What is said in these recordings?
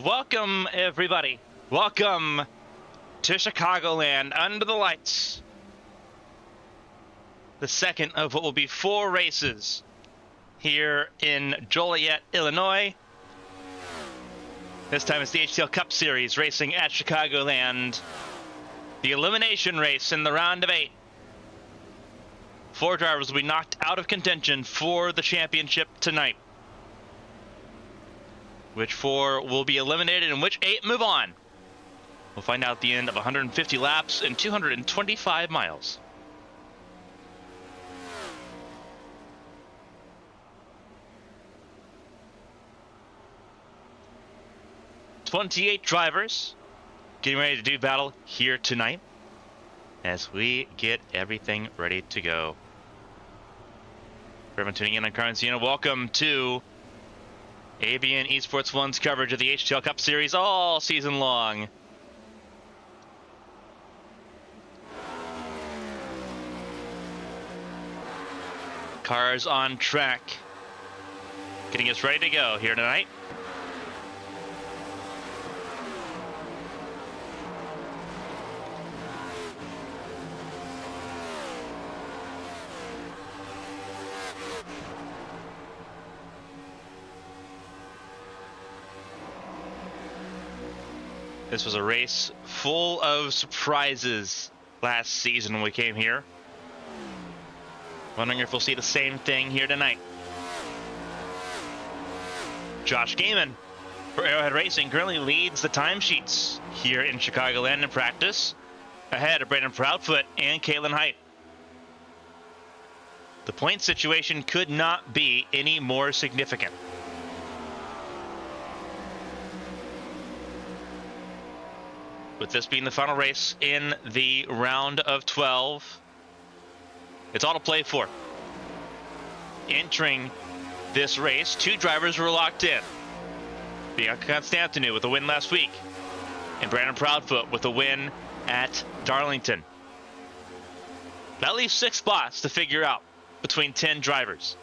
Welcome, everybody. Welcome to Chicagoland under the lights. The second of what will be 4 races here in Joliet, Illinois. This time it's the HTL Cup Series racing at Chicagoland. The elimination race in the round of 8. 4 drivers will be knocked out of contention for the championship tonight. Which 4 will be eliminated and which 8 move on? We'll find out at the end of 150 laps and 225 miles. "28 drivers getting ready to do battle here tonight as we get everything ready to go. For everyone tuning in on Carmen, Sienna, welcome to ABN Esports One's coverage of the HTL Cup Series all season long. Cars on track, getting us ready to go here tonight. This was a race full of surprises last season when we came here. Wondering if we'll see the same thing here tonight. Josh Gaiman for Arrowhead Racing currently leads the timesheets here in Chicagoland in practice, ahead of Brandon Proudfoot and Caitlin Height. The point situation could not be any more significant. With this being the final race in the round of 12, it's all to play for. Entering this race, 2 drivers were locked in. Bianca Constantinu with a win last week, and Brandon Proudfoot with a win at Darlington. That leaves 6 spots to figure out between 10 drivers.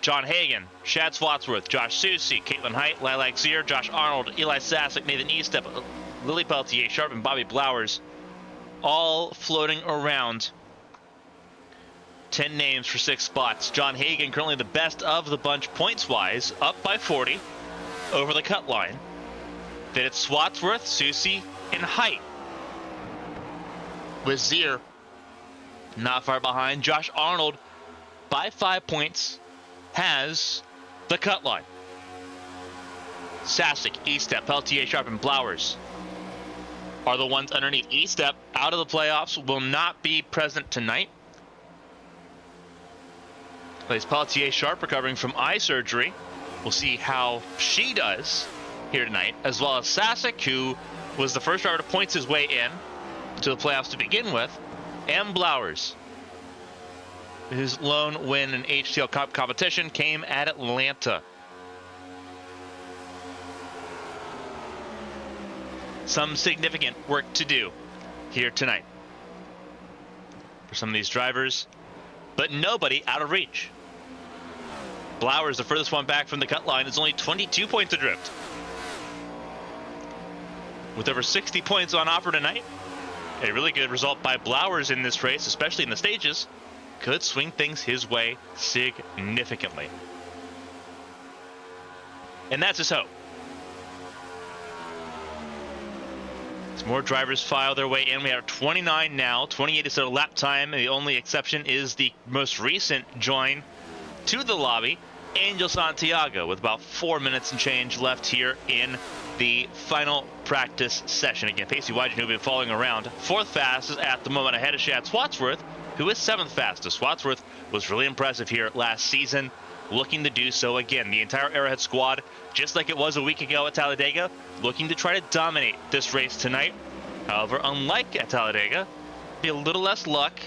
John Hagan, Shad Swatsworth, Josh Susie, Caitlin Height, Lilac Zier, Josh Arnold, Eli Sasek, Nathan Estep, Lily Peltier, Sharp, and Bobby Blowers, all floating around. 10 names for 6 spots. John Hagan currently the best of the bunch points-wise, up by 40 over the cut line. Then it's Swatsworth, Susie, and Height, with Zier not far behind. Josh Arnold, by 5 points, has the cut line. Sasek, Estep, Peltier, Sharp, and Blowers are the ones underneath. Estep, out of the playoffs, will not be present tonight. Plays Peltier, Sharp, recovering from eye surgery. We'll see how she does here tonight, as well as Sasek, who was the first driver to point his way in to the playoffs to begin with, and Blowers, whose lone win in HTL Cup competition came at Atlanta. Some significant work to do here tonight for some of these drivers, but nobody out of reach. Blowers, the furthest one back from the cut line, is only 22 points adrift. With over 60 points on offer tonight, a really good result by Blowers in this race, especially in the stages, could swing things his way significantly. And that's his hope. As more drivers file their way in, we have 29 now. 28 is their lap time. The only exception is the most recent join to the lobby, Angel Santiago, with about 4 minutes and change left here in the final practice session. Again, Pacey Wygen, who has been following around, 4th fastest at the moment, ahead of Shad Swatsworth, who is 7th fastest. Swatsworth was really impressive here last season, looking to do so again. The entire Arrowhead squad, just like it was a week ago at Talladega, looking to try to dominate this race tonight. However, unlike at Talladega, be a little less luck,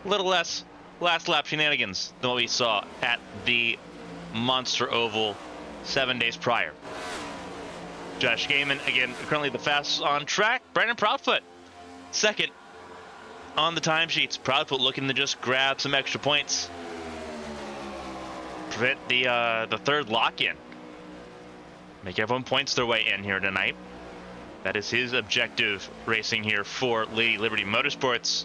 a little less last lap shenanigans than what we saw at the Monster Oval 7 days prior. Josh Gaiman, again, currently the fastest on track. Brandon Proudfoot, 2nd on the timesheets. Proudfoot looking to just grab some extra points, prevent the 3rd lock-in. Make everyone points their way in here tonight. That is his objective racing here for Lady Liberty Motorsports.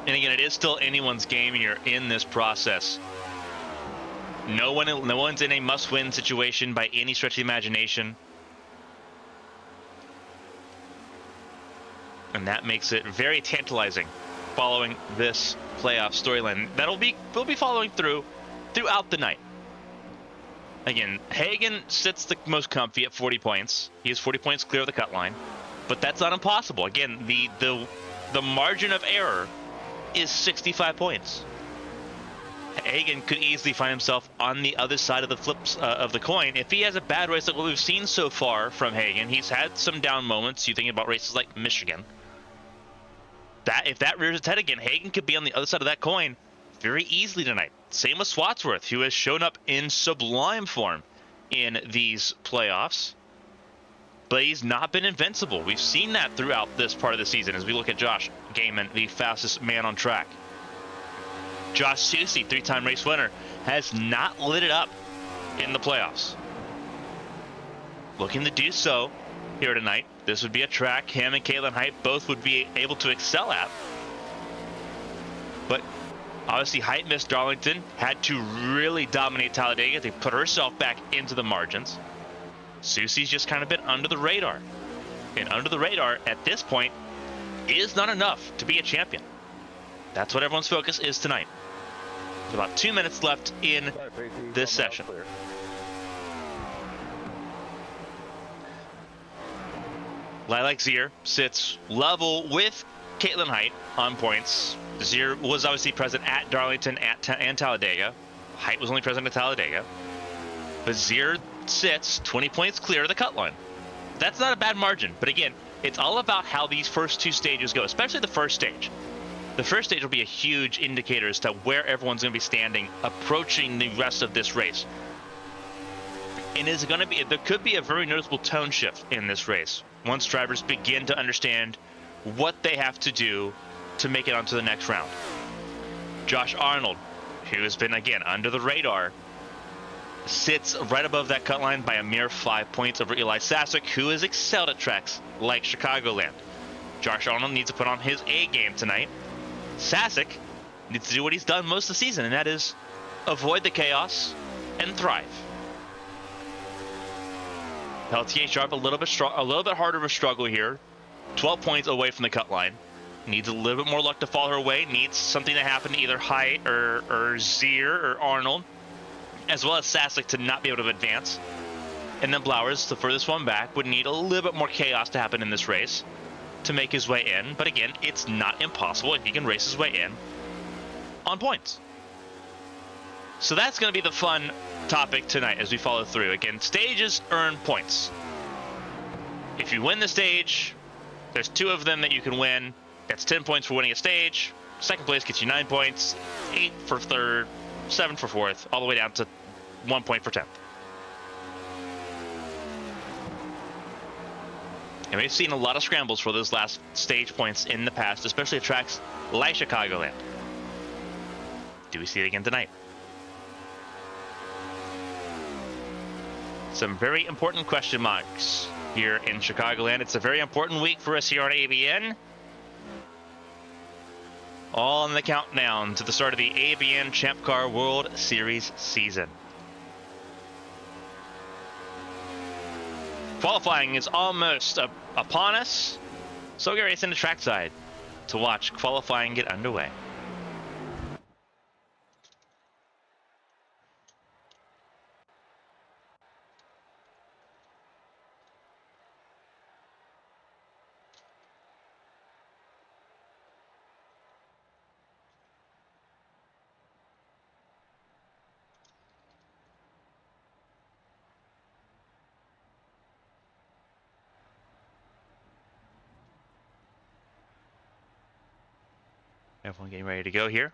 And again, it is still anyone's game here in this process. No one's in a must-win situation by any stretch of the imagination. And that makes it very tantalizing following this playoff storyline. We'll be following throughout the night. Again, Hagan sits the most comfy at 40 points. He is 40 points clear of the cut line. But that's not impossible. Again, the margin of error is 65 points. Hagan could easily find himself on the other side of the flips of the coin. If he has a bad race like what we've seen so far from Hagan, he's had some down moments. You think about races like Michigan. If that rears its head again, Hagan could be on the other side of that coin very easily tonight. Same with Swatsworth, who has shown up in sublime form in these playoffs. But he's not been invincible. We've seen that throughout this part of the season as we look at Josh Gaiman, the fastest man on track. Josh Susie, 3-time race winner, has not lit it up in the playoffs. Looking to do so here tonight. This would be a track him and Caitlin Height both would be able to excel at. But obviously Height missed Darlington, had to really dominate Talladega to put herself back into the margins. Susie's just kind of been under the radar. And under the radar at this point is not enough to be a champion. That's what everyone's focus is tonight. There's about 2 minutes left in this session. Lilac Zier sits level with Caitlin Height on points. Zier was obviously present at Darlington and Talladega. Height was only present at Talladega. But Zier sits 20 points clear of the cut line. That's not a bad margin. But again, it's all about how these first two stages go, especially the first stage. The first stage will be a huge indicator as to where everyone's going to be standing approaching the rest of this race. And there could be a very noticeable tone shift in this race once drivers begin to understand what they have to do to make it onto the next round. Josh Arnold, who has been, again, under the radar, sits right above that cut line by a mere 5 points over Eli Sasek, who has excelled at tracks like Chicagoland. Josh Arnold needs to put on his A game tonight. Sasek needs to do what he's done most of the season, and that is avoid the chaos and thrive. Peltier Sharp a little bit harder of a struggle here. 12 points away from the cut line. Needs a little bit more luck to fall her way. Needs something to happen to either Height or Zier or Arnold, as well as Sasek to not be able to advance. And then Blowers, the furthest one back, would need a little bit more chaos to happen in this race to make his way in. But again, it's not impossible, and he can race his way in on points. So that's going to be the fun topic tonight as we follow through. Again, stages earn points. If you win the stage, there's 2 of them that you can win. That's 10 points for winning a stage. Second place gets you 9 points, 8 for third, 7 for fourth, all the way down to 1 point for 10th. And we've seen a lot of scrambles for those last stage points in the past, especially at tracks like Chicagoland. Do we see it again tonight? Some very important question marks here in Chicagoland. It's a very important week for us here on ABN. All in the countdown to the start of the ABN Champ Car World Series season. Qualifying is almost upon us, so we're racing the trackside to watch qualifying get underway. Everyone getting ready to go here.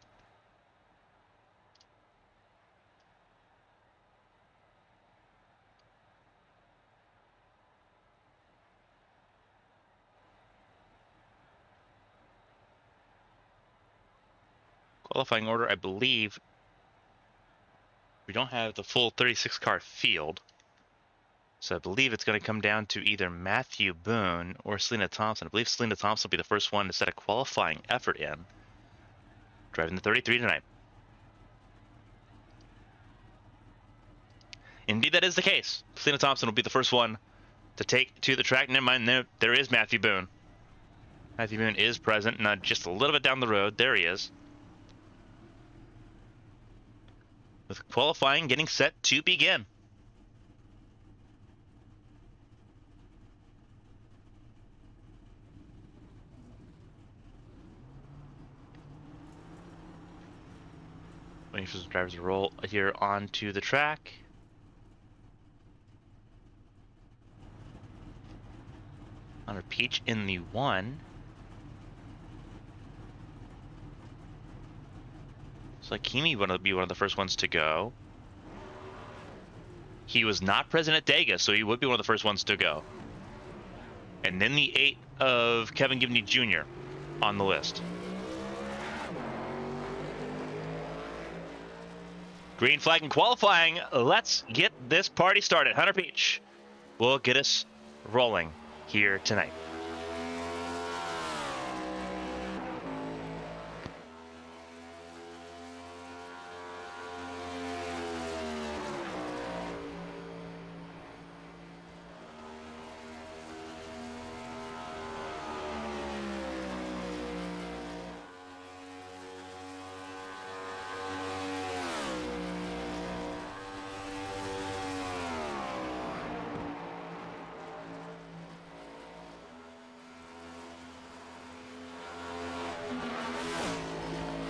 Qualifying order, I believe, We don't have the full 36 car field. So I believe it's going to come down to either Matthew Boone or Selena Thompson. I believe Selena Thompson will be the first one to set a qualifying effort in. Driving the 33 tonight. Indeed, that is the case. Selena Thompson will be the first one to take to the track. Never mind, there is Matthew Boone. Matthew Boone is present, not just a little bit down the road. There he is. With qualifying getting set to begin. Waiting for the drivers to roll here onto the track. Hunter Peach in the 1. Looks like Kimi would be one of the first ones to go. He was not present at Dega, so he would be one of the first ones to go. And then the 8 of Kevin Gibney Jr. on the list. Green flag and qualifying. Let's get this party started. Hunter Peach will get us rolling here tonight.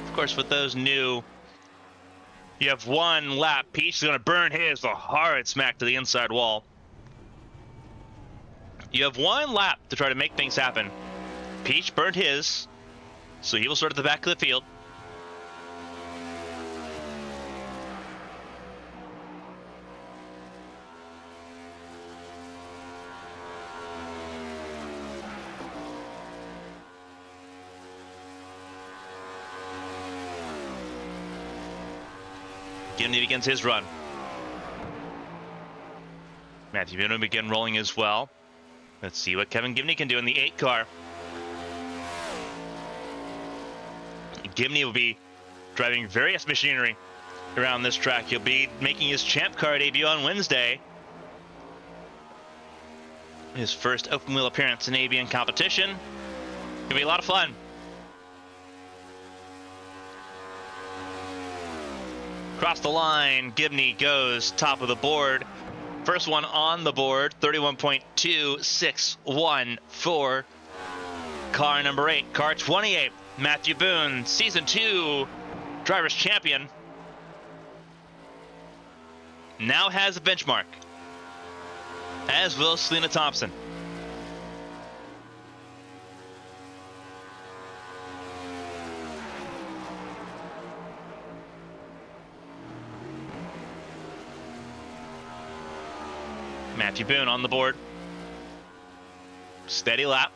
Of course, with those new, you have 1 lap. Peach is going to burn his a hard smack to the inside wall. You have 1 lap to try to make things happen. Peach burned his, so he will start at the back of the field. Gibney begins his run. Matthew Boone will begin rolling as well. Let's see what Kevin Gibney can do in the 8 car. Gibney will be driving various machinery around this track. He'll be making his Champ Car debut on Wednesday. His first open wheel appearance in ABN competition. It'll be a lot of fun. Across the line, Gibney goes top of the board. First one on the board, 31.261 for car number 8. Car 28, Matthew Boone, Season 2 Drivers' Champion. Now has a benchmark, as will Selena Thompson. Matthew Boone on the board. Steady lap.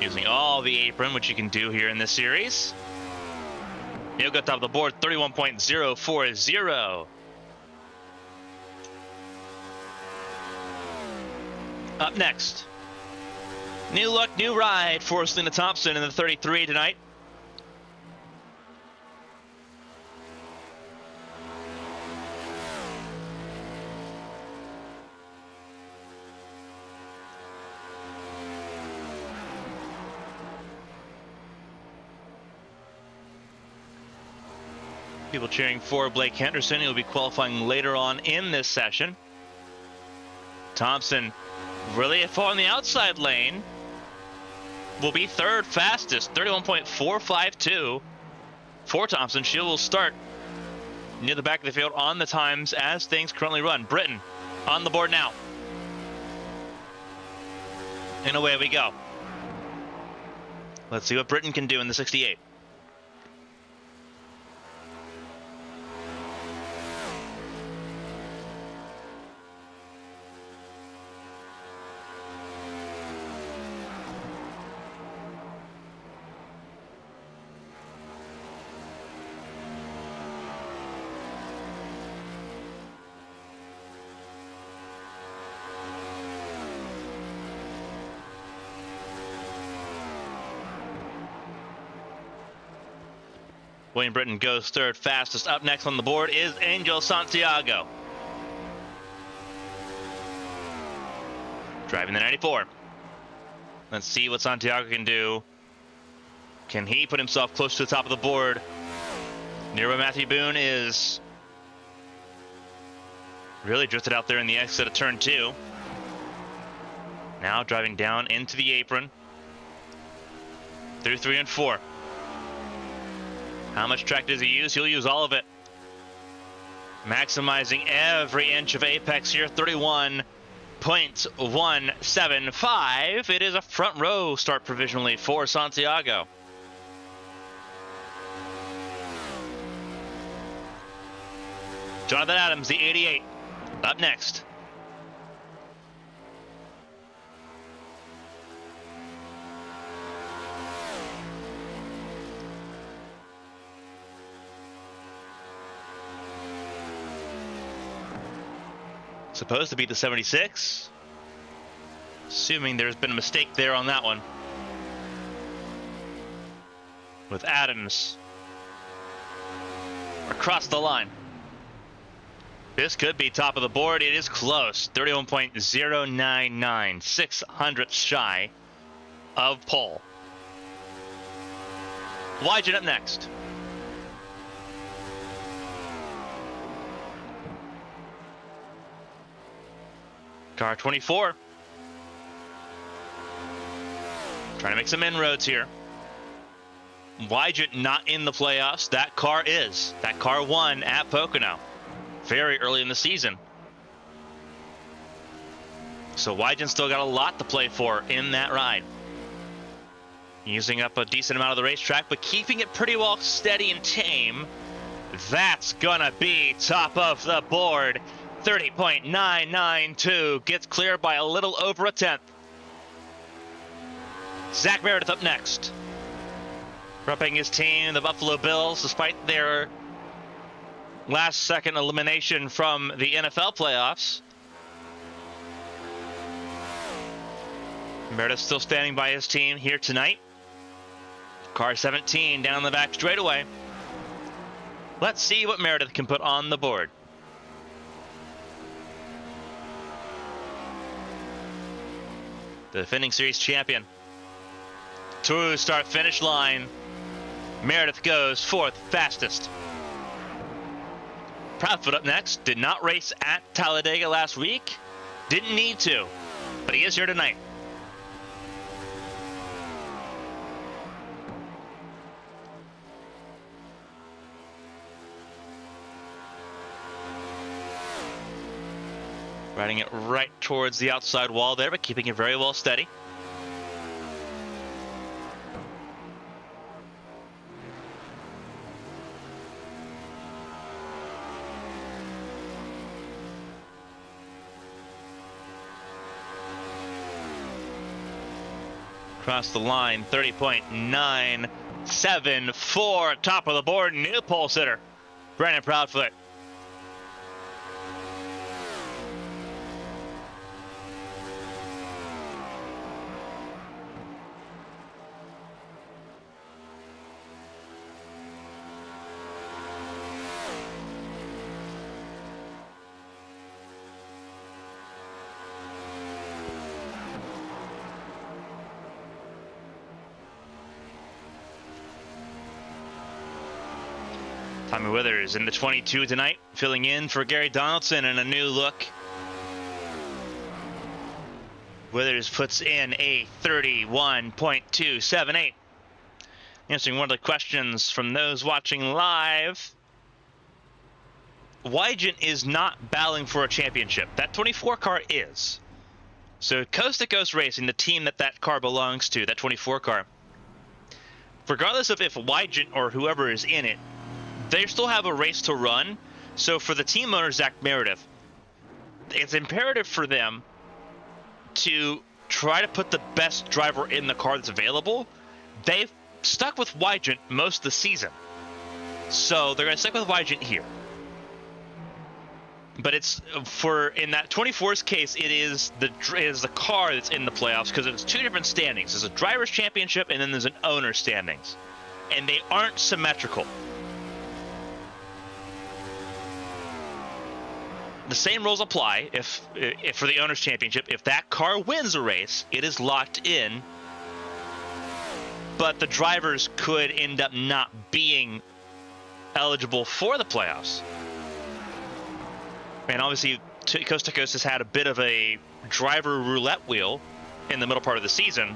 Using all the apron, which you can do here in this series. He'll go top of the board, 31.040. Up next, new look, new ride for Selena Thompson in the 33 tonight. People cheering for Blake Henderson. He'll be qualifying later on in this session. Thompson really far on the outside lane. Will be 3rd fastest, 31.452 for Thompson. She will start near the back of the field on the times as things currently run. Britain on the board now. And away we go. Let's see what Britain can do in the 68. William Britton goes third fastest. Up next on the board is Angel Santiago. Driving the 94. Let's see what Santiago can do. Can he put himself close to the top of the board? Near where Matthew Boone is. Really drifted out there in the exit of turn 2. Now driving down into the apron. Through 3 and 4. How much track does he use? He'll use all of it. Maximizing every inch of apex here. 31.175. It is a front row start provisionally for Santiago. Jonathan Adams, the 88, up next. Supposed to be the 76. Assuming there's been a mistake there on that one. With Adams across the line. This could be top of the board. It is close. 31.099. 600 shy of pole. Wygen up next. Car 24. Trying to make some inroads here. Wygen not in the playoffs. That car is. That car won at Pocono very early in the season. So Wygen still got a lot to play for in that ride. Using up a decent amount of the racetrack, but keeping it pretty well steady and tame. That's gonna be top of the board. 30.992 gets cleared by a little over a tenth. Zach Meredith up next. Repping his team, the Buffalo Bills, despite their last second elimination from the NFL playoffs. Meredith still standing by his team here tonight. Car 17 down the back straightaway. Let's see what Meredith can put on the board. The defending series champion. To start finish line. Meredith goes fourth fastest. Proudfoot up next. Did not race at Talladega last week. Didn't need to, but he is here tonight. Riding it right towards the outside wall there, but keeping it very well steady. Across the line, 30.974, top of the board, new pole sitter, Brandon Proudfoot. Tommy Withers in the 22 tonight, filling in for Gary Donaldson in a new look. Withers puts in a 31.278. Answering one of the questions from those watching live. Wygen is not battling for a championship. That 24 car is. So Coast to Coast Racing, the team that car belongs to, that 24 car, regardless of if Wygen or whoever is in it, they still have a race to run. So for the team owner, Zach Meredith, it's imperative for them to try to put the best driver in the car that's available. They've stuck with Wygen most of the season. So they're going to stick with Wygen here. But it's in that 24's case, it is the car that's in the playoffs, because it's two different standings. There's a driver's championship and then there's an owner's standings. And they aren't symmetrical. the same rules apply if for the Owners' Championship. If that car wins a race, it is locked in. But the drivers could end up not being eligible for the playoffs. And obviously, Coast to Coast has had a bit of a driver roulette wheel in the middle part of the season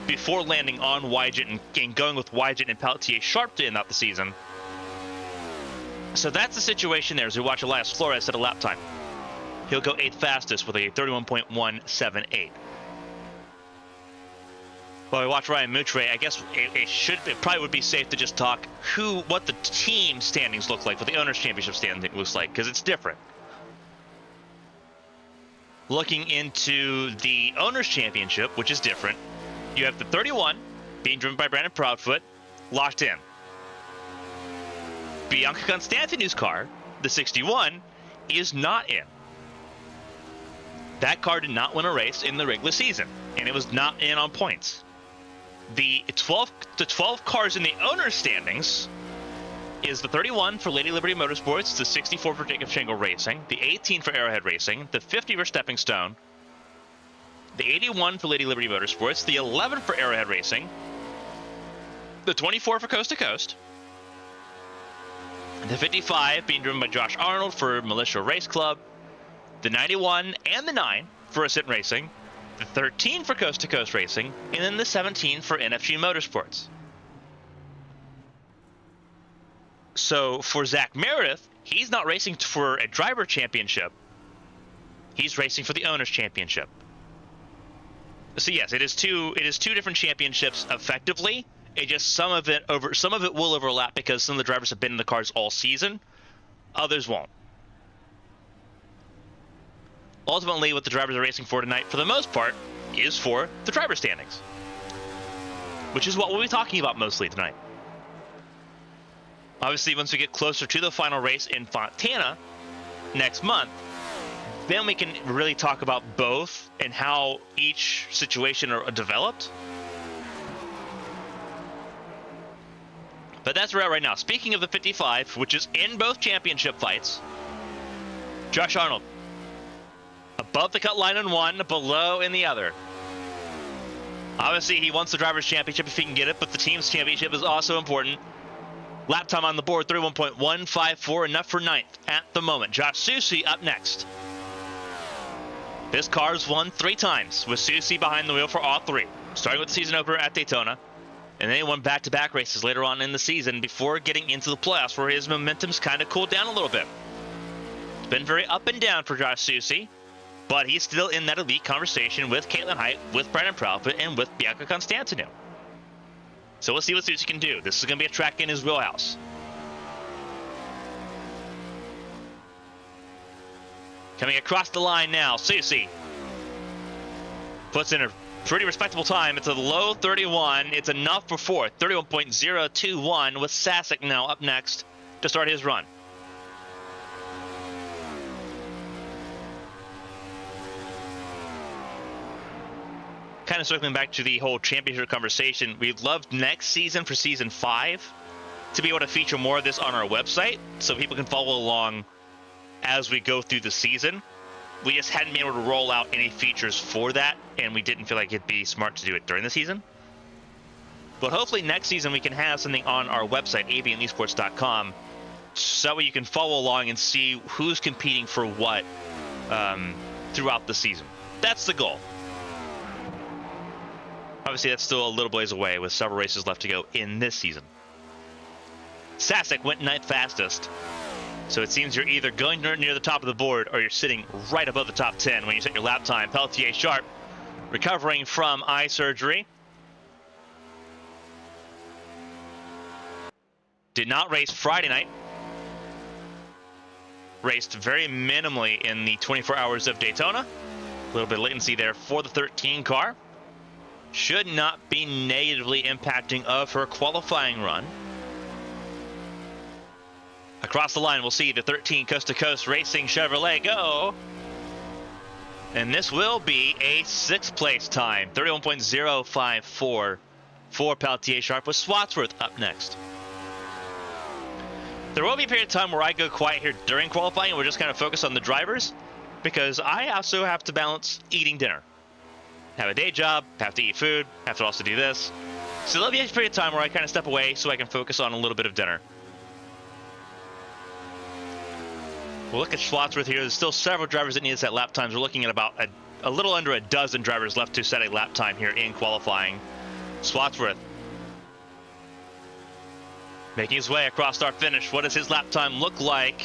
before landing on Wygent and going with Wygent and Peltier Sharp to end out the season. So that's the situation there as we watch Elias Flores at a lap time. He'll go 8th fastest with a 31.178. While we watch Ryan Moutre, I guess it probably would be safe to just talk what the team standings look like, what the Owners' Championship standing looks like, because it's different. Looking into the Owners' Championship, which is different, you have the 31 being driven by Brandon Proudfoot, locked in. Bianca Constantinu's car, the 61, is not in. That car did not win a race in the regular season, and it was not in on points. The 12 cars in the owner's standings is the 31 for Lady Liberty Motorsports, the 64 for Jacob Shangle Racing, the 18 for Arrowhead Racing, the 50 for Stepping Stone, the 81 for Lady Liberty Motorsports, the 11 for Arrowhead Racing, the 24 for Coast to Coast, the 55 being driven by Josh Arnold for Militia Race Club, the 91 and the 9 for Ascent Racing, the 13 for Coast to Coast Racing, and then the 17 for NFG Motorsports. So for Zach Meredith, he's not racing for a driver championship. He's racing for the Owners' Championship. So yes, it is two different championships effectively. It just some of it will overlap because some of the drivers have been in the cars all season. Others won't. Ultimately, what the drivers are racing for tonight, for the most part, is for the driver standings, which is what we'll be talking about mostly tonight. Obviously, once we get closer to the final race in Fontana next month, then we can really talk about both and how each situation are developed. But that's where we're at right now. Speaking of the 55, which is in both championship fights, Josh Arnold, above the cut line in one, below in the other. Obviously, he wants the Drivers' Championship if he can get it, but the Team's Championship is also important. Lap time on the board, 31.154, enough for 9th at the moment. Josh Susi up next. This car's won 3 times, with Susi behind the wheel for all 3, starting with the season opener at Daytona, and then he won back-to-back races later on in the season before getting into the playoffs, where his momentum's kind of cooled down a little bit. It's been very up and down for Josh Susi, but he's still in that elite conversation with Caitlin Height, with Brandon Proudfoot, and with Bianca Constantinu. So we'll see what Susi can do. This is going to be a track in his wheelhouse. Coming across the line now, Susi puts in a pretty respectable time. It's a low 31. It's enough for 4th, 31.021, with Sasek now up next to start his run. Kind of circling back to the whole championship conversation, we'd love next season, for season 5, to be able to feature more of this on our website so people can follow along as we go through the season. We just hadn't been able to roll out any features for that, and we didn't feel like it'd be smart to do it during the season. But hopefully next season we can have something on our website, abnesports.com, so that way you can follow along and see who's competing for what throughout the season. That's the goal. Obviously, that's still a little ways away with several races left to go in this season. Sasek went 9th fastest. So it seems you're either going near the top of the board or you're sitting right above the top 10 when you set your lap time. Peltier Sharp recovering from eye surgery. Did not race Friday night. Raced very minimally in the 24 hours of Daytona. A little bit of latency there for the 13 car. Should not be negatively impacting of her qualifying run. Across the line, we'll see the 13 Coast to Coast Racing Chevrolet go. And this will be a 6th place time, 31.054 for Peltier Sharp, with Swatsworth up next. There will be a period of time where I go quiet here during qualifying and we're just kind of focused on the drivers, because I also have to balance eating dinner. Have a day job, have to eat food, have to also do this. So there'll be a period of time where I kind of step away so I can focus on a little bit of dinner. We'll look at Schwarzworth here. There's still several drivers that need to set lap times. We're looking at about a little under a dozen drivers left to set a lap time here in qualifying. Schwarzworth making his way across start finish. What does his lap time look like?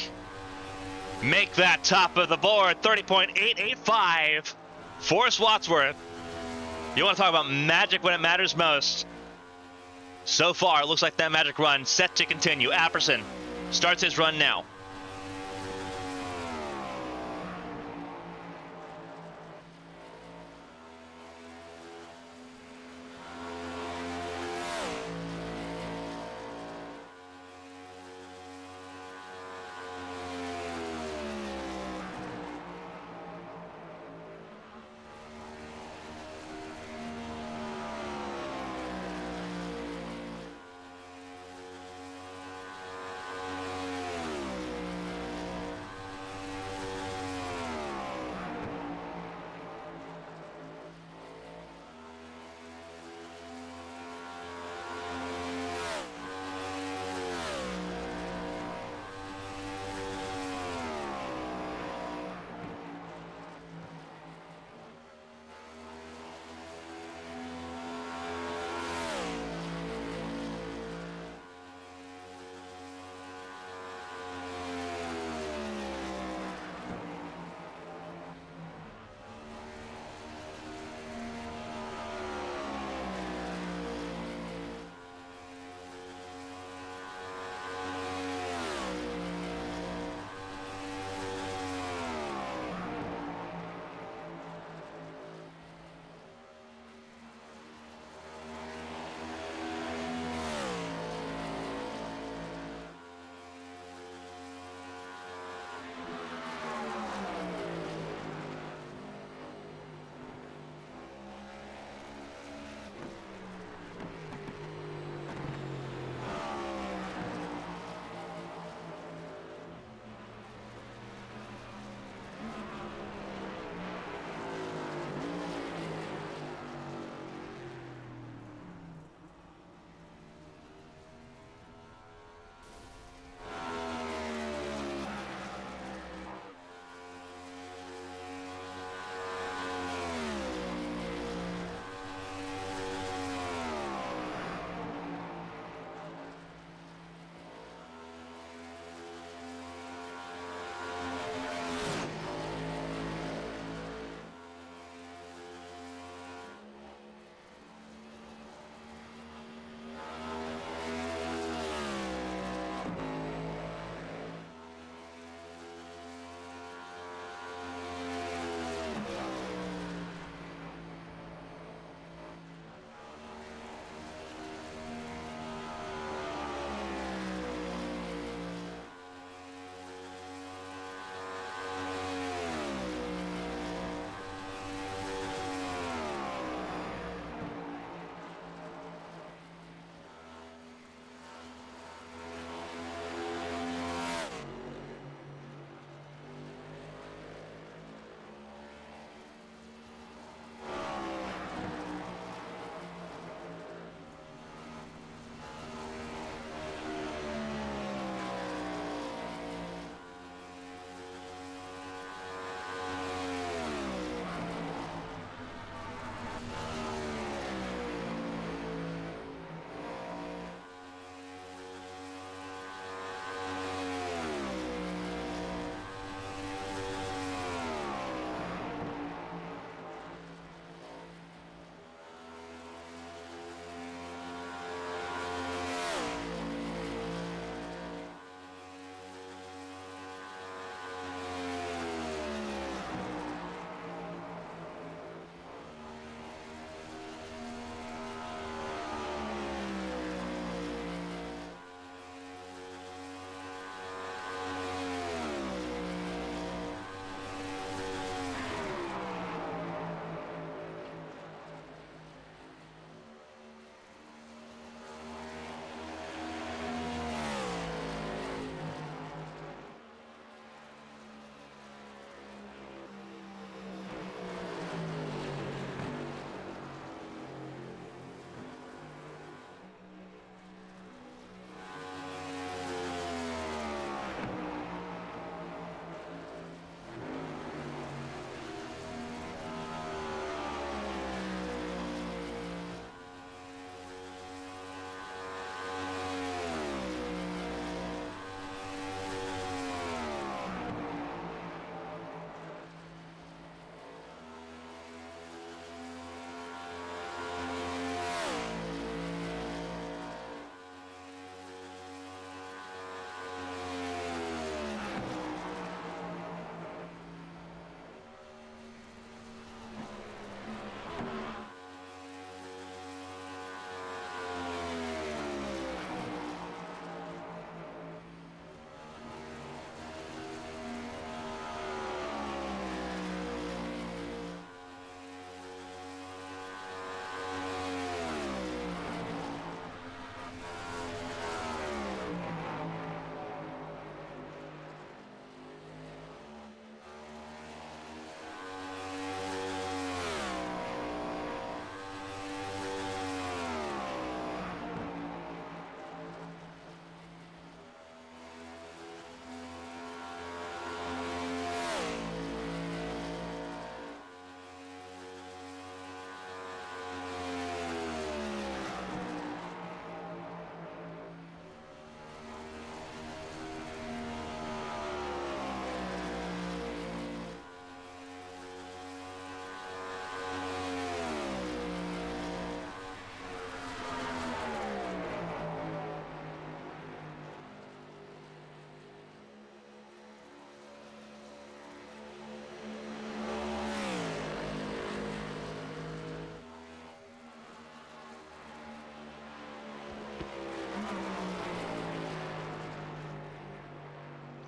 Make that top of the board, 30.885 for Schwarzworth. You want to talk about magic when it matters most. So far, it looks like that magic run set to continue. Apperson starts his run now.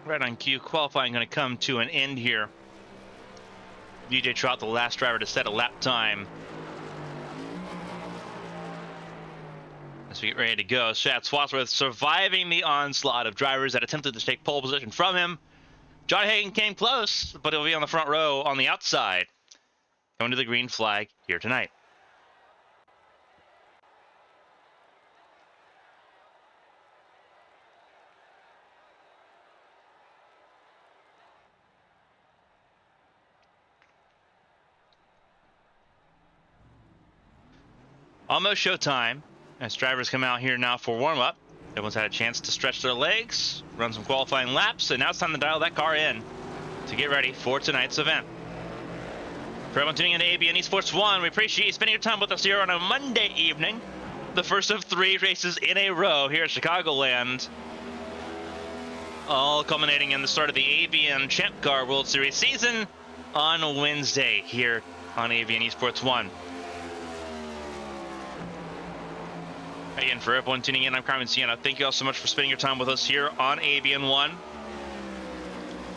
Right on cue. Qualifying going to come to an end here. DJ Trott, the last driver to set a lap time. As we get ready to go, Chad Swansworth surviving the onslaught of drivers that attempted to take pole position from him. John Hagan came close, but he'll be on the front row on the outside. Going to the green flag here tonight. Almost showtime as drivers come out here now for warm-up. Everyone's had a chance to stretch their legs, run some qualifying laps, and now it's time to dial that car in to get ready for tonight's event. For everyone tuning into ABN Esports 1, we appreciate you spending your time with us here on a Monday evening. The first of 3 races in a row here at Chicagoland. All culminating in the start of the ABN Champ Car World Series season on Wednesday here on ABN Esports 1. Again, for everyone tuning in, I'm Carmen Sienna. Thank you all so much for spending your time with us here on ABN 1.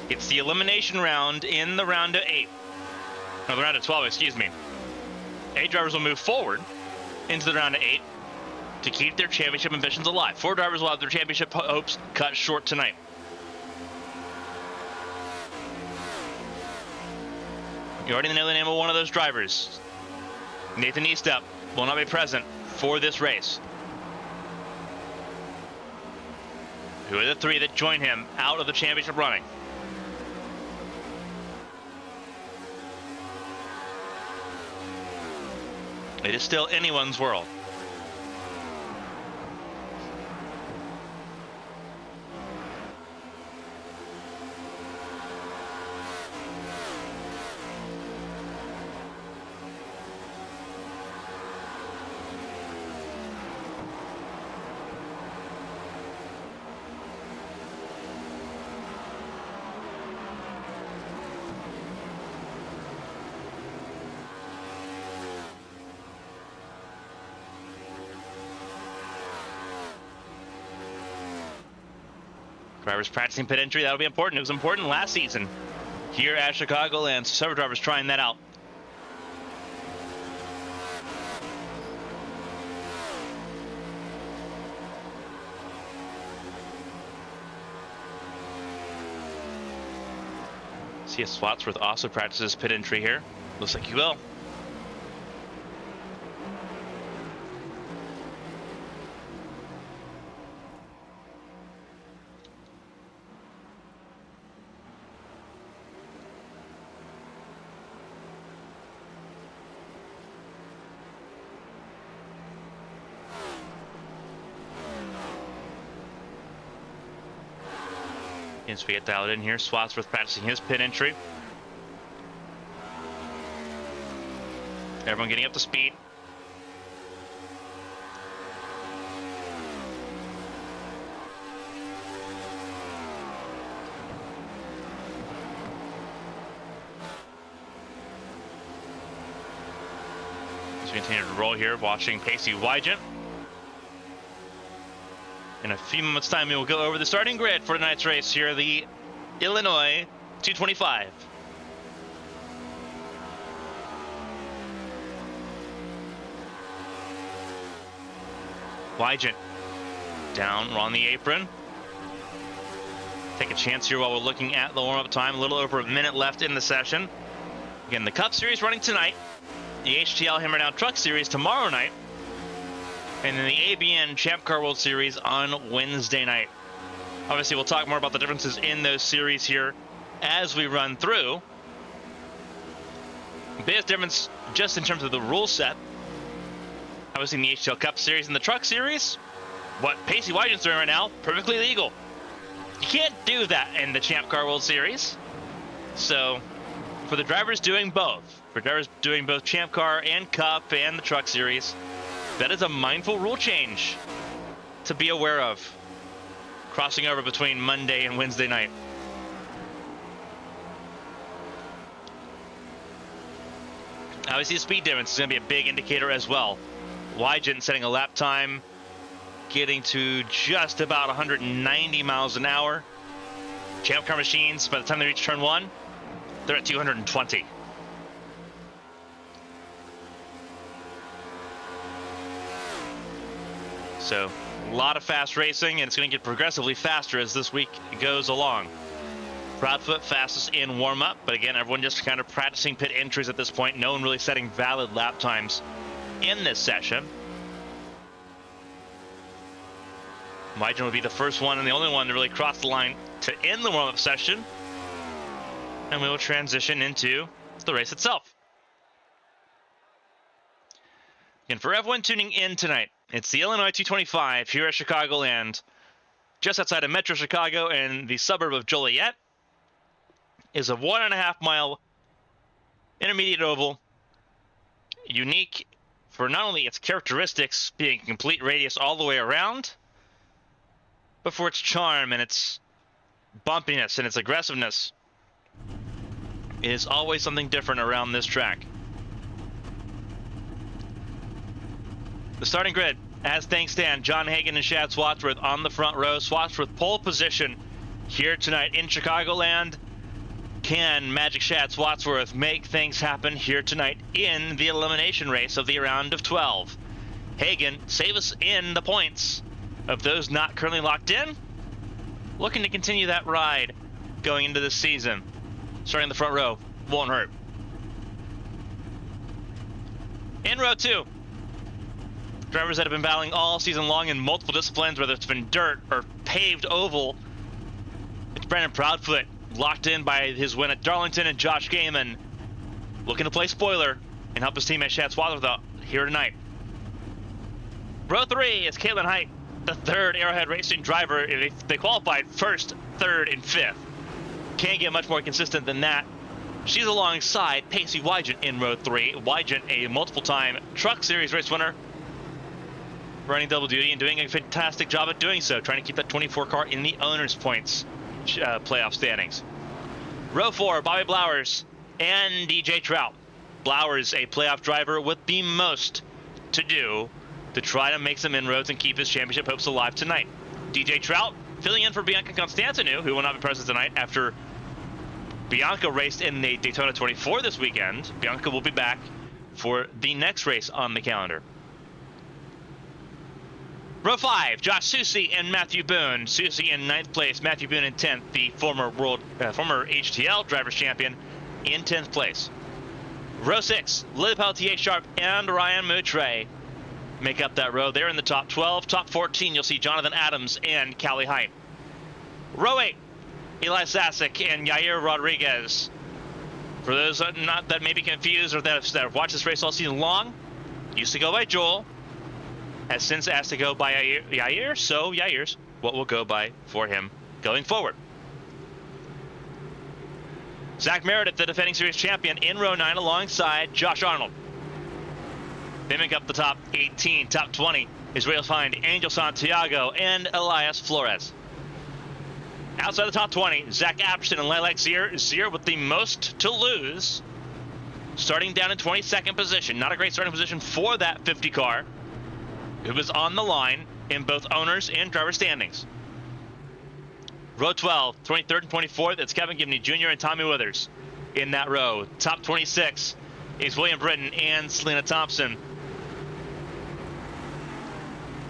It's the elimination round in the round of 8. No, the round of 12, excuse me. 8 drivers will move forward into the round of 8 to keep their championship ambitions alive. 4 drivers will have their championship hopes cut short tonight. You already know the name of one of those drivers. Nathan Eastup will not be present for this race. Who are the 3 that join him out of the championship running? It is still anyone's world. Drivers practicing pit entry, that'll be important. It was important last season here at Chicagoland. So several drivers trying that out. See if Swansworth also practices pit entry here. Looks like he will. As we get dialed in here, Swansworth practicing his pit entry. Everyone getting up to speed. As we continue to roll here, watching Casey Wygent. In a few moments' time, we will go over the starting grid for tonight's race here, the Illinois 225. Wygent down on the apron. Take a chance here while we're looking at the warm-up time. A little over a minute left in the session. Again, the Cup Series running tonight. The HTL Hammer Down Truck Series tomorrow night. And then the ABN Champ Car World Series on Wednesday night. Obviously, we'll talk more about the differences in those series here as we run through. The biggest difference just in terms of the rule set. Obviously, in the HTL Cup Series and the Truck Series, what Casey Wygent's doing right now, perfectly legal. You can't do that in the Champ Car World Series. So, for the drivers doing both, Champ Car and Cup and the Truck Series, that is a mindful rule change to be aware of, crossing over between Monday and Wednesday night. Obviously, the speed difference is going to be a big indicator as well. Wygent setting a lap time, getting to just about 190 miles an hour. Champ car machines, by the time they reach turn 1, they're at 220. So, a lot of fast racing, and it's going to get progressively faster as this week goes along. Proudfoot fastest in warm-up, but again, everyone just kind of practicing pit entries at this point. No one really setting valid lap times in this session. Wygen will be the first one and the only one to really cross the line to end the warm-up session. And we will transition into the race itself. And for everyone tuning in tonight, it's the Illinois 225 here at Chicagoland, just outside of Metro Chicago and the suburb of Joliet. Is a 1.5 mile intermediate oval, unique for not only its characteristics being complete radius all the way around, but for its charm and its bumpiness and its aggressiveness. It is always something different around this track. The starting grid, as things stand, John Hagan and Shad Swatsworth on the front row. Swatsworth pole position here tonight in Chicagoland. Can Magic Shad Swatsworth make things happen here tonight in the elimination race of the round of 12? Hagan, save us in the points of those not currently locked in. Looking to continue that ride going into this season. Starting the front row, won't hurt. In row 2, drivers that have been battling all season long in multiple disciplines, whether it's been dirt or paved oval. It's Brandon Proudfoot, locked in by his win at Darlington, and Josh Gaiman looking to play spoiler and help his teammate Shad Swatsworth out here tonight. Row 3 is Caitlin Height, the third Arrowhead Racing driver. They qualified first, third, and fifth. Can't get much more consistent than that. She's alongside Pacey Wygen in row 3. Wygen, a multiple-time Truck Series race winner, running double duty and doing a fantastic job at doing so, trying to keep that 24 car in the owner's points playoff standings. Row 4, Bobby Blowers and DJ Trout. Blowers, a playoff driver with the most to do to try to make some inroads and keep his championship hopes alive tonight. DJ Trout filling in for Bianca Constantinou, who will not be present tonight after Bianca raced in the Daytona 24 this weekend. Bianca will be back for the next race on the calendar. Row 5, Josh Susie and Matthew Boone. Susie in 9th place, Matthew Boone in 10th, the former HTL Drivers Champion in 10th place. Row 6, Lily Pelletier Sharp and Ryan Moutre make up that row. They're in the top 12. Top 14, you'll see Jonathan Adams and Callie Height. Row 8, Eli Sasek and Yair Rodriguez. For those that may be confused or that have watched this race all season long, used to go by Joel, has since asked to go by Yair, so Yair's what will go by for him going forward. Zach Meredith, the defending series champion, in row 9 alongside Josh Arnold. They make up the top 18. Top 20 is where you'll find Angel Santiago and Elias Flores. Outside the top 20, Zach Apston and Lilac Zier. Zier with the most to lose, starting down in 22nd position. Not a great starting position for that 50 car. It was on the line in both owners and driver standings. Row 12, 23rd and 24th, it's Kevin Gibney Jr. and Tommy Withers in that row. Top 26 is William Britton and Selena Thompson.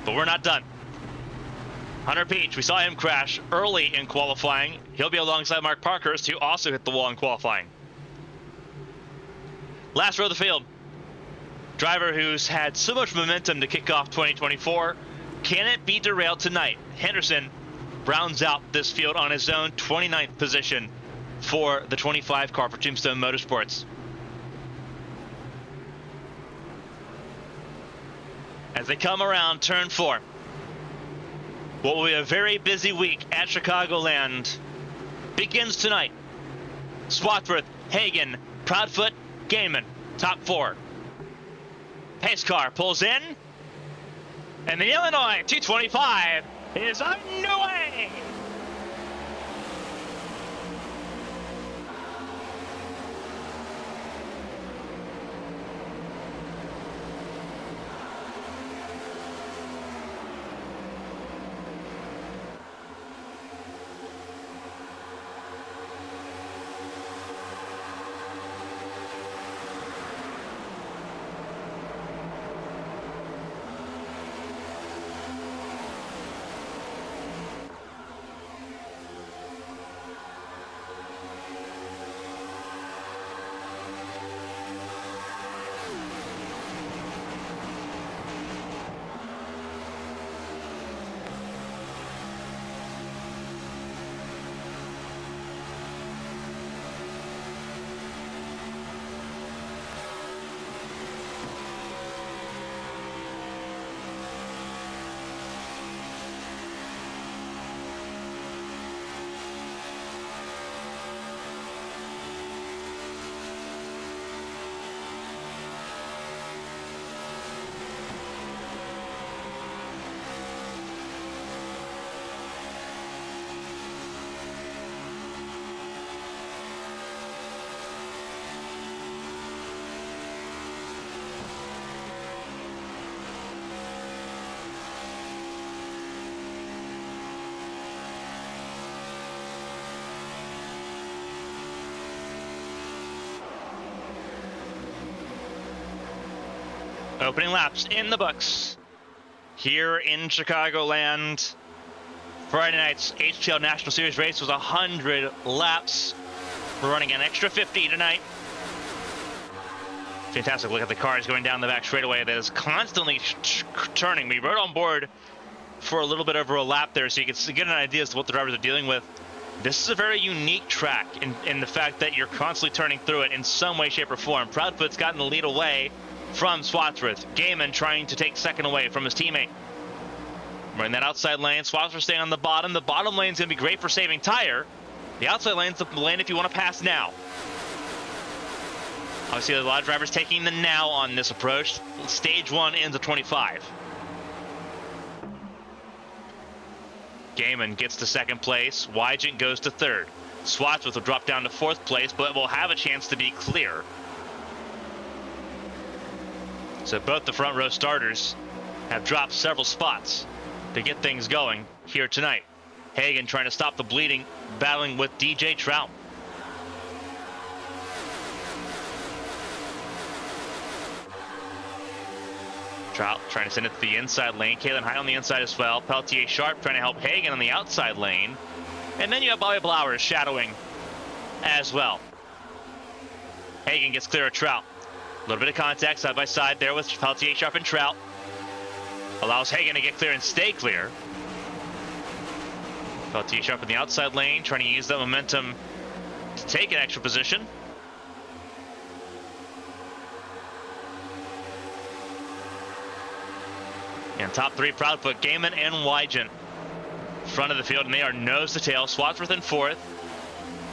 But we're not done. Hunter Peach, we saw him crash early in qualifying. He'll be alongside Mark Parkhurst, who also hit the wall in qualifying. Last row of the field. Driver who's had so much momentum to kick off 2024. Can it be derailed tonight? Henderson rounds out this field on his own 29th position for the 25 car for Tombstone Motorsports. As they come around turn 4, what will be a very busy week at Chicagoland begins tonight. Swatsworth, Hagan, Proudfoot, Gaiman, top 4. Pace car pulls in, and the Illinois 225 is underway. Opening laps in the books. Here in Chicagoland, Friday night's HTL National Series race was 100 laps. We're running an extra 50 tonight. Fantastic look at the cars going down the back straightaway that is constantly turning. We rode on board for a little bit over a lap there so you can get an idea as to what the drivers are dealing with. This is a very unique track in the fact that you're constantly turning through it in some way, shape, or form. Proudfoot's gotten the lead away from Swatsworth. Gaiman trying to take second away from his teammate. We're in that outside lane. Swatsworth staying on the bottom. The bottom lane's going to be great for saving tire. The outside lane's the lane if you want to pass now. Obviously, a lot of drivers taking the now on this approach. Stage 1 ends at 25. Gaiman gets to second place. Wygent goes to third. Swatsworth will drop down to fourth place, but will have a chance to be clear. So both the front row starters have dropped several spots to get things going here tonight. Hagan trying to stop the bleeding, battling with DJ Trout. Trout trying to send it to the inside lane. Kalen High on the inside as well. Peltier Sharp trying to help Hagan on the outside lane. And then you have Bobby Blowers shadowing as well. Hagan gets clear of Trout. A little bit of contact side by side there with Peltier Sharp and Trout. Allows Hagan to get clear and stay clear. Peltier Sharp in the outside lane, trying to use that momentum to take an extra position. And top three, Proudfoot, Gaiman, and Wygent. Front of the field, and they are nose to tail. Swatsworth in fourth.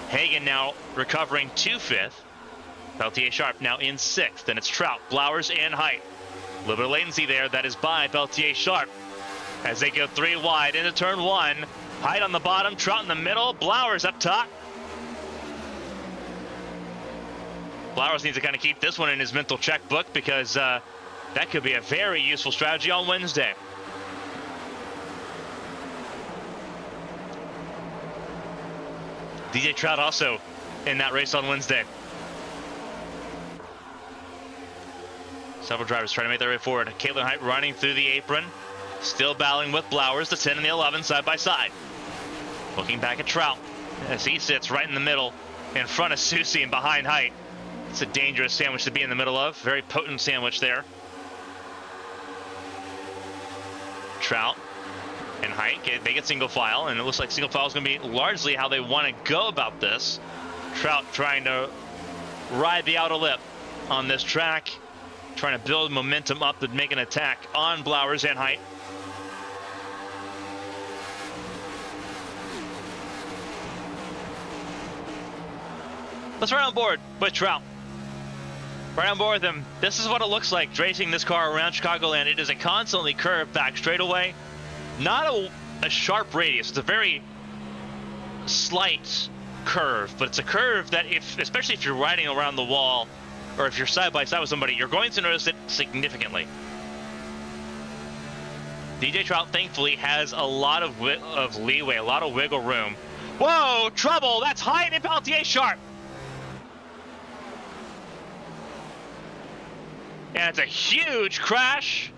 Hagan now recovering to fifth. Peltier Sharp now in sixth. Then it's Trout, Blowers, and Height. A little bit of latency there. That is by Peltier Sharp. As they go 3 wide into turn 1. Height on the bottom, Trout in the middle, Blowers up top. Blowers needs to kind of keep this one in his mental checkbook because that could be a very useful strategy on Wednesday. DJ Trout also in that race on Wednesday. Several drivers trying to make their way forward. Caitlin Height running through the apron. Still battling with Blowers, the 10 and the 11 side by side. Looking back at Trout as he sits right in the middle in front of Susie and behind Height. It's a dangerous sandwich to be in the middle of. Very potent sandwich there. Trout and Height, they get single file, and it looks like single file is going to be largely how they want to go about this. Trout trying to ride the outer lip on this track, trying to build momentum up to make an attack on Blowers and Height. Let's ride on board with Trout. Right on board with him. This is what it looks like racing this car around Chicagoland. It is a constantly curved back straightaway. Not a sharp radius. It's a very slight curve, but it's a curve that especially if you're riding around the wall or if you're side by side with somebody, you're going to notice it significantly. DJ Trout thankfully has a lot of leeway, a lot of wiggle room. Whoa, trouble! That's Height and Peltier Sharp. And it's a huge crash.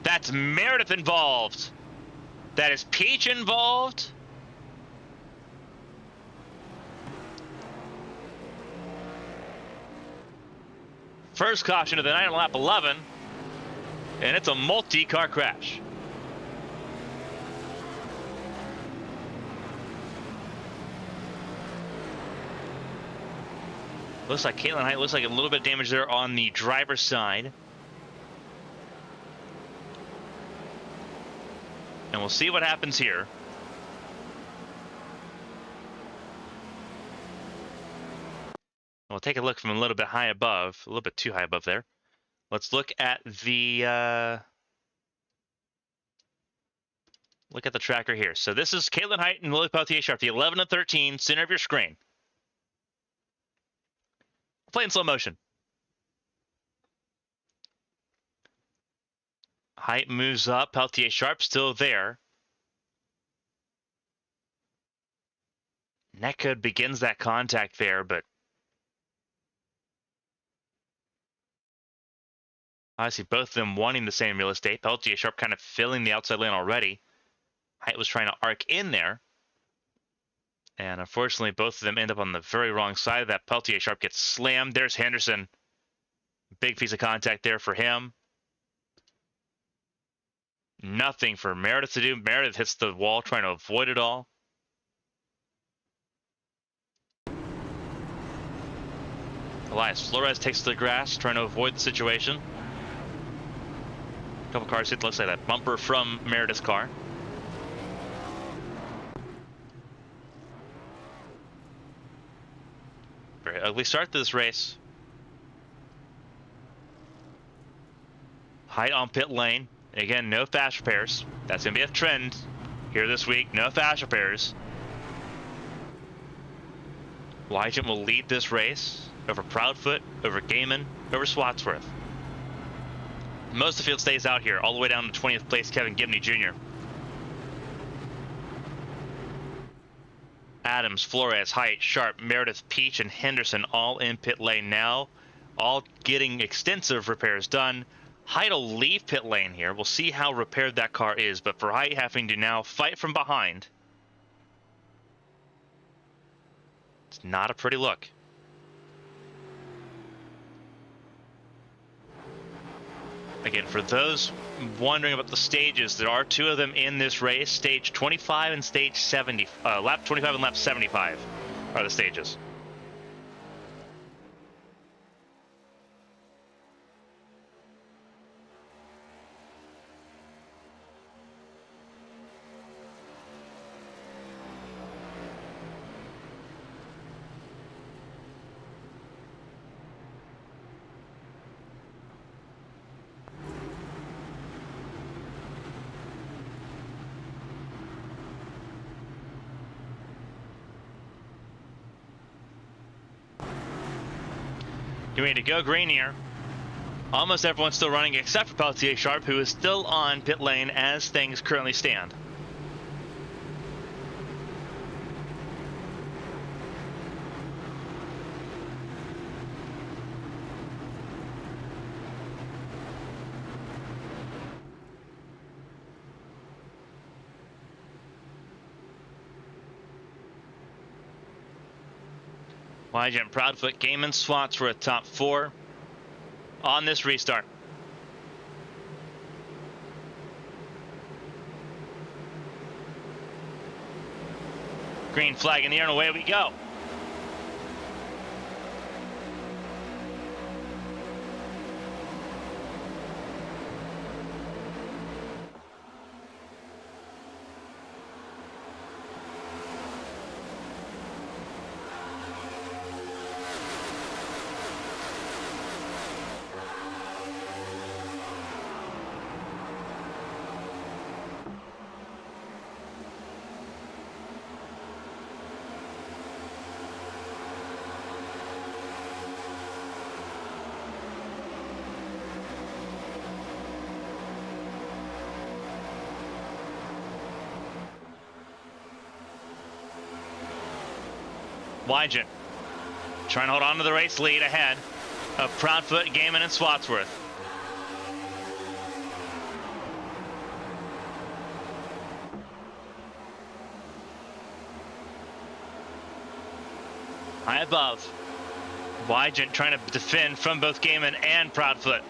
That's Meredith involved. That is Peach involved. First caution of the night on lap 11. And it's a multi-car crash. Looks like Caitlin Height looks like a little bit of damage there on the driver's side. And we'll see what happens here. We'll take a look from a little bit high above, a little bit too high above there. Let's look at the tracker here. So this is Caitlin Height and Lily Peltier Sharp, the 11 and 13, center of your screen. Play in slow motion. Height moves up. Peltier Sharp still there. Netcode begins that contact there, but Obviously, both of them wanting the same real estate. Peltier Sharp kind of filling the outside lane already. Height was trying to arc in there. And unfortunately, both of them end up on the very wrong side of that. Peltier Sharp gets slammed. There's Henderson. Big piece of contact there for him. Nothing for Meredith to do. Meredith hits the wall trying to avoid it all. Elias Flores takes the grass, trying to avoid the situation. A couple cars hit, looks like that bumper from Meredith's car. Very ugly start to this race. Height on pit lane. Again, no fast repairs. That's going to be a trend here this week. No fast repairs. Wygent will lead this race over Proudfoot, over Gaiman, over Swatsworth. Most of the field stays out here, all the way down to 20th place, Kevin Gibney Jr. Adams, Flores, Height, Sharp, Meredith, Peach, and Henderson all in pit lane now, all getting extensive repairs done. Height will leave pit lane here. We'll see how repaired that car is, but for Height having to now fight from behind, it's not a pretty look. Again, for those wondering about the stages, there are two of them in this race. Stage 25 and stage 70, lap 25 and lap 75 are the stages. Getting ready to go green here. Almost everyone's still running except for Peltier Sharp, who is still on pit lane as things currently stand. Wygent, Proudfoot, Gaiman, Swatsworth top four on this restart. Green flag in the air and away we go. Wygent trying to hold on to the race lead ahead of Proudfoot, Gaiman, and Swatsworth. High above. Wygent trying to defend from both Gaiman and Proudfoot.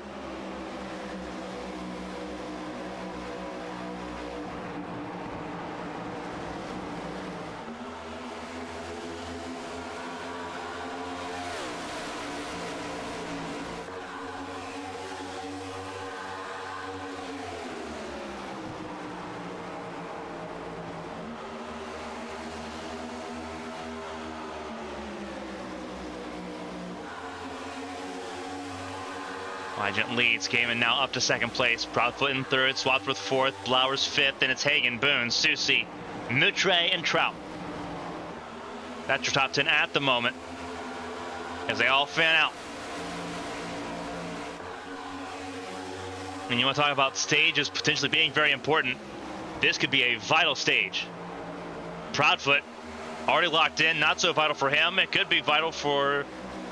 Wygent leads, Gaiman now up to second place. Proudfoot in third, Swatsworth fourth, Blowers fifth, and it's Hagen, Boone, Susie, Moutre, and Trout. That's your top 10 at the moment as they all fan out. And you want to talk about stages potentially being very important. This could be a vital stage. Proudfoot already locked in, not so vital for him. It could be vital for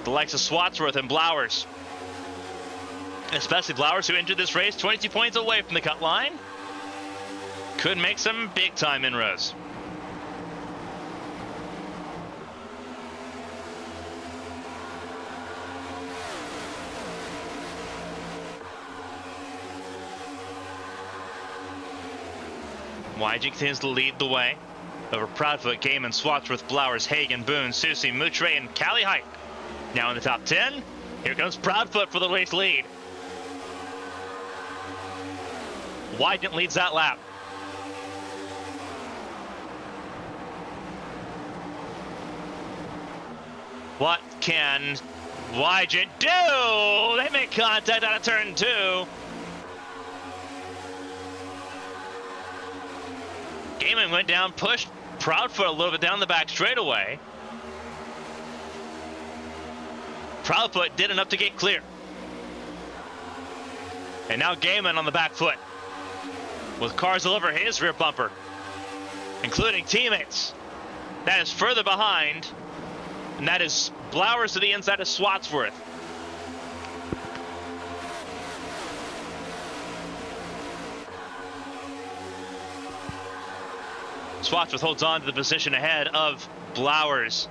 the likes of Swatsworth and Blowers. Especially Blowers, who entered this race 22 points away from the cut line. Could make some big time inroads. YG continues to lead the way over Proudfoot, Gaiman, Swatsworth, Blowers, Hagen, Boone, Susie, Moutre, and Callie Height. Now in the top 10, here comes Proudfoot for the race lead. Wygant leads that lap. What can Wygant do? They make contact out of turn 2. Gaiman went down, pushed Proudfoot a little bit down the back straightaway. Proudfoot did enough to get clear. And now Gaiman on the back foot, with cars all over his rear bumper, including teammates. That is further behind, and that is Blowers to the inside of Swatsworth. Swatsworth holds on to the position ahead of Blowers.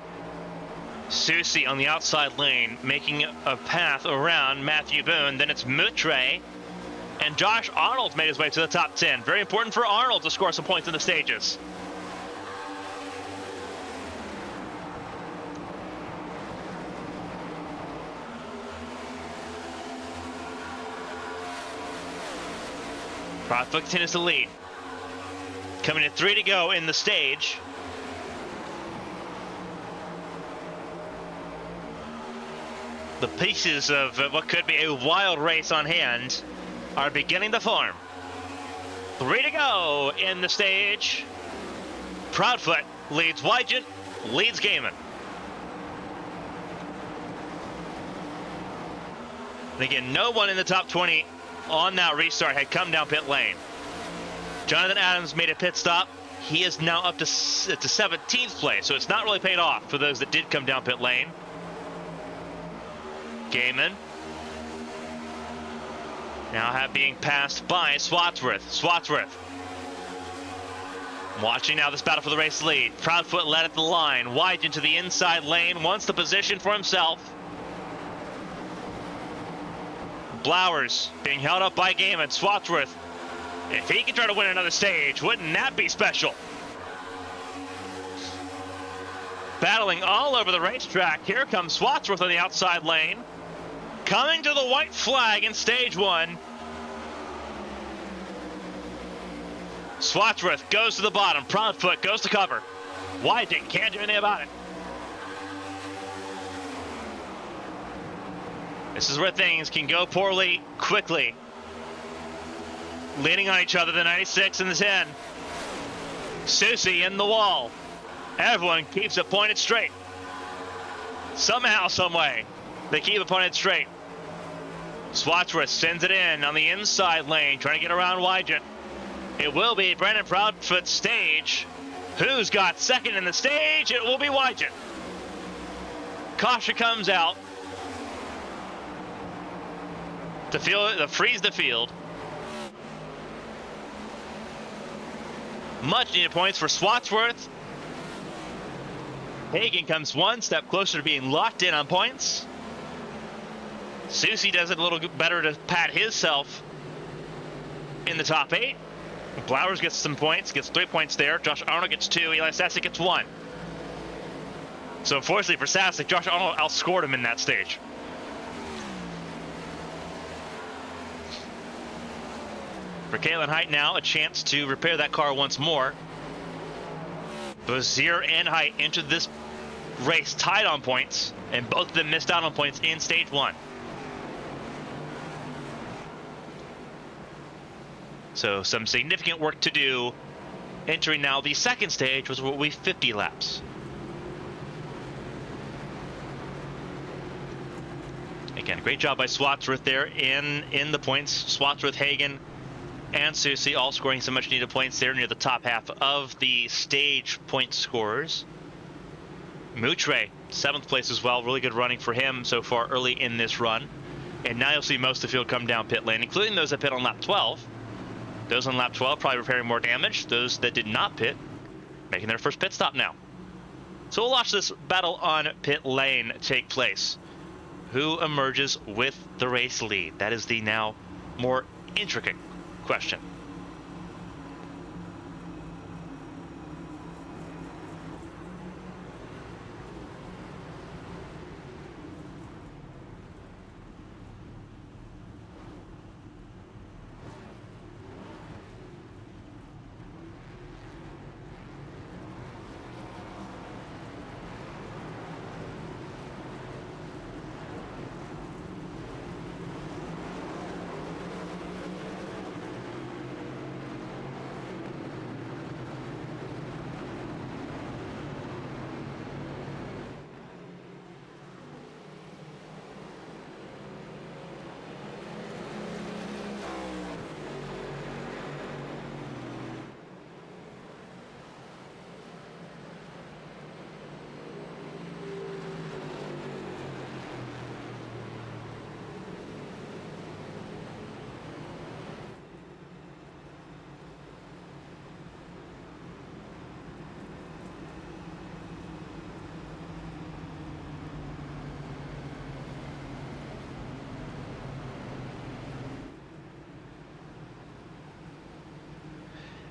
Susie on the outside lane, making a path around Matthew Boone. Then it's Moutre. And Josh Arnold made his way to the top 10. Very important for Arnold to score some points in the stages. Proudfoot continues to lead. Coming to 3 to go in the stage. The pieces of what could be a wild race on hand are beginning to form. 3 to go in the stage. Proudfoot leads Wygant, leads Gaiman. And again, no one in the top 20 on that restart had come down pit lane. Jonathan Adams made a pit stop. He is now up to 17th place, so it's not really paid off for those that did come down pit lane. Gaiman now being passed by Swatsworth. Swatsworth watching now this battle for the race lead. Proudfoot led at the line. Wygant to the inside lane, wants the position for himself. Blowers being held up by Gaiman. Swatsworth, if he can try to win another stage, wouldn't that be special? Battling all over the racetrack. Here comes Swatsworth on the outside lane. Coming to the white flag in stage 1. Swatsworth goes to the bottom. Proudfoot goes to cover. Wygant can't do anything about it. This is where things can go poorly quickly. Leaning on each other, the 96 and the 10. Susie in the wall. Everyone keeps it pointed straight. Somehow, some way, they keep it pointed straight. Swatsworth sends it in on the inside lane, trying to get around Wygant. It will be Brandon Proudfoot's stage. Who's got second in the stage? It will be Wygant. Caution comes out to freeze the field. Much needed points for Swatsworth. Hagen comes one step closer to being locked in on points. Susie does it a little better to pat himself in the top 8. Blowers gets some points, gets 3 points there. Josh Arnold gets 2. Eli Sasek gets 1. So unfortunately for Sasek, Josh Arnold outscored him in that stage. For Kalen Height now, a chance to repair that car once more. Bozier and Height entered this race tied on points, and both of them missed out on points in stage 1. So some significant work to do. Entering now the second stage, which will be 50 laps. Again, great job by Swatsworth there in the points. Swatsworth, Hagen, and Susie all scoring some much needed points there near the top half of the stage point scorers. Moutre, 7th place as well. Really good running for him so far early in this run. And now you'll see most of the field come down pit lane, including those that pit on lap 12. Those on lap 12 probably repairing more damage. Those that did not pit making their first pit stop now. So we'll watch this battle on pit lane take place. Who emerges with the race lead? That is the now more intricate question.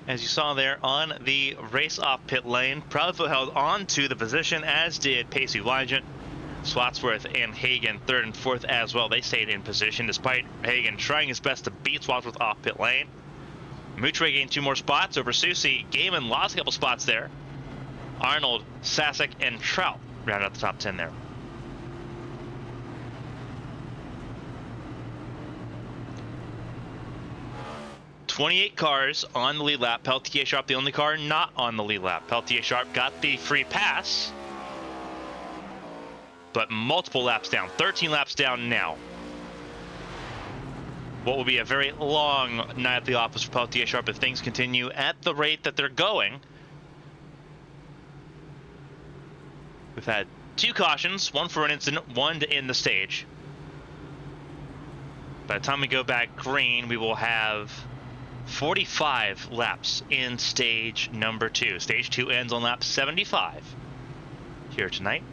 As you saw there on the race off pit lane, Proudfoot held on to the position, as did Pacey Wygant, Swatsworth, and Hagen third and fourth as well. They stayed in position despite Hagen trying his best to beat Swatsworth off pit lane. Moutre gained 2 more spots over Susie. Gaiman lost a couple spots there. Arnold, Sasek, and Trout rounded out the top 10 there. .28 cars on the lead lap. Peltier Sharp, the only car not on the lead lap. Peltier Sharp got the free pass, but multiple laps down. 13 laps down now. What will be a very long night at the office for Peltier Sharp if things continue at the rate that they're going. We've had 2 cautions, 1 for an incident, 1 to end the stage. By the time we go back green, we will have 45 laps in stage number 2. Stage 2 ends on lap 75 here tonight.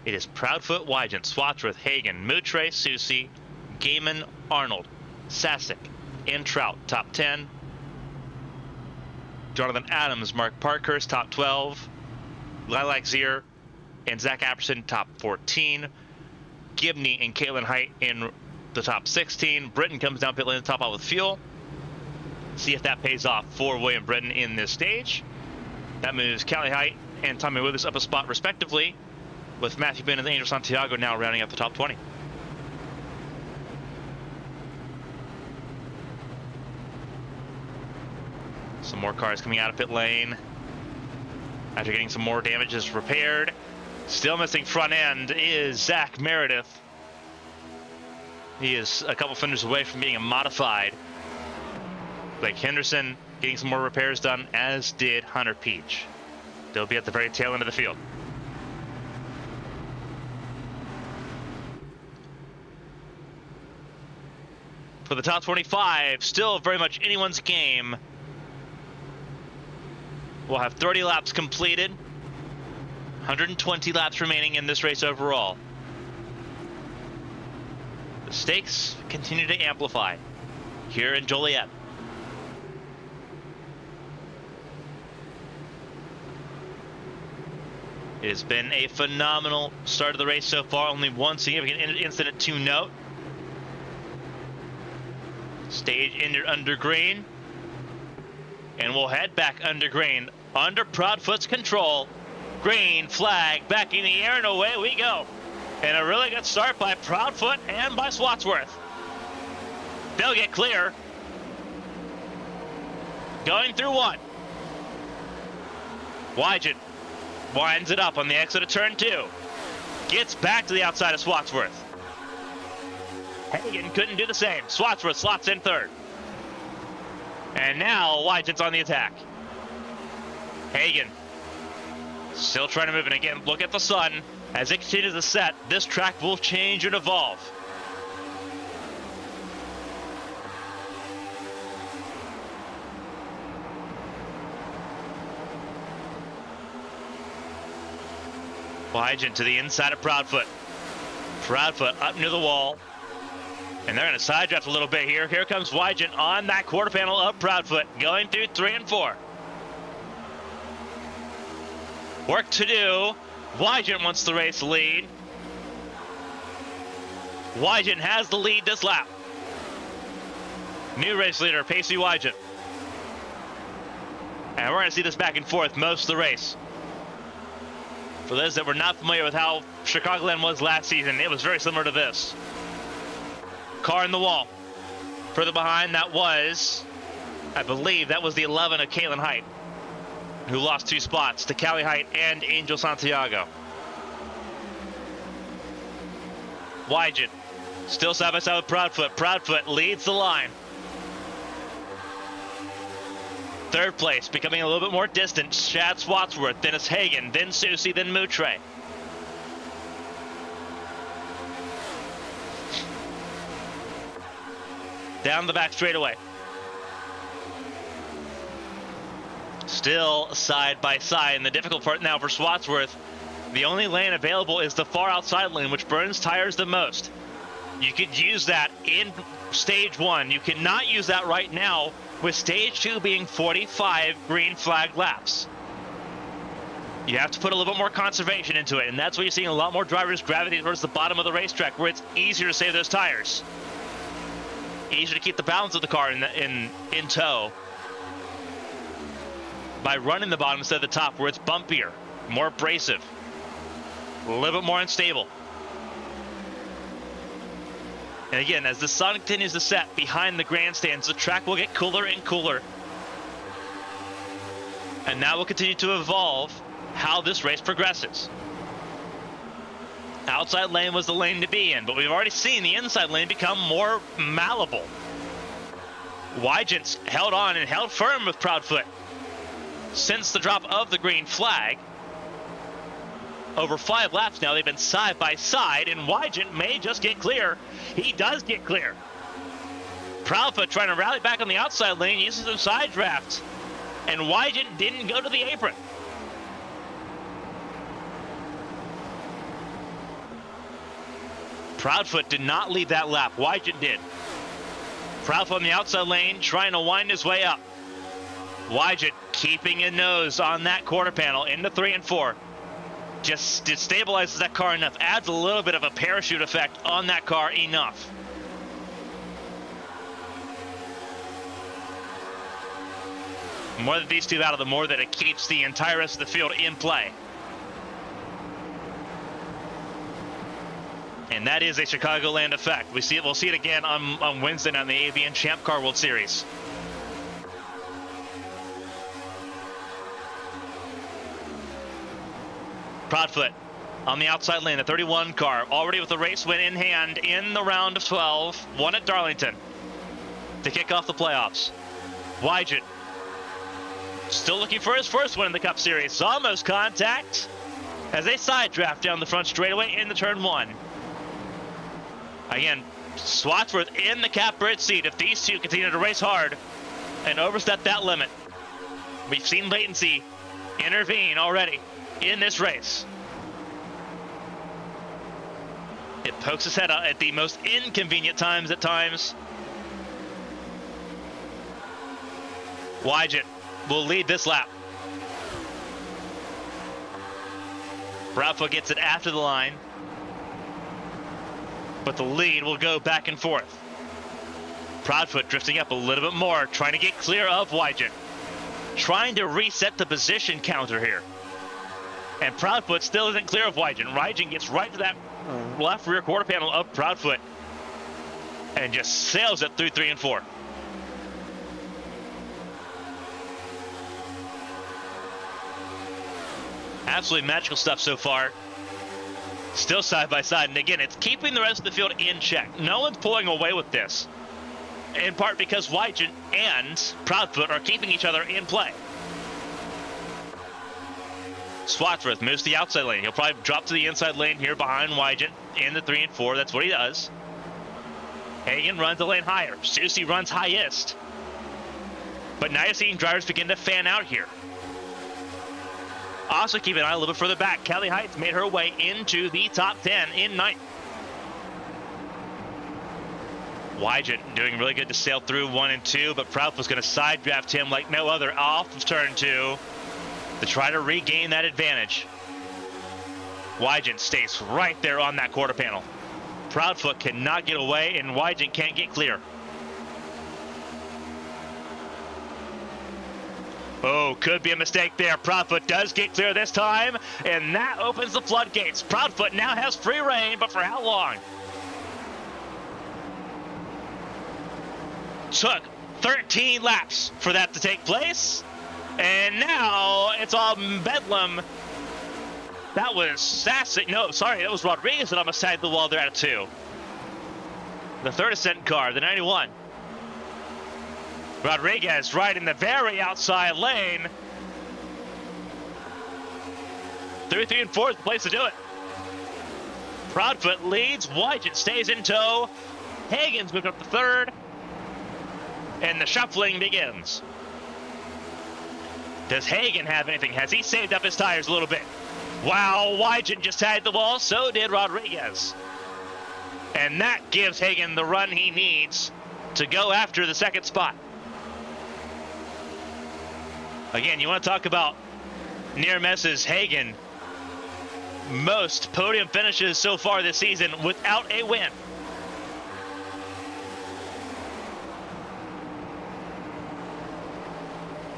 It is Proudfoot, Wygant, Swatsworth, Hagen, Moutre, Susie, Gaiman, Arnold, Sasek, and Trout, top 10. Jonathan Adams, Mark Parkhurst, top 12. Lilac Zier and Zach Apperson, top 14. Gibney and Caitlin Height in the top 16. Britton comes down pit lane to top out with fuel. See if that pays off for William Britton in this stage. That moves Callie Height and Tommy Withers up a spot respectively, with Matthew Binn and Angel Santiago now rounding up the top 20. Some more cars coming out of pit lane after getting some more damages repaired. Still missing front end is Zach Meredith. He is a couple fenders away from being a modified. Blake Henderson getting some more repairs done, as did Hunter Peach. They'll be at the very tail end of the field. For the top 25, still very much anyone's game. We'll have 30 laps completed, 120 laps remaining in this race overall. The stakes continue to amplify here in Joliet. It has been a phenomenal start of the race so far. Only one significant incident to note. Stage ended under green. And we'll head back under green. Under Proudfoot's control. Green flag back in the air, and away we go. And a really good start by Proudfoot and by Swatsworth. They'll get clear. Going through 1. Wygant winds it up on the exit of turn 2. Gets back to the outside of Swatsworth. Hagen couldn't do the same. Swatsworth slots in 3rd. And now Wygant's on the attack. Hagen Still trying to move, and again, look at the sun. As it continues to set, this track will change and evolve. Wygen to the inside of Proudfoot. Proudfoot up near the wall. And they're going to side draft a little bit here. Here comes Wygen on that quarter panel of Proudfoot, going through 3 and 4. Work to do. Wygen wants the race lead. Wygen has the lead this lap. New race leader, Pacey Wygen. And we're going to see this back and forth most of the race. For those that were not familiar with how Chicagoland was last season, it was very similar to this. Car in the wall. Further behind, that was, I believe, that was the 11 of Caitlin Height, who lost 2 spots to Callie Height and Angel Santiago. Wygen, still side by side with Proudfoot. Proudfoot leads the line. Third place, becoming a little bit more distant. Chad Swatsworth, then it's Hagen, then Susie, then Moutre. Down the back straightaway. Still side by side, and the difficult part now for Swatsworth, the only lane available is the far outside lane, which burns tires the most. You could use that in stage 1. You cannot use that right now, with stage 2 being 45 green flag laps. You have to put a little bit more conservation into it, and that's why you're seeing a lot more drivers gravitate towards the bottom of the racetrack, where it's easier to save those tires. Easier to keep the balance of the car in tow by running the bottom instead of the top, where it's bumpier, more abrasive, a little bit more unstable. And again, as the sun continues to set behind the grandstands, the track will get cooler and cooler. And that will continue to evolve how this race progresses. Outside lane was the lane to be in, but we've already seen the inside lane become more malleable. Wygen's held on and held firm with Proudfoot since the drop of the green flag. Over 5 laps now, they've been side by side, and Wygen may just get clear. He does get clear. Proudfoot trying to rally back on the outside lane, uses some side drafts, and Wygen didn't go to the apron. Proudfoot did not lead that lap. Wygen did. Proudfoot on the outside lane, trying to wind his way up. Wygen keeping a nose on that quarter panel into 3 and 4. Just stabilizes that car enough, adds a little bit of a parachute effect on that car enough. The more that these two battle, the more that it keeps the entire rest of the field in play. And that is a Chicagoland effect. We'll see it again on Wednesday night in the ABN Champ Car World Series. Proudfoot on the outside lane, the 31 car, already with the race win in hand in the round of 12, won at Darlington to kick off the playoffs. Wygen still looking for his first win in the Cup Series. Almost contact as they side draft down the front straightaway into turn 1. Again, Swatsworth in the catbird seat if these two continue to race hard and overstep that limit. We've seen latency intervene already in this race. It pokes its head out at the most inconvenient times at times. Wygen will lead this lap. Proudfoot gets it after the line, but the lead will go back and forth. Proudfoot drifting up a little bit more, trying to get clear of Wygen. Trying to reset the position counter here. And Proudfoot still isn't clear of Wygen. Wygen gets right to that left rear quarter panel of Proudfoot and just sails it through 3 and 4. Absolutely magical stuff so far. Still side by side, and again, it's keeping the rest of the field in check. No one's pulling away with this, in part because Wygen and Proudfoot are keeping each other in play. Swatsworth moves to the outside lane. He'll probably drop to the inside lane here behind Wygant in the 3 and 4. That's what he does. Hagen runs a lane higher. Susie runs highest. But now you're seeing drivers begin to fan out here. Also keep an eye a little bit further back. Kelly Heights made her way into the top 10 in 9th. Wygant doing really good to sail through 1 and 2, but Proudfoot's going to side draft him like no other off of turn 2 to try to regain that advantage. Wygant stays right there on that quarter panel. Proudfoot cannot get away, and Wygant can't get clear. Oh, could be a mistake there. Proudfoot does get clear this time, and that opens the floodgates. Proudfoot now has free reign, but for how long? Took 13 laps for that to take place, and now it's all bedlam. That was Sassic. No, sorry, that was Rodriguez that almost tagged the wall there at 2. The third ascent car, the 91. Rodriguez right in the very outside lane. 3 and 4 is the place to do it. Proudfoot leads. Wygant stays in tow. Hagen's moved up to 3rd. And the shuffling begins. Does Hagen have anything? Has he saved up his tires a little bit? Wow, Wygant just tagged the wall. So did Rodriguez. And that gives Hagen the run he needs to go after the 2nd spot. Again, you want to talk about near misses. Hagen, most podium finishes so far this season without a win.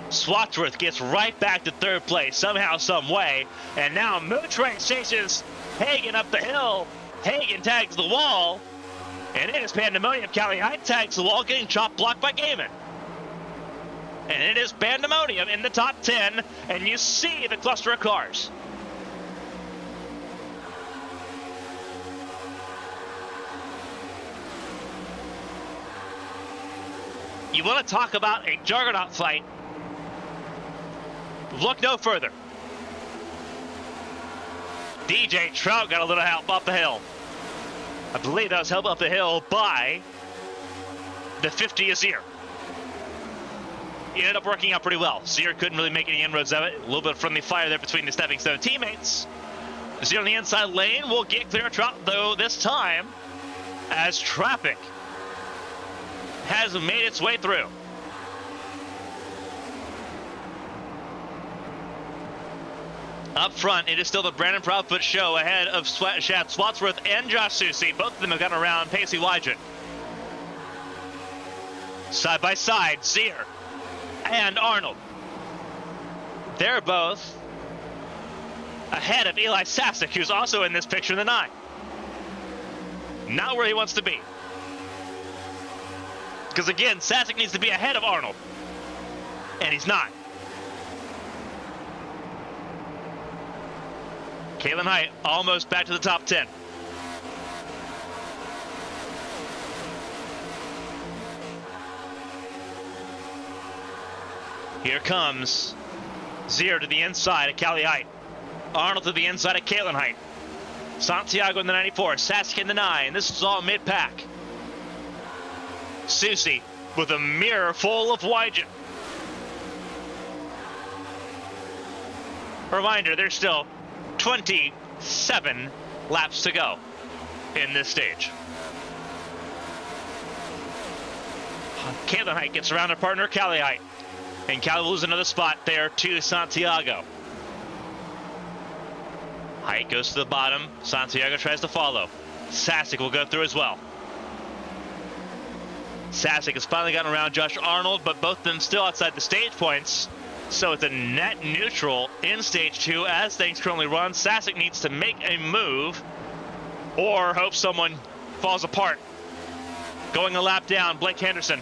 Swatsworth gets right back to 3rd place somehow, some way, and now Mootrace chases Hagen up the hill. Hagen tags the wall, and it is pandemonium. Kelly Height tags the wall, getting chop blocked by Gaiman. And it is pandemonium in the top 10, and you see the cluster of cars. You want to talk about a juggernaut fight? Look no further. DJ Trout got a little help up the hill. I believe that was help up the hill by the 50 Azir. He ended up working out pretty well. Azir couldn't really make any inroads of it. A little bit of friendly fire there between the stepping stone teammates. Azir on the inside lane will get clear of Trout, though, this time, as traffic has made its way through. Up front, it is still the Brandon Proudfoot show ahead of Shad Swatsworth and Josh Susie. Both of them have gotten around Pacey Wygant. Side by side, Zier and Arnold. They're both ahead of Eli Sassic, who's also in this picture in the 9. Not where he wants to be. Because again, Sassic needs to be ahead of Arnold. And he's not. Kalen Height almost back to the top 10. Here comes Zier to the inside of Callie Height. Arnold to the inside of Kalen Height. Santiago in the 94, Sassic in the 9. This is all mid-pack. Susie with a mirror full of Wygant. Reminder, there's still 27 laps to go in this stage. Kalen Height gets around her partner, Callie Height. And Callie will lose another spot there to Santiago. Height goes to the bottom. Santiago tries to follow. Sassic will go through as well. Sassic has finally gotten around Josh Arnold, but both of them still outside the stage points. So it's a net neutral in stage 2 as things currently run. Sassic needs to make a move or hope someone falls apart. Going a lap down, Blake Henderson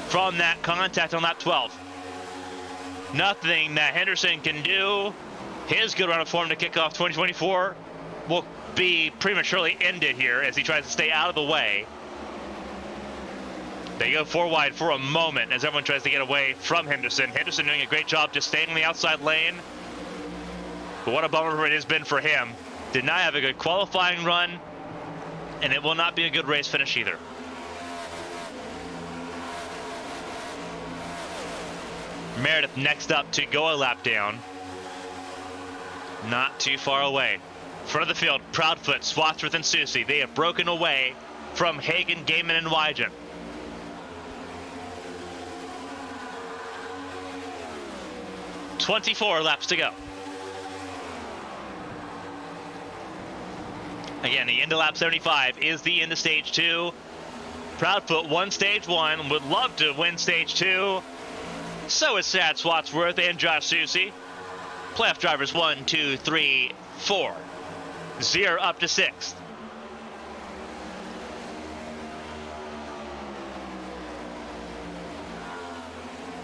from that contact on lap 12. Nothing that Henderson can do. His good run of form to kick off 2024 will be prematurely ended here as he tries to stay out of the way. They go 4 wide for a moment as everyone tries to get away from Henderson. Henderson doing a great job just staying in the outside lane. But what a bummer it has been for him. Did not have a good qualifying run, and it will not be a good race finish either. Meredith next up to go a lap down. Not too far away. Front of the field, Proudfoot, Swatsworth, and Susie. They have broken away from Hagen, Gaiman, and Wygen. "24 laps to go." Again, the end of lap 75 is the end of stage 2. Proudfoot won stage 1, would love to win stage 2. So is Sad Swatsworth and Josh Susie. Playoff drivers 1, 2, 3, 4. 0 up to 6th.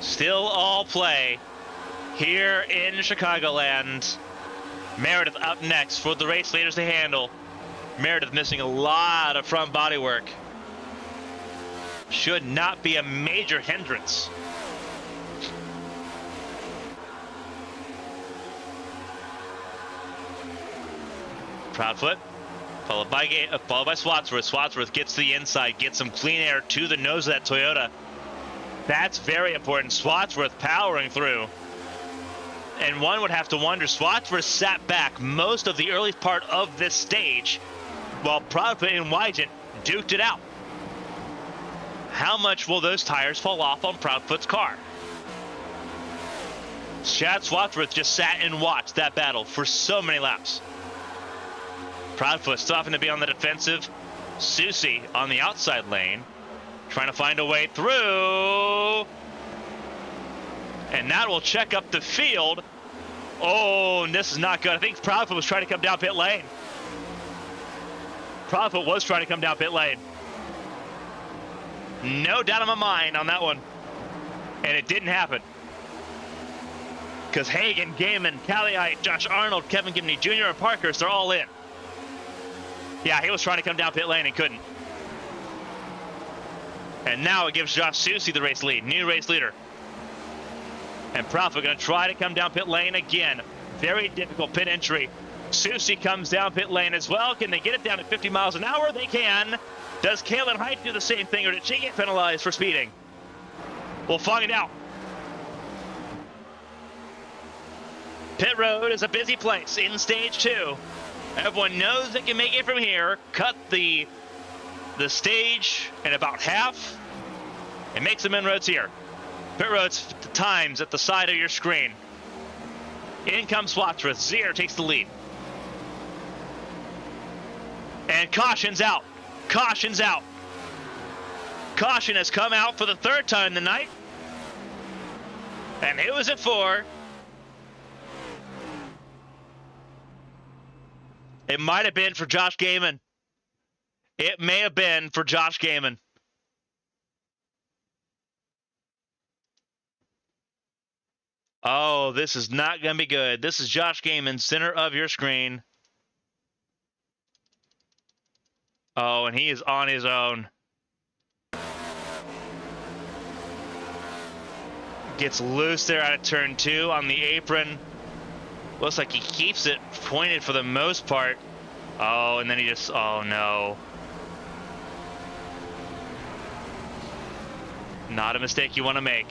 Still all play here in Chicagoland. Meredith up next for the race leaders to handle. Meredith missing a lot of front body work. Should not be a major hindrance. Proudfoot, followed by Swatsworth. Swatsworth gets to the inside, gets some clean air to the nose of that Toyota. That's very important. Swatsworth powering through. And one would have to wonder, Swatsworth sat back most of the early part of this stage while Proudfoot and Wygen duked it out. How much will those tires fall off on Proudfoot's car? Chad Swatsworth just sat and watched that battle for so many laps. Proudfoot still having to be on the defensive. Susie on the outside lane, trying to find a way through. And that will check up the field. Oh, and this is not good. I think Proudfoot was trying to come down pit lane. Proudfoot was trying to come down pit lane. No doubt in my mind on that one. And it didn't happen. Because Hagen, Gaiman, Calliope, Josh Arnold, Kevin Gibney Jr., and Parkhurst, they're all in. Yeah, he was trying to come down pit lane and couldn't. And now it gives Josh Susie the race lead, new race leader. And Proudfoot going to try to come down pit lane again. Very difficult pit entry. Susie comes down pit lane as well. Can they get it down to 50 miles an hour? They can. Does Kaylin Height do the same thing, or did she get penalized for speeding? We'll find out. Pit road is a busy place in stage 2. Everyone knows they can make it from here. Cut the stage in about half and make some inroads here. Pit roads times at the side of your screen. In comes Swatsworth. Zier takes the lead. And caution's out. Caution's out. Caution has come out for the 3rd time tonight. And who is it for? It might have been for Josh Gaiman. It may have been for Josh Gaiman. Oh, this is not going to be good. This is Josh Gaiman, center of your screen. Oh, and he is on his own. Gets loose there out of turn 2 on the apron. Looks like he keeps it pointed for the most part. Oh, and then he just, oh no. Not a mistake you want to make.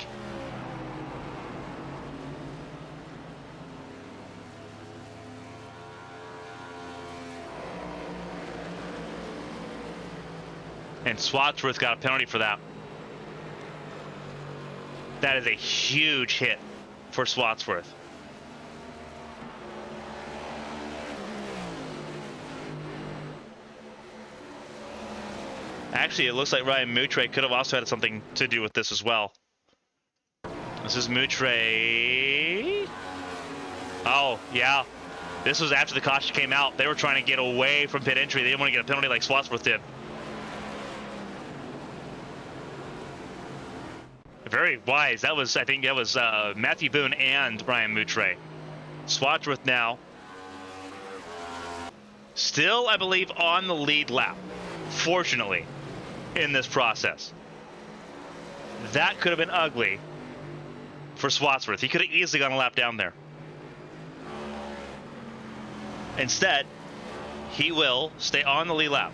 And Swatsworth got a penalty for that. That is a huge hit for Swatsworth. Actually, it looks like Ryan Moutre could have also had something to do with this as well. This is Moutre. Oh, yeah. This was after the caution came out. They were trying to get away from pit entry. They didn't want to get a penalty like Swatsworth did. Very wise. That was, I think that was Matthew Boone and Ryan Moutre. Swatsworth now. Still, I believe, on the lead lap. Fortunately, in this process. That could have been ugly for Swatsworth. He could have easily gone a lap down there. Instead, he will stay on the lead lap.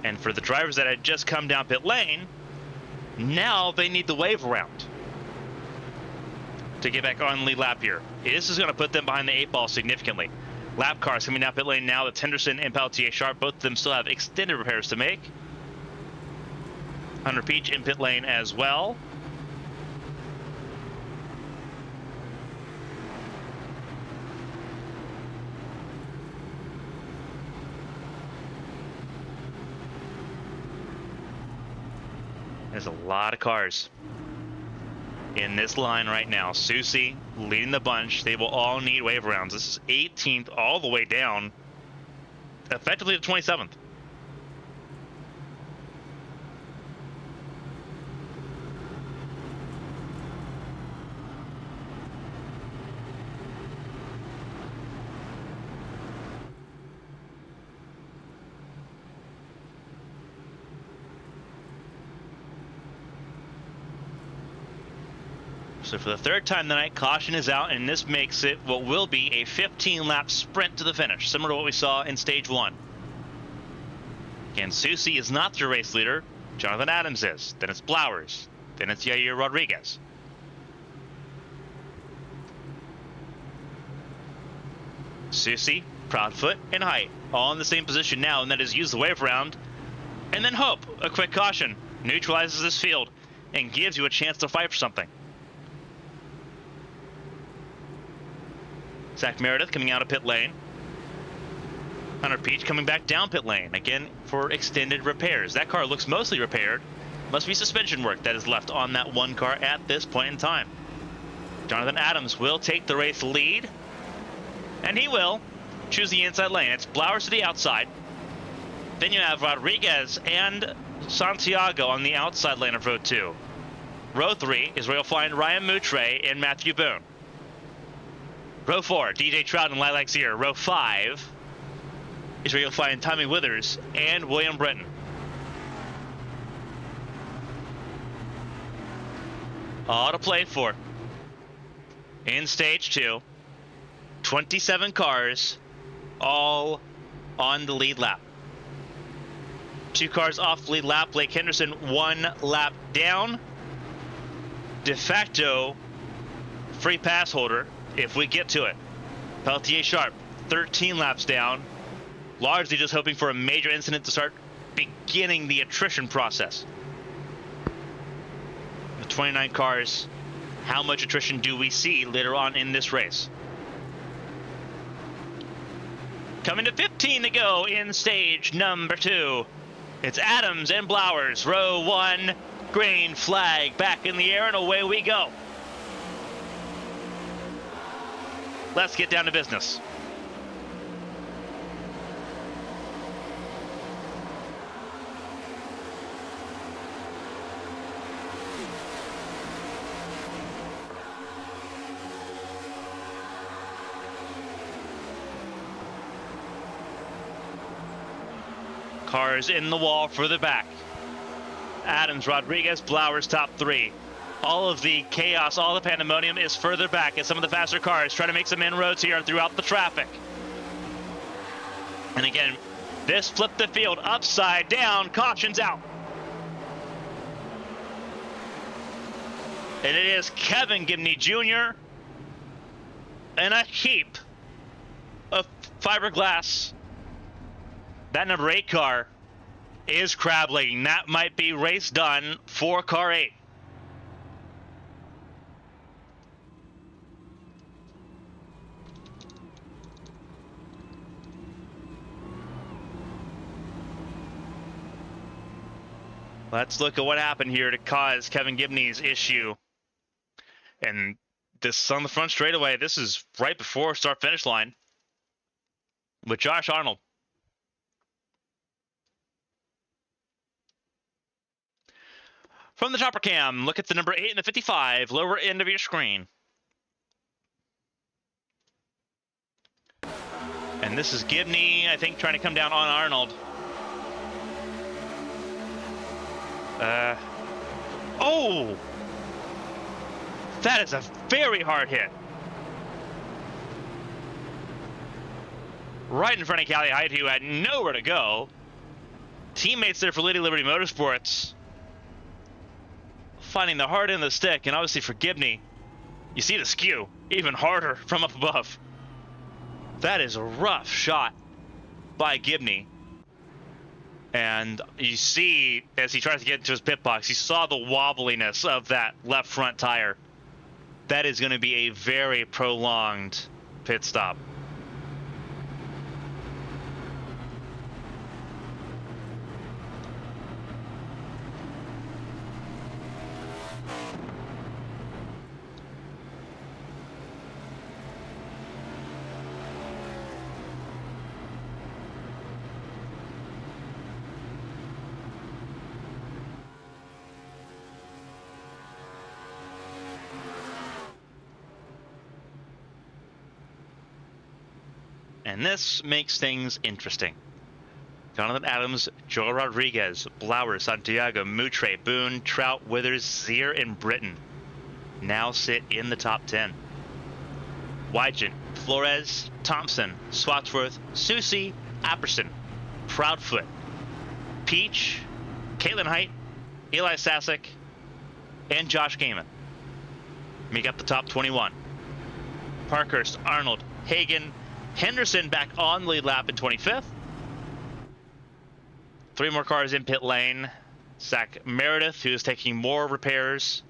And for the drivers that had just come down pit lane, now they need the wave around to get back on the lead lap here. This is going to put them behind the 8 ball significantly. Lap cars coming down pit lane now. That's Henderson and Peltier Sharp. Both of them still have extended repairs to make. Hunter Peach in pit lane as well. There's a lot of cars in this line right now. Susie leading the bunch. They will all need wave rounds. This is 18th all the way down, effectively to 27th. So for the third time tonight, caution is out, and this makes it what will be a 15-lap sprint to the finish, similar to what we saw in Stage 1. Again, Susie is not your race leader. Jonathan Adams is. Then it's Blowers. Then it's Yair Rodriguez. Susie, Proudfoot, and Height all in the same position now, and that is use the wave round. And then Hope, a quick caution, neutralizes this field and gives you a chance to fight for something. Zach Meredith coming out of pit lane. Hunter Peach coming back down pit lane, again for extended repairs. That car looks mostly repaired. Must be suspension work that is left on that one car at this point in time. Jonathan Adams will take the race lead, and he will choose the inside lane. It's Blowers to the outside. Then you have Rodriguez and Santiago on the outside lane of row 2. Row 3 is where you'll find Ryan Moutre and Matthew Boone. Row 4, DJ Trout and Lilac Zier. Row 5 is where you'll find Tommy Withers and William Britton. All to play for. In Stage 2, 27 cars, all on the lead lap. 2 cars off the lead lap. Blake Henderson 1 lap down. De facto free pass holder if we get to it. Peltier Sharp 13 laps down, largely just hoping for a major incident to start beginning the attrition process. With 29 cars, how much attrition do we see later on in this race? Coming to 15 to go in stage number 2. It's Adams and Blowers. Row 1, green flag back in the air, and away we go. Let's get down to business. Cars in the wall for the back. Adams, Rodriguez, Blowers, top 3. All of the chaos, all the pandemonium is further back as some of the faster cars try to make some inroads here throughout the traffic. And again, this flipped the field upside down. Caution's out. And it is Kevin Gibney Jr. and a heap of fiberglass. That number 8 car is crab legging. That might be race done for car 8. Let's look at what happened here to cause Kevin Gibney's issue. And this on the front straightaway, this is right before start-finish line with Josh Arnold. From the chopper cam, look at the number 8 and the 55, lower end of your screen. And this is Gibney, I think, trying to come down on Arnold. Oh! That is a very hard hit. Right in front of Callie Hyde, who had nowhere to go. Teammates there for Lady Liberty Motorsports finding the hard end of the stick, and obviously for Gibney, you see the skew even harder from up above. That is a rough shot by Gibney. And you see, as he tries to get into his pit box, you saw the wobbliness of that left front tire. That is going to be a very prolonged pit stop. And this makes things interesting. Jonathan Adams, Joel Rodriguez, Blauer, Santiago, Moutre, Boone, Trout, Withers, Zier, and Britton now sit in the top 10. Wygant, Flores, Thompson, Swatsworth, Susie, Apperson, Proudfoot, Peach, Caitlin Height, Eli Sasek, and Josh Gaiman make up the top 21. Parkhurst, Arnold, Hagan, Henderson back on the lead lap in 25th. 3 more cars in pit lane. Zach Meredith, who is taking more repairs.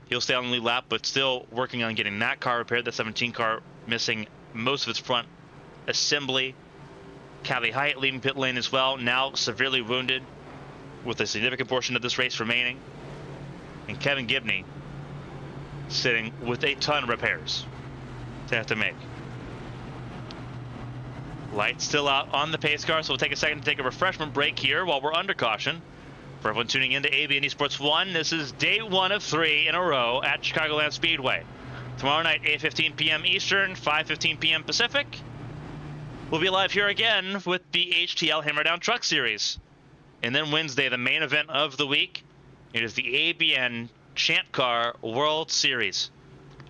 He'll stay on the lead lap, but still working on getting that car repaired. The 17 car missing most of its front assembly. Callie Hyatt leaving pit lane as well, now severely wounded with a significant portion of this race remaining. And Kevin Gibney sitting with a ton of repairs to have to make. Lights still out on the pace car, so we'll take a second to take a refreshment break here while we're under caution. For everyone tuning in to ABN Esports 1, this is day 1 of 3 in a row at Chicagoland Speedway. Tomorrow night, 8:15 p.m. Eastern, 5:15 p.m. Pacific. We'll be live here again with the HTL Hammerdown Truck Series. And then Wednesday, the main event of the week, it is the ABN Champ Car World Series.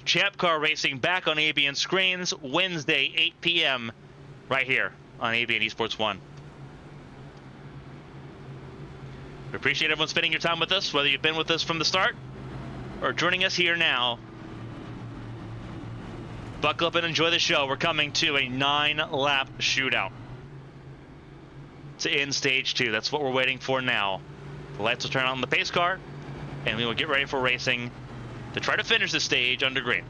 Champ Car racing back on ABN screens Wednesday, 8 p.m. right here on ABN Esports 1. We appreciate everyone spending your time with us, whether you've been with us from the start or joining us here now. Buckle up and enjoy the show. We're coming to a 9-lap shootout to end stage 2. That's what we're waiting for now. The lights will turn on the pace car, and we will get ready for racing to try to finish the stage under green.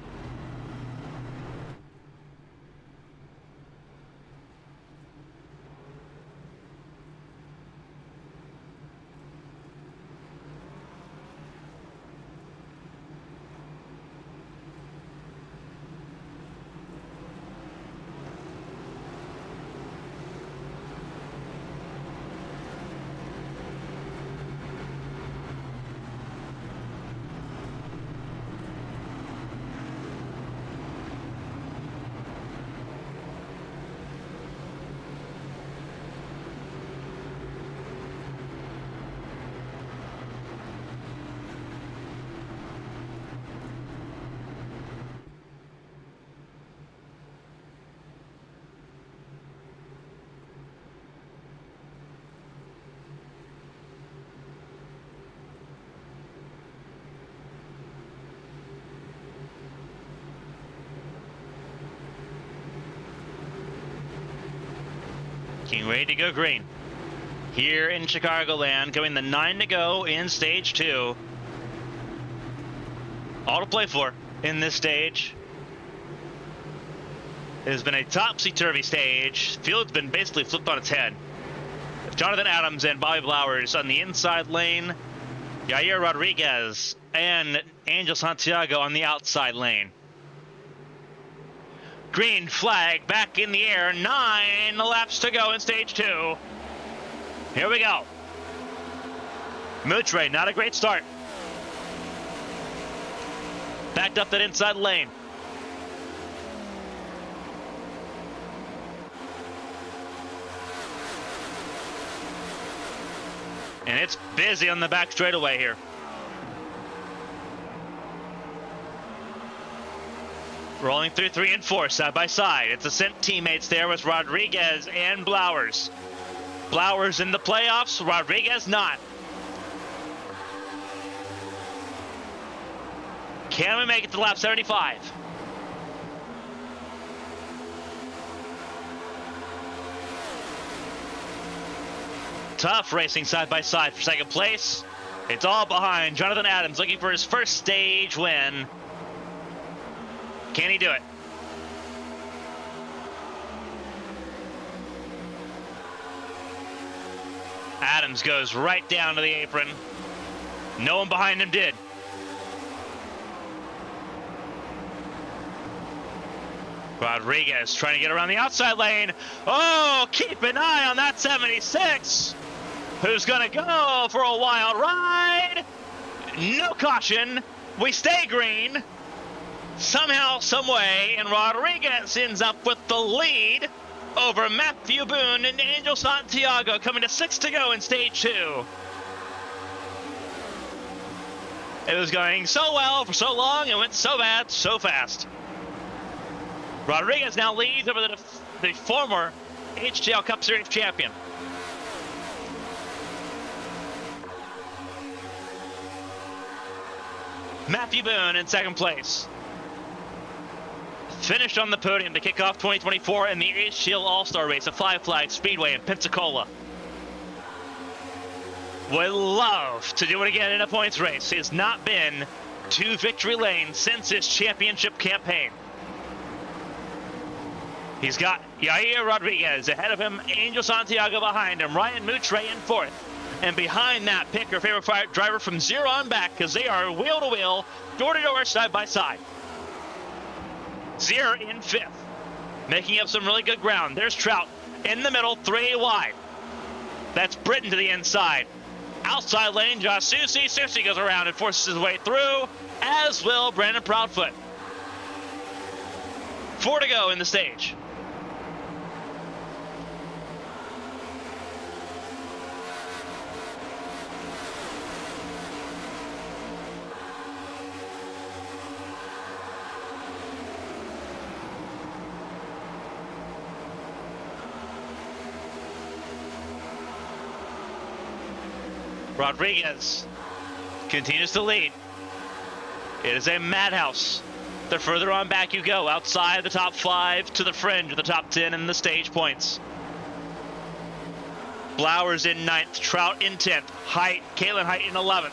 Getting ready to go green. Here in Chicagoland, going the 9 to go in stage 2. All to play for in this stage. It has been a topsy-turvy stage. Field's been basically flipped on its head. Jonathan Adams and Bobby Blowers on the inside lane. Yair Rodriguez and Angel Santiago on the outside lane. Green flag back in the air. 9 laps to go in stage 2. Here we go. Moutre, not a great start. Backed up that inside lane. And it's busy on the back straightaway here. Rolling through 3 and 4, side by side. It's Ascent teammates there with Rodriguez and Blowers. Blowers in the playoffs, Rodriguez not. Can we make it to lap 75? Tough racing side by side for second place. It's all behind Jonathan Adams looking for his first stage win. Can he do it? Adams goes right down to the apron. No one behind him did. Rodriguez trying to get around the outside lane. Oh, keep an eye on that 76. Who's gonna go for a wild ride? No caution. We stay green. Somehow, some way, and Rodriguez ends up with the lead over Matthew Boone and Angel Santiago, coming to 6 to go in stage 2. It was going so well for so long, it went so bad so fast. Rodriguez now leads over the former HTL Cup Series champion. Matthew Boone in second place. Finished on the podium to kick off 2024 in the HTL All-Star Race at Five Flags Speedway in Pensacola. Would love to do it again in a points race. He has not been to victory lane since his championship campaign. He's got Yair Rodriguez ahead of him, Angel Santiago behind him, Ryan Moutre in fourth. And behind that, pick your favorite driver from zero on back, because they are wheel to wheel, door to door, side by side. Zero in fifth, making up some really good ground. There's Trout in the middle, 3 wide. That's Britton to the inside. Outside lane, Josh Susie. Susie goes around and forces his way through, as will Brandon Proudfoot. 4 to go in the stage. Rodriguez continues to lead. It is a madhouse. The further on back you go, outside the top 5 to the fringe of the top 10 in the stage points. Blowers in 9th, Trout in 10th, Caitlin Height in 11th.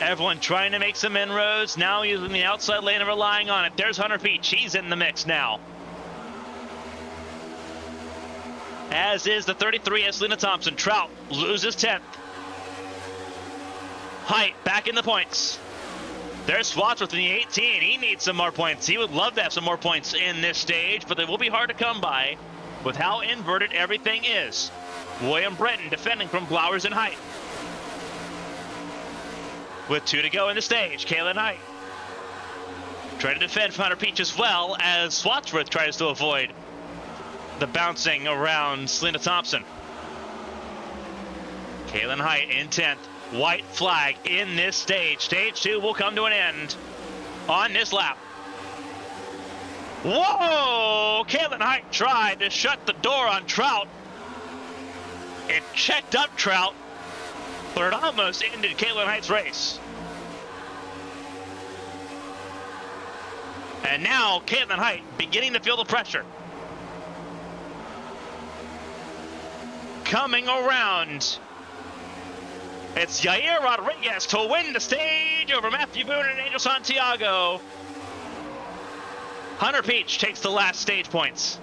Everyone trying to make some inroads, now using the outside lane and relying on it. There's Hunter Peach, he's in the mix now. As is the 33 Selena Thompson. Trout loses 10th. Height back in the points. There's Swatsworth in the 18. He needs some more points. He would love to have some more points in this stage, but they will be hard to come by with how inverted everything is. William Britton defending from Blowers and Height. With 2 to go in the stage, Kaylin Height trying to defend from Hunter Peach as well as Swatsworth tries to avoid the bouncing around Selena Thompson. Kaylin Height in 10th. White flag in this stage. Stage 2 will come to an end on this lap. Whoa! Kaylin Height tried to shut the door on Trout. It checked up Trout, but it almost ended Kaylin Height's race. And now Kaylin Height beginning to feel the pressure. Coming around, it's Yair Rodriguez to win the stage over Matthew Boone and Angel Santiago. Hunter Peach takes the last stage points.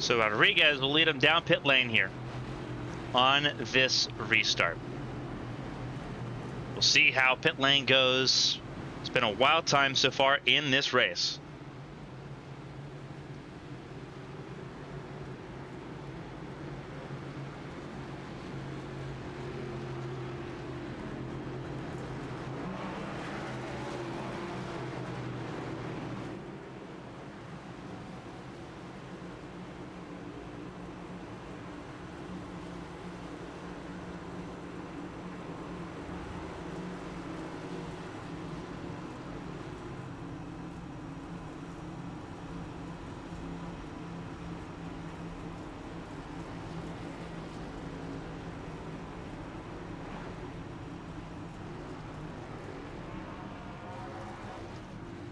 So Rodriguez will lead him down pit lane here on this restart. We'll see how pit lane goes. It's been a wild time so far in this race.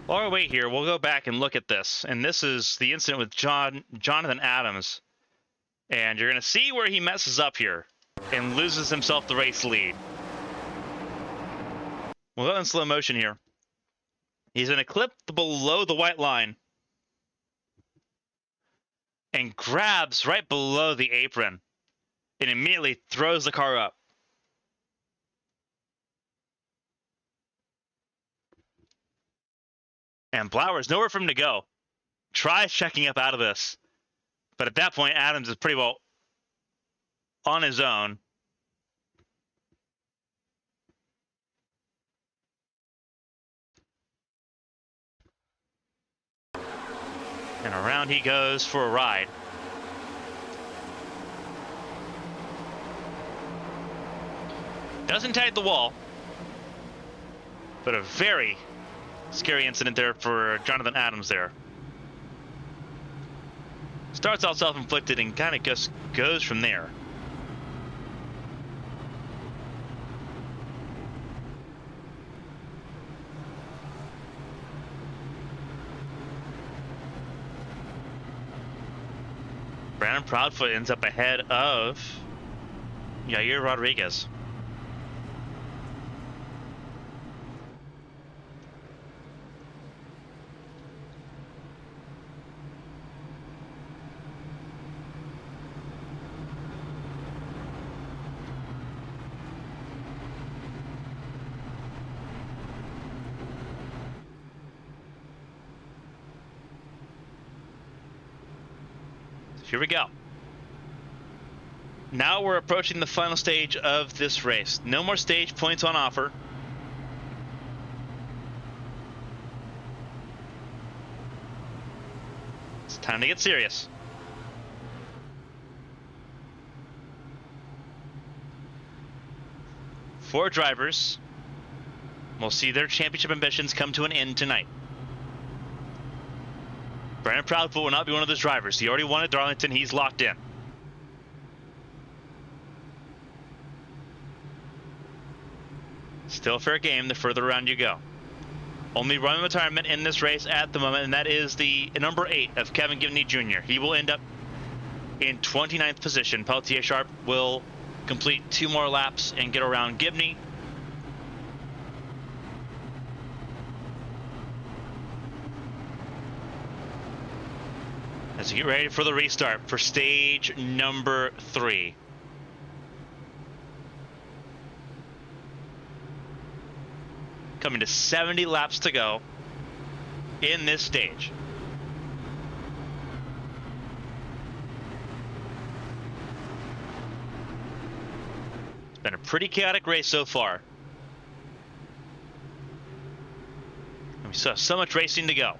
While we wait here, we'll go back and look at this. And this is the incident with Jonathan Adams. And you're going to see where he messes up here and loses himself the race lead. We'll go in slow motion here. He's going to clip below the white line and grabs right below the apron and immediately throws the car up. And Blauer's nowhere for him to go. Tries checking up out of this. But at that point, Adams is pretty well on his own. And around he goes for a ride. Doesn't tag the wall. But a very scary incident there for Jonathan Adams there. Starts out self-inflicted and kind of just goes from there. Brandon Proudfoot ends up ahead of Yair Rodriguez. Here we go. Now we're approaching the final stage of this race. No more stage points on offer. It's time to get serious. Four drivers will see their championship ambitions come to an end tonight. Brandon Proudfoot will not be one of those drivers. He already won at Darlington. He's locked in. Still fair game the further around you go. Only running retirement in this race at the moment, and that is the number 8 of Kevin Gibney Jr. He will end up in 29th position. Peltier Sharp will complete 2 more laps and get around Gibney. As you get ready for the restart for stage number 3. Coming to 70 laps to go in this stage. It's been a pretty chaotic race so far. And we still have so much racing to go.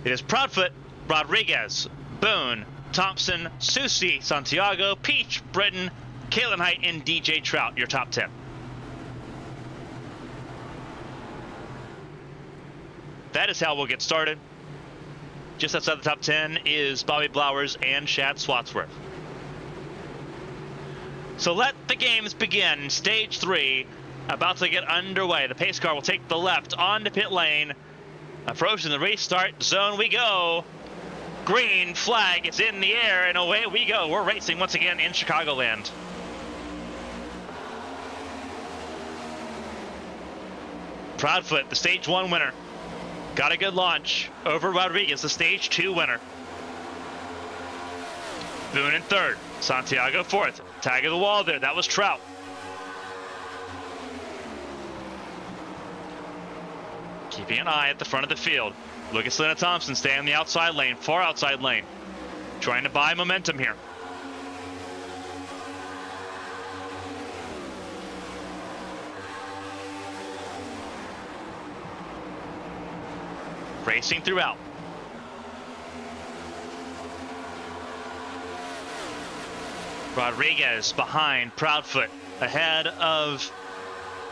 It is Proudfoot, Rodriguez, Boone, Thompson, Susie, Santiago, Peach, Britton, Kalen Height, and DJ Trout, your top 10. That is how we'll get started. Just outside the top 10 is Bobby Blowers and Shad Swatsworth. So let the games begin. Stage 3 about to get underway. The pace car will take the left onto pit lane. Approaching the restart zone we go. Green flag is in the air and away we go. We're racing once again in Chicagoland. Proudfoot, the stage 1 winner. Got a good launch over Rodriguez, the stage 2 winner. Boone in third. Santiago fourth. Tag of the wall there. That was Trout. Keeping an eye at the front of the field. Lucas Sienna Thompson staying on the outside lane, far outside lane. Trying to buy momentum here. Racing throughout. Rodriguez behind Proudfoot, ahead of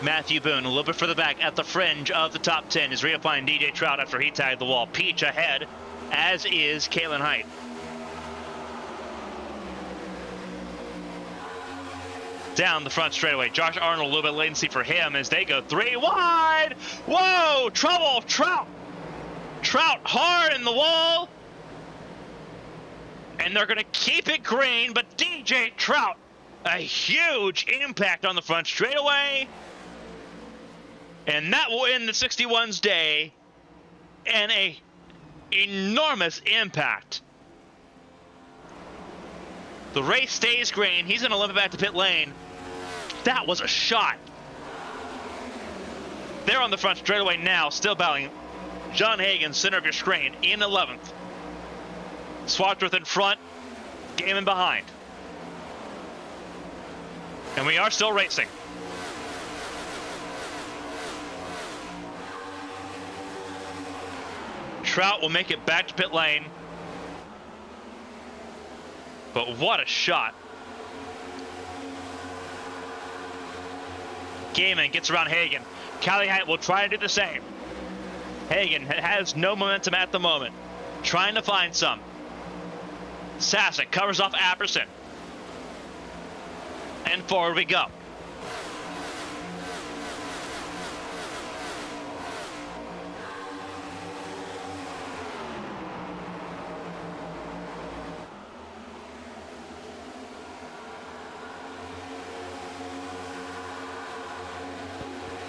Matthew Boone, a little bit further back at the fringe of the top 10 is reapplying DJ Trout after he tagged the wall. Peach ahead, as is Caitlin Height. Down the front straightaway, Josh Arnold, a little bit latency for him as they go 3 wide. Whoa, trouble, Trout. Trout hard in the wall. And they're going to keep it green, but DJ Trout, a huge impact on the front straightaway. And that will end the 61's day, and a enormous impact. The race stays green. He's going to limp it back to pit lane. That was a shot. They're on the front straightaway now, still battling. John Hagen, center of your screen, in 11th. Swartworth in front, Gaiman behind. And we are still racing. Trout will make it back to pit lane. But what a shot. Gaiman gets around Hagen. Callie Height will try to do the same. Hagen has no momentum at the moment. Trying to find some. Sasek covers off Apperson. And forward we go.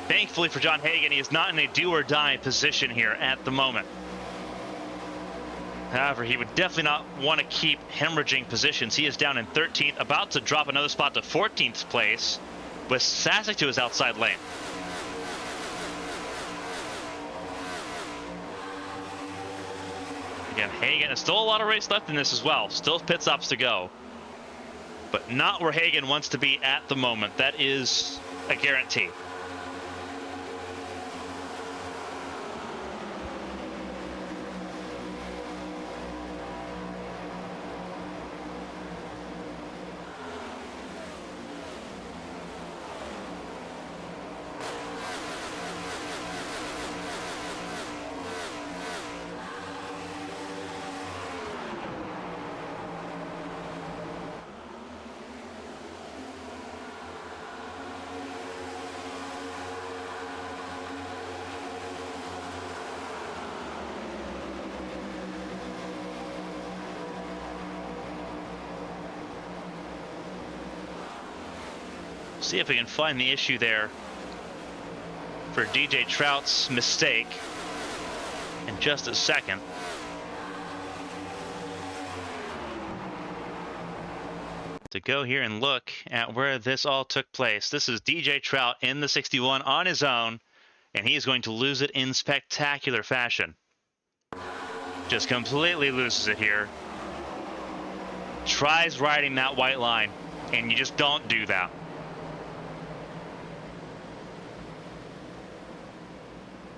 Thankfully for John Hagen, he is not in a do-or-die position here at the moment. However, he would definitely not want to keep hemorrhaging positions. He is down in 13th, about to drop another spot to 14th place with Sasek to his outside lane. Again, Hagen, there's still a lot of race left in this as well. Still pit stops to go. But not where Hagen wants to be at the moment. That is a guarantee. See if we can find the issue there for DJ Trout's mistake in just a second. To go here and look at where this all took place. This is DJ Trout in the 61 on his own, and he is going to lose it in spectacular fashion. Just completely loses it here. Tries riding that white line, and you just don't do that.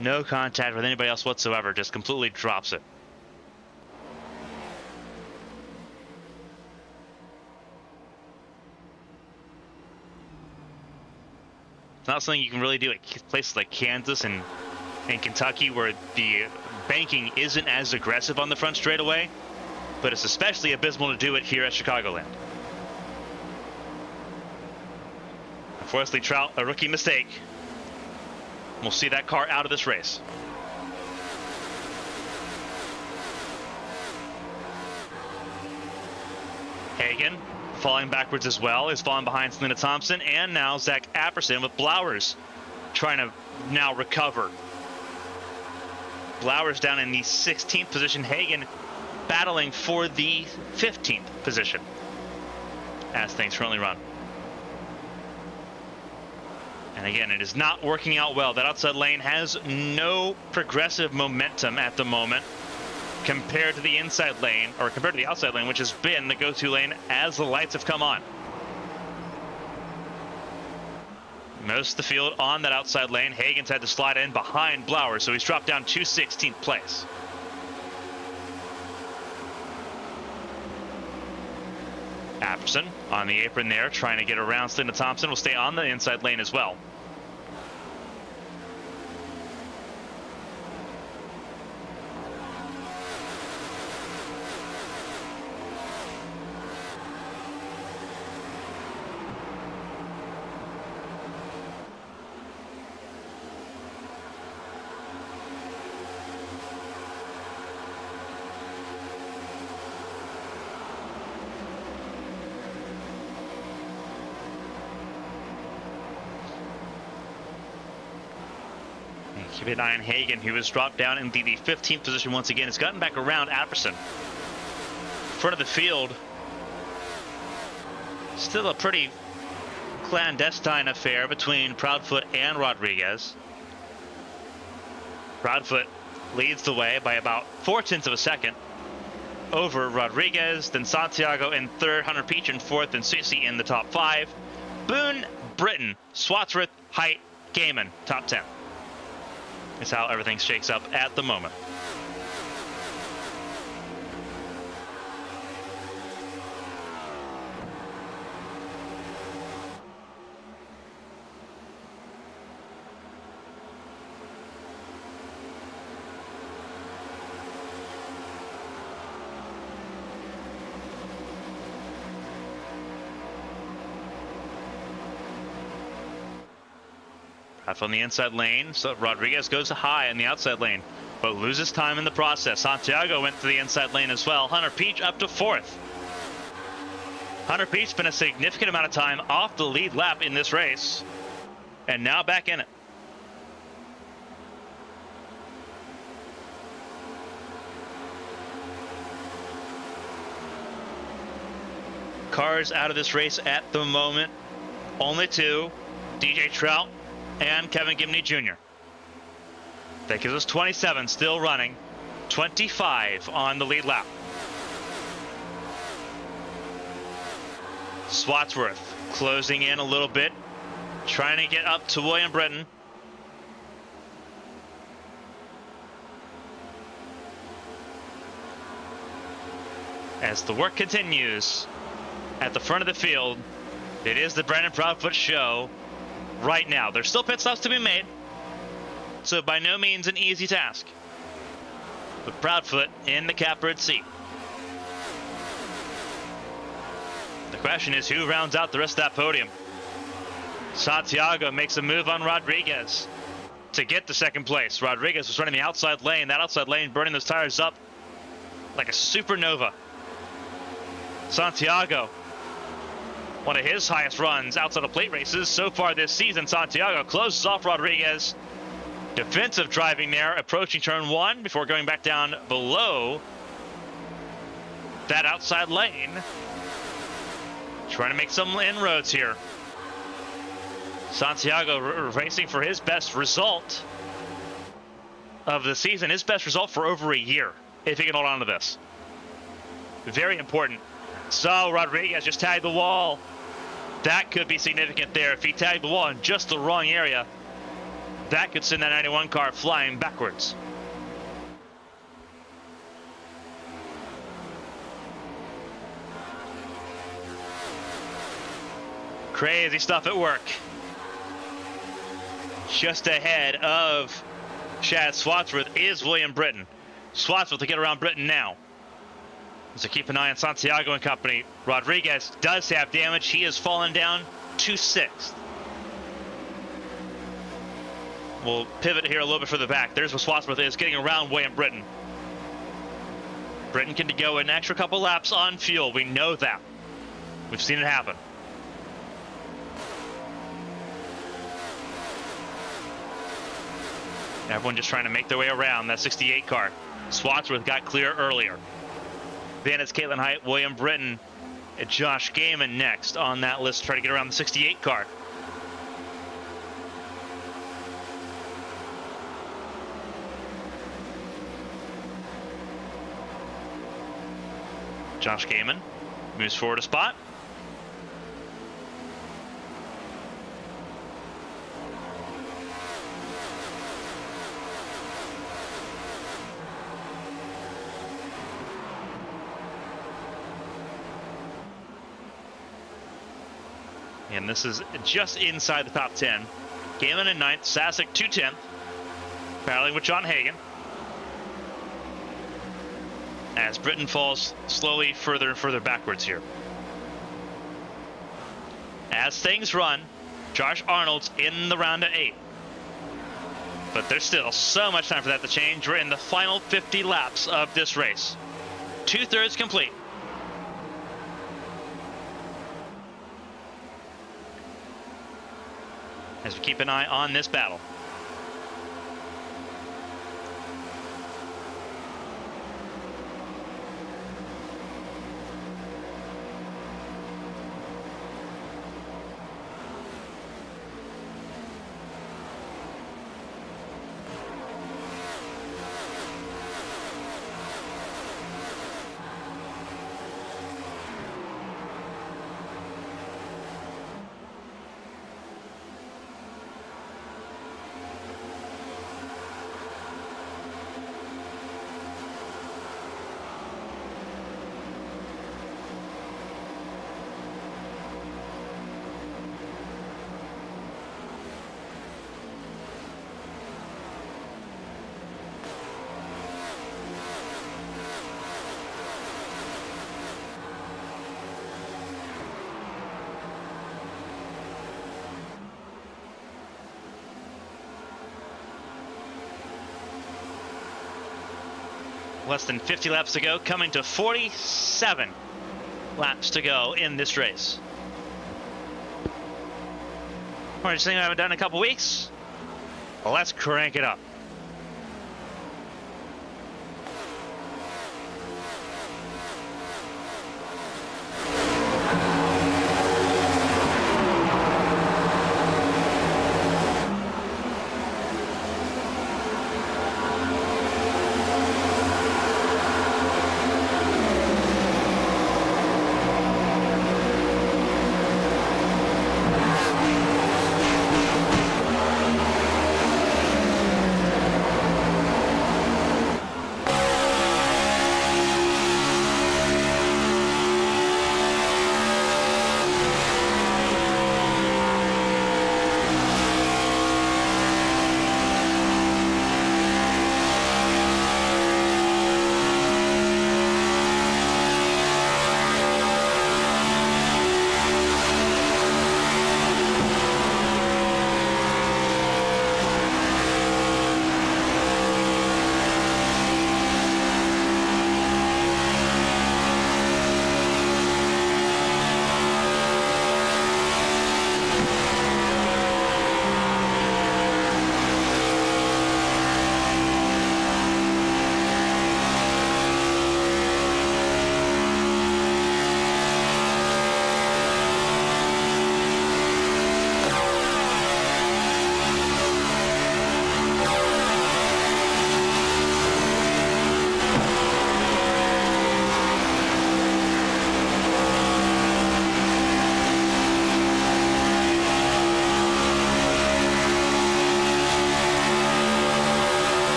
No contact with anybody else whatsoever, just completely drops it. It's not something you can really do at places like Kansas and Kentucky where the banking isn't as aggressive on the front straightaway, but it's especially abysmal to do it here at Chicagoland. Unfortunately, Trout, a rookie mistake. We'll see that car out of this race. Hagen falling backwards as well. He's falling behind Sienna Thompson, and now Zach Apperson with Blowers trying to now recover. Blowers down in the 16th position. Hagen battling for the 15th position as things currently run. And again, it is not working out well. That outside lane has no progressive momentum at the moment compared to the inside lane, or compared to the outside lane, which has been the go-to lane as the lights have come on. Most of the field on that outside lane. Hagen's had to slide in behind Blauer, so he's dropped down to 16th place. Apperson on the apron there, trying to get around Sienna Thompson. Will stay on the inside lane as well. Keep an eye on Hagen, who was dropped down in the 15th position once again. Has gotten back around Apperson. Front of the field. Still a pretty clandestine affair between Proudfoot and Rodriguez. Proudfoot leads the way by about 0.4 of a second over Rodriguez, then Santiago in third, Hunter Peach in fourth, and Susie in the top 5. Boone, Britton, Swatsworth, Height, Gaiman, top 10. Is how everything shakes up at the moment. On the inside lane, so Rodriguez goes high in the outside lane, but loses time in the process. Santiago went to the inside lane as well. Hunter Peach up to 4th. Hunter Peach spent a significant amount of time off the lead lap in this race, and now back in it. Cars out of this race at the moment, only 2, DJ Trout and Kevin Gibney Jr. That gives us 27 still running, 25 on the lead lap. Swatsworth closing in a little bit, trying to get up to William Britton. As the work continues at the front of the field, it is the Brandon Proudfoot show. Right now, there's still pit stops to be made, so by no means an easy task. But Proudfoot in the catbird seat. The question is, who rounds out the rest of that podium? Santiago makes a move on Rodriguez to get to second place. Rodriguez was running the outside lane. That outside lane burning those tires up like a supernova. Santiago, one of his highest runs outside of plate races so far this season. Santiago closes off Rodriguez. Defensive driving there, approaching turn 1 before going back down below that outside lane. Trying to make some inroads here. Santiago racing for his best result of the season, his best result for over a year, if he can hold on to this. Very important. So Rodriguez just tagged the wall. That could be significant there. If he tagged the wall in just the wrong area, that could send that 91 car flying backwards. Crazy stuff at work. Just ahead of Chad Swatsworth is William Britton. Swatsworth to get around Britton now. So keep an eye on Santiago and company. Rodriguez does have damage. He has fallen down to 6th. We'll pivot here a little bit further back. There's where Swatsworth is, getting around William Britton. Britton can go an extra couple laps on fuel. We know that. We've seen it happen. Everyone just trying to make their way around that 68 car. Swatsworth got clear earlier. Then it's Caitlin Height, William Britton, and Josh Gaiman next on that list to try to get around the 68 car. Josh Gaiman moves forward a spot. And this is just inside the top 10. Gaiman in 9th, Sasek 210th, battling with John Hagan. As Britton falls slowly further and further backwards here. As things run, Josh Arnold's in the round at 8. But there's still so much time for that to change. We're in the final 50 laps of this race. 2/3 complete. As we keep an eye on this battle. Less than 50 laps to go, coming to 47 laps to go in this race. We're just saying I haven't done in a couple weeks. Well, let's crank it up.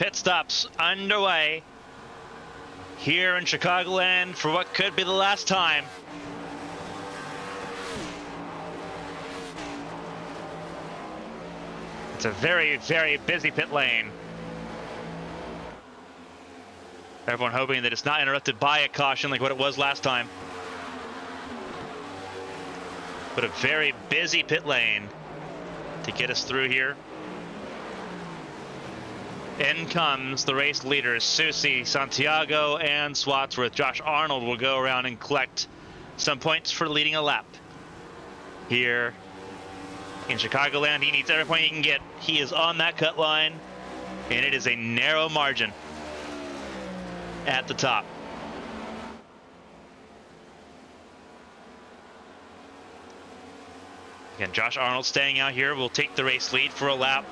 Pit stops underway here in Chicagoland for what could be the last time. It's a very, very busy pit lane. Everyone hoping that it's not interrupted by a caution like what it was last time. But a very busy pit lane to get us through here. In comes the race leaders, Susie, Santiago, and Swatsworth. Josh Arnold will go around and collect some points for leading a lap. Here in Chicagoland, he needs every point he can get. He is on that cut line, and it is a narrow margin at the top. Again, Josh Arnold staying out here will take the race lead for a lap.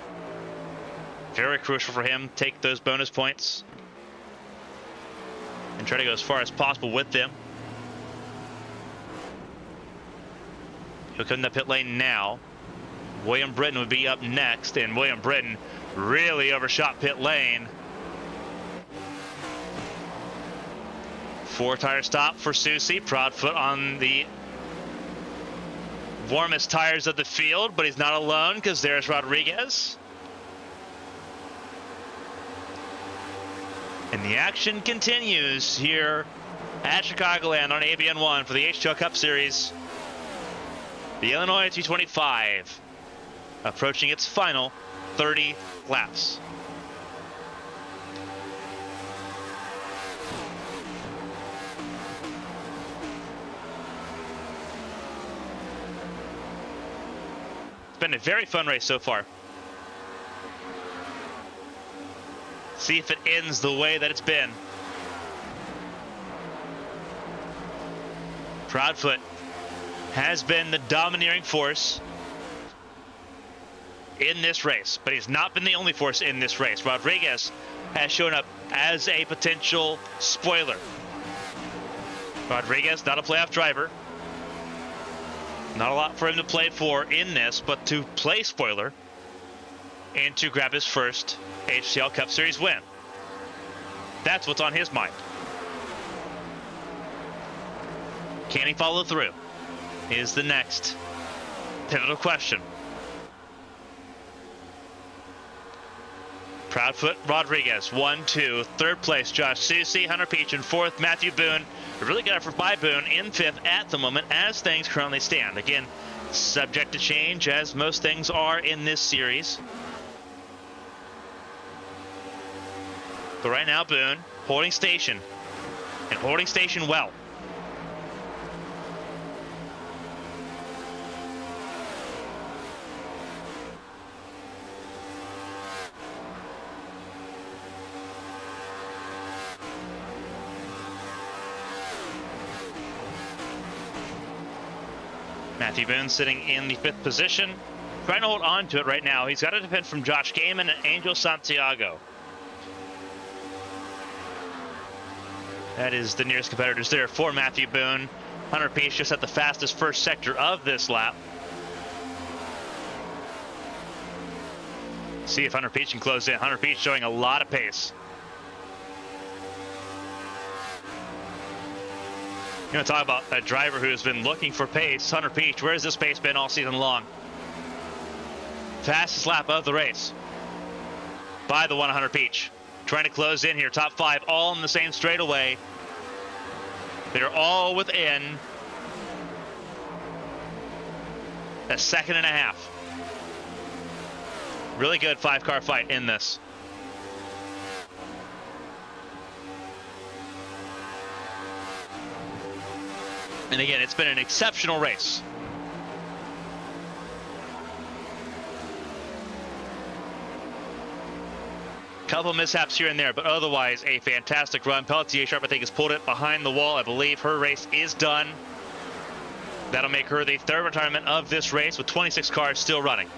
Very crucial for him. Take those bonus points and try to go as far as possible with them. He'll come in the pit lane now. William Britton would be up next, and William Britton really overshot pit lane. 4-tire stop for Susie. Proudfoot on the warmest tires of the field, but he's not alone because there's Rodriguez. And the action continues here at Chicagoland on ABN1 for the HTL Cup Series. The Illinois 225 approaching its final 30 laps. It's been a very fun race so far. See if it ends the way that it's been. Proudfoot has been the domineering force in this race, but he's not been the only force in this race. Rodriguez has shown up as a potential spoiler. Rodriguez, not a playoff driver. Not a lot for him to play for in this, but to play spoiler and to grab his first HTL Cup Series win. That's what's on his mind. Can he follow through? Is the next pivotal question. Proudfoot, Rodriguez, 1-2. Third place, Josh Susie, Hunter Peach in fourth, Matthew Boone. A really good effort by Boone in fifth at the moment as things currently stand. Again, subject to change as most things are in this series. But right now, Boone holding station, and holding station well. Matthew Boone sitting in the fifth position, trying to hold on to it right now. He's got to defend from Josh Gaiman and Angel Santiago. That is the nearest competitors there for Matthew Boone. Hunter Peach just at the fastest first sector of this lap. See if Hunter Peach can close in. Hunter Peach showing a lot of pace. You want to talk about a driver who's been looking for pace. Hunter Peach, where's this pace been all season long? Fastest lap of the race by the 100 Peach. Trying to close in here, top five, all in the same straightaway. They're all within a second and a half. Really good five-car fight in this. And again, it's been an exceptional race. Couple mishaps here and there, but otherwise a fantastic run. Pelletier Sharp, I think, has pulled it behind the wall. I believe her race is done. That'll make her the third retirement of this race with 26 cars still running.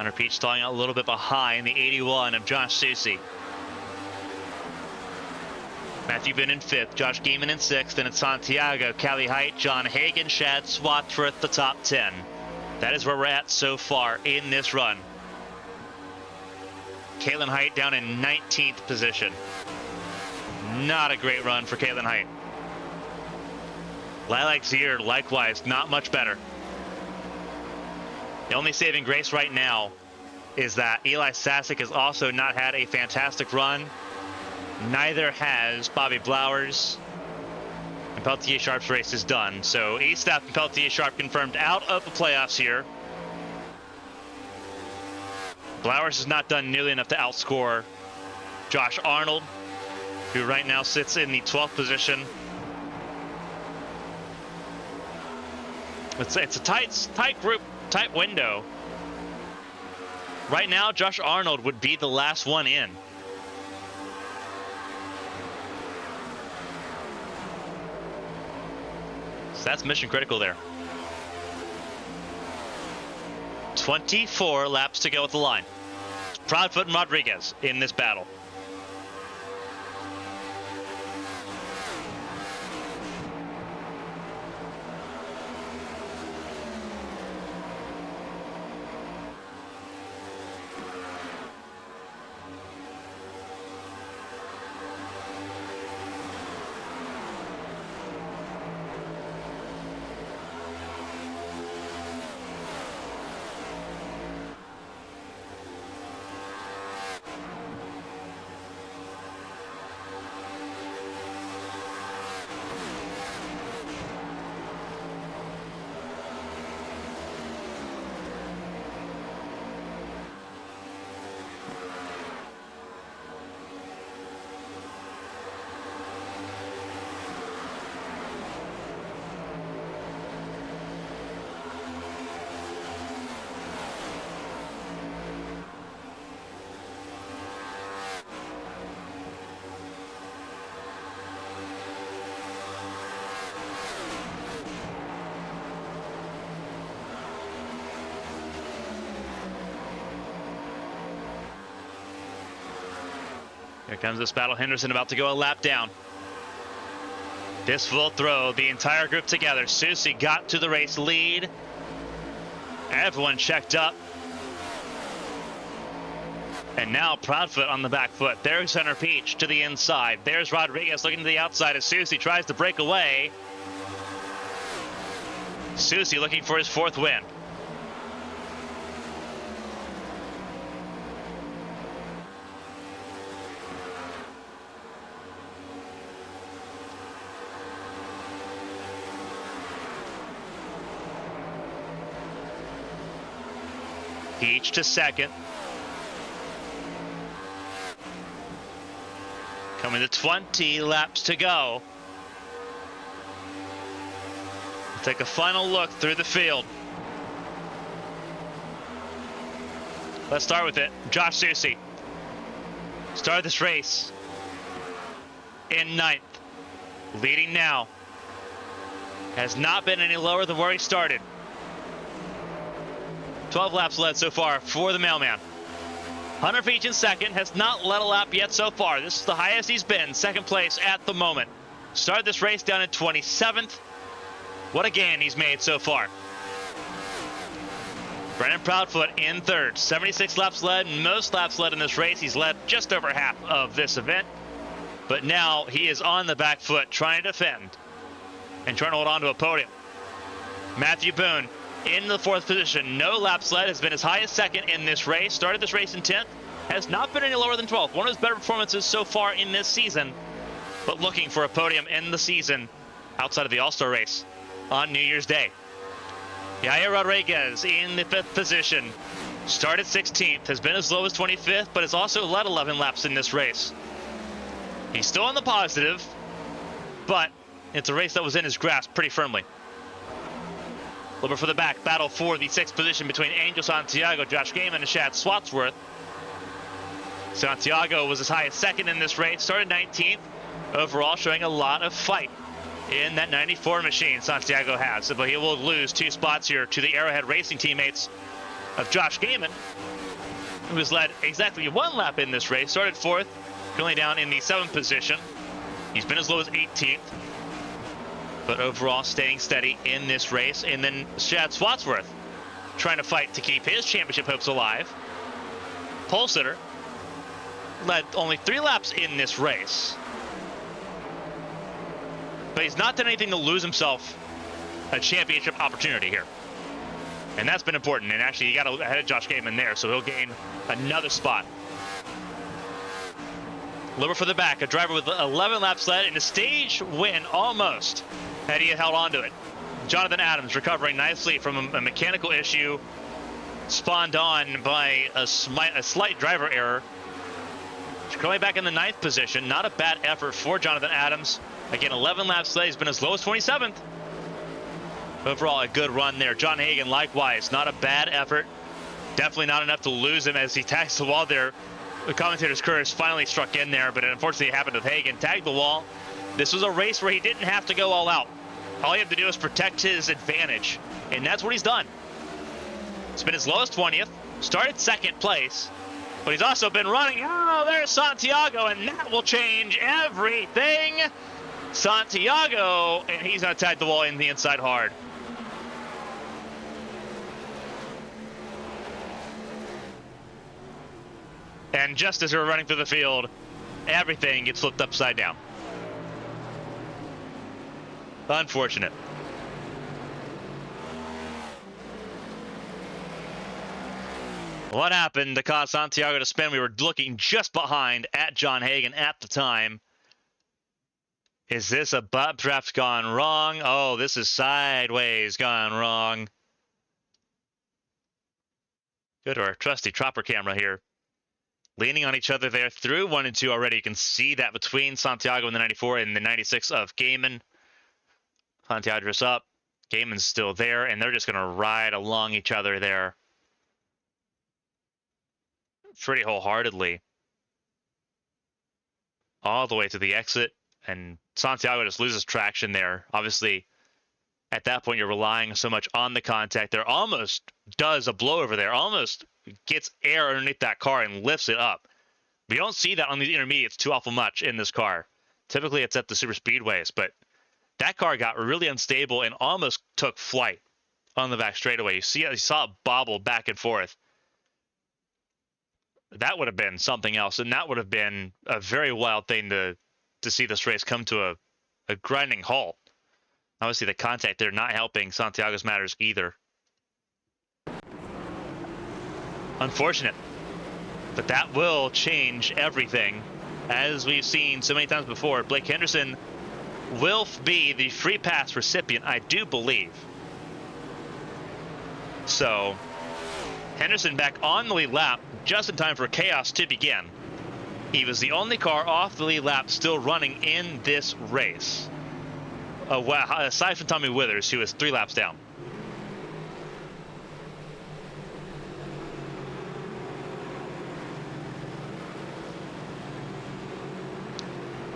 Hunter Peach stalling out a little bit behind the 81 of Josh Susie. Matthew Boone in 5th, Josh Gaiman in 6th, and it's Santiago, Callie Height, John Hagan, Shad Swatsworth, the top 10. That is where we're at so far in this run. Caitlin Height down in 19th position. Not a great run for Caitlin Height. Lilac Zier, likewise, not much better. The only saving grace right now is that Eli Sasek has also not had a fantastic run. Neither has Bobby Blowers. And Peltier Sharp's race is done. So A-Staff and Peltier Sharp confirmed out of the playoffs here. Blowers has not done nearly enough to outscore Josh Arnold, who right now sits in the 12th position. It's a tight group, tight window. Right now, Josh Arnold would be the last one in. So that's mission critical there. 24 laps to go at the line. Proudfoot and Rodriguez in this battle. Here comes this battle. Henderson about to go a lap down. This will throw the entire group together. Susie got to the race lead. Everyone checked up. And now Proudfoot on the back foot. There's Hunter Peach to the inside. There's Rodriguez looking to the outside as Susie tries to break away. Susie looking for his 4th win. Peach to 2nd. Coming to 20 laps to go. We'll take a final look through the field. Let's start with it. Josh Susie started this race in 9th. Leading now. Has not been any lower than where he started. 12 laps led so far for the mailman. Hunter Peach in 2nd, has not led a lap yet so far. This is the highest he's been, 2nd place at the moment. Started this race down in 27th. What a gain he's made so far. Brennan Proudfoot in 3rd, 76 laps led, most laps led in this race. He's led just over half of this event. But now he is on the back foot trying to defend and trying to hold on to a podium. Matthew Boone in the 4th position. No laps led, has been as high as 2nd in this race. Started this race in 10th, has not been any lower than 12th. One of his better performances so far in this season, but looking for a podium in the season outside of the All-Star race on New Year's Day. Yair Rodriguez in the 5th position. Started 16th, has been as low as 25th, but has also led 11 laps in this race. He's still on the positive, but it's a race that was in his grasp pretty firmly. A little bit for the back, battle for the 6th position between Angel Santiago, Josh Gaiman, and Shad Swatsworth. Santiago was as high as 2nd in this race, started 19th. Overall, showing a lot of fight in that 94 machine Santiago has. But he will lose 2 spots here to the Arrowhead Racing teammates of Josh Gaiman who has led exactly 1 lap in this race, started 4th, currently down in the 7th position. He's been as low as 18th, but overall staying steady in this race. And then Chad Swatsworth trying to fight to keep his championship hopes alive. Pole sitter led only 3 laps in this race, but he's not done anything to lose himself a championship opportunity here. And that's been important. And actually, he got ahead of Josh Gaiman there, so he'll gain another spot. Lower for the back, a driver with 11 laps led and a stage win almost had he held on to it. Jonathan Adams recovering nicely from a mechanical issue spawned on by a slight driver error. He's currently back in the 9th position. Not a bad effort for Jonathan Adams. Again, 11 laps led. He's been as low as 27th. Overall, a good run there. John Hagan, likewise, not a bad effort. Definitely not enough to lose him as he tags the wall there. The commentator's curse finally struck in there, but unfortunately it happened with Hagan. Tagged the wall. This was a race where he didn't have to go all out. All he had to do is protect his advantage, and that's what he's done. It's been as low as 20th, started 2nd place, but he's also been running. Oh, there's Santiago, and that will change everything. Santiago, and he's going to tag the wall in the inside hard. And just as we're running through the field, everything gets flipped upside down. Unfortunate. What happened to cause Santiago to spin? We were looking just behind at John Hagan at the time. Is this a butt draft gone wrong? Oh, this is sideways gone wrong. Go to our trusty chopper camera here. Leaning on each other there through 1 and 2 already. You can see that between Santiago and the 94 and the 96 of Gaiman. Santiago's up. Gaiman's still there, and they're just going to ride along each other there pretty wholeheartedly. All the way to the exit, and Santiago just loses traction there. Obviously, at that point, you're relying so much on the contact. There almost does a blowover there. Almost gets air underneath that car and lifts it up. We don't see that on these intermediates too awful much in this car. Typically, it's at the super speedways, but that car got really unstable and almost took flight on the back straightaway. You saw it bobble back and forth. That would have been something else, and that would have been a very wild thing to see this race come to a grinding halt. Obviously, the contact there not helping Santiago's matters either. Unfortunate, but that will change everything. As we've seen so many times before, Blake Henderson will be the free pass recipient, I do believe. So, Henderson back on the lead lap just in time for chaos to begin. He was the only car off the lead lap still running in this race. Aside from Tommy Withers, who was 3 laps down.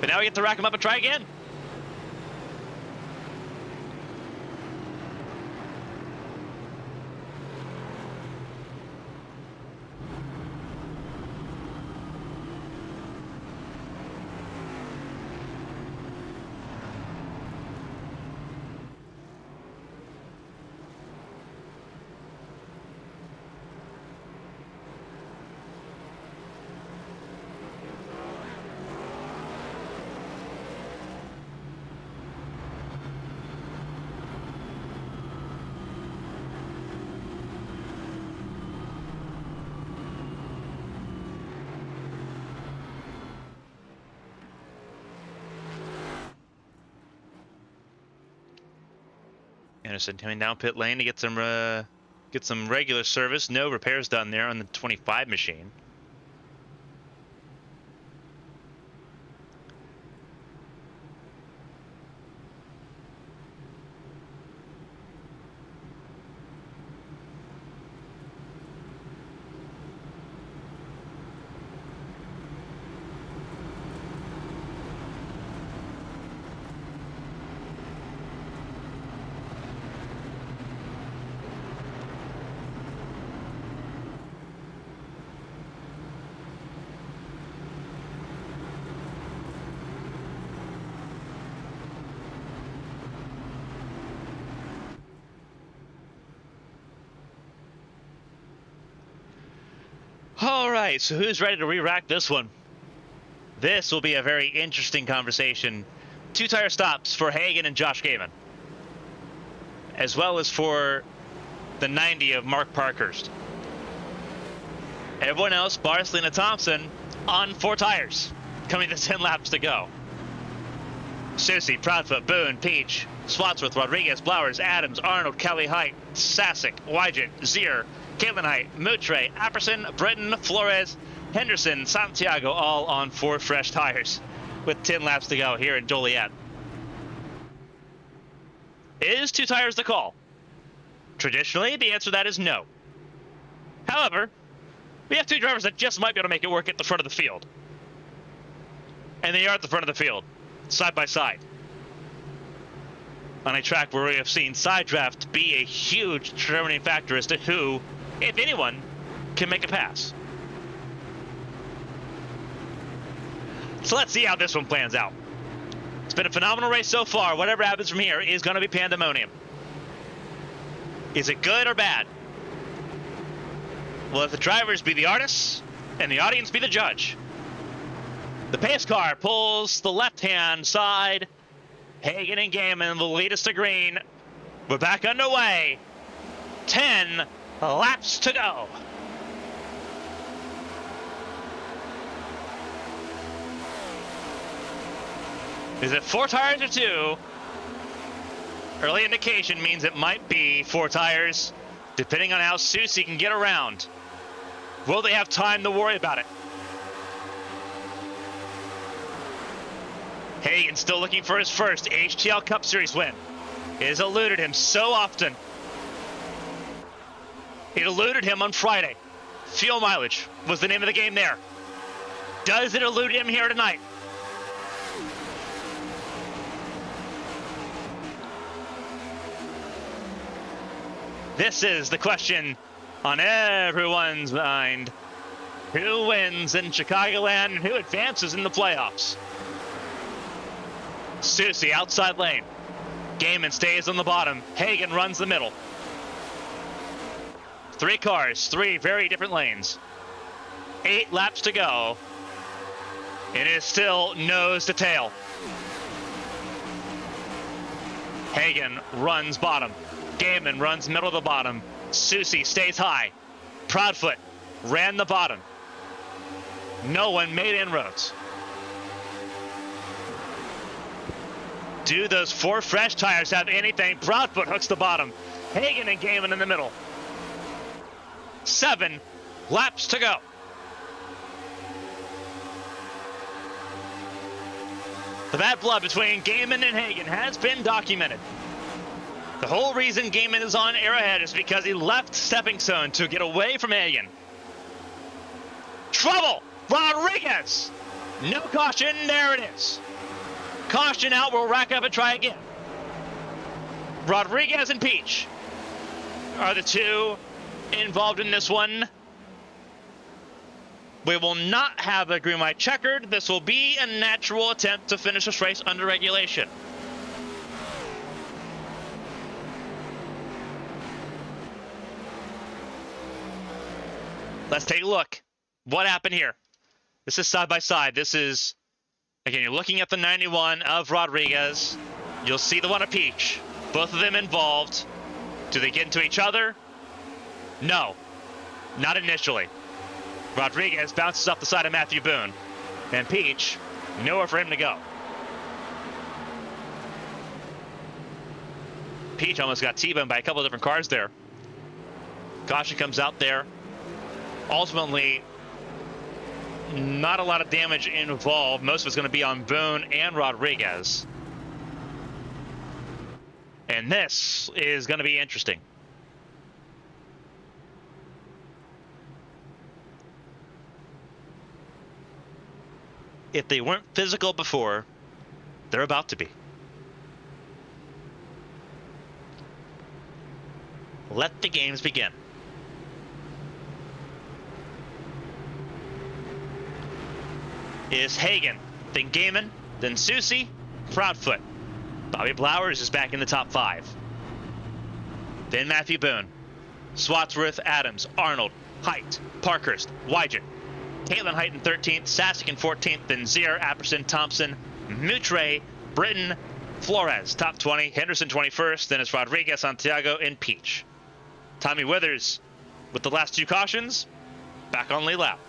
But now we get to rack him up and try again. Anderson coming down pit lane to get some regular service. No repairs done there on the 25 machine. right, so who's ready to re-rack this one? This will be a very interesting conversation. 2 tire stops for Hagan and Josh Gaiman, as well as for the 90 of Mark Parkhurst. Everyone else, bar Selena Thompson, on 4 tires, coming to 10 laps to go. Susie, Proudfoot, Boone, Peach, Swatsworth, Rodriguez, Blowers, Adams, Arnold, Kelly, Height, Sasick, Wygent, Zier, Caitlin Height, Moutre, Apperson, Britton, Flores, Henderson, Santiago, all on 4 fresh tires with 10 laps to go here in Joliet. Is 2 tires the call? Traditionally, the answer to that is no. However, we have 2 drivers that just might be able to make it work at the front of the field. And they are at the front of the field, side by side. On a track where we have seen side draft be a huge determining factor as to who, if anyone, can make a pass. So let's see how this one plans out. It's been a phenomenal race so far. Whatever happens from here is going to be pandemonium. Is it good or bad? Will the drivers be the artists and the audience be the judge? The pace car pulls the left-hand side. Hagan and Gaiman will lead us to green. We're back underway. 10 laps to go. Is it 4 tires or 2? Early indication means it might be 4 tires, depending on how Susie can get around. Will they have time to worry about it? Hagan still looking for his first HTL Cup Series win. It has eluded him so often. It eluded him on Friday. Fuel mileage was the name of the game there. Does it elude him here tonight? This is the question on everyone's mind. Who wins in Chicagoland and who advances in the playoffs? Susie, outside lane. Gaiman stays on the bottom. Hagan runs the middle. 3 cars, 3 very different lanes. 8 laps to go. It is still nose to tail. Hagan runs bottom. Gaiman runs middle to the bottom. Susie stays high. Proudfoot ran the bottom. No one made inroads. Do those 4 fresh tires have anything? Proudfoot hooks the bottom. Hagan and Gaiman in the middle. 7 laps to go. The bad blood between Gaiman and Hagan has been documented. The whole reason Gaiman is on Arrowhead is because he left Stepping Stone to get away from Hagan. Trouble! Rodriguez! No caution, there it is. Caution out, we'll rack up and try again. Rodriguez and Peach are the 2 involved in this one. We will not have a green light checkered. This will be a natural attempt to finish this race under regulation. Let's take a look. What happened here? This is side by side. This is, again, you're looking at the 91 of Rodriguez. You'll see the one of Peach. Both of them involved. Do they get into each other? No, not initially. Rodriguez bounces off the side of Matthew Boone. And Peach, nowhere for him to go. Peach almost got T-boned by a couple of different cars there. Caution comes out there. Ultimately, not a lot of damage involved. Most of it's going to be on Boone and Rodriguez. And this is going to be interesting. If they weren't physical before, they're about to be. Let the games begin. Is Hagan, then Gaiman, then Susie, Proudfoot. Bobby Blowers is back in the top 5. Then Matthew Boone, Swatsworth, Adams, Arnold, Height, Parkhurst, Wygent, Caitlin Heighton 13th, Sasick in 14th, then Zier, Apperson, Thompson, Mutre, Britton, Flores, top 20, Henderson 21st, then it's Rodriguez, Santiago, and Peach. Tommy Withers with the last 2 cautions, back on lead lap.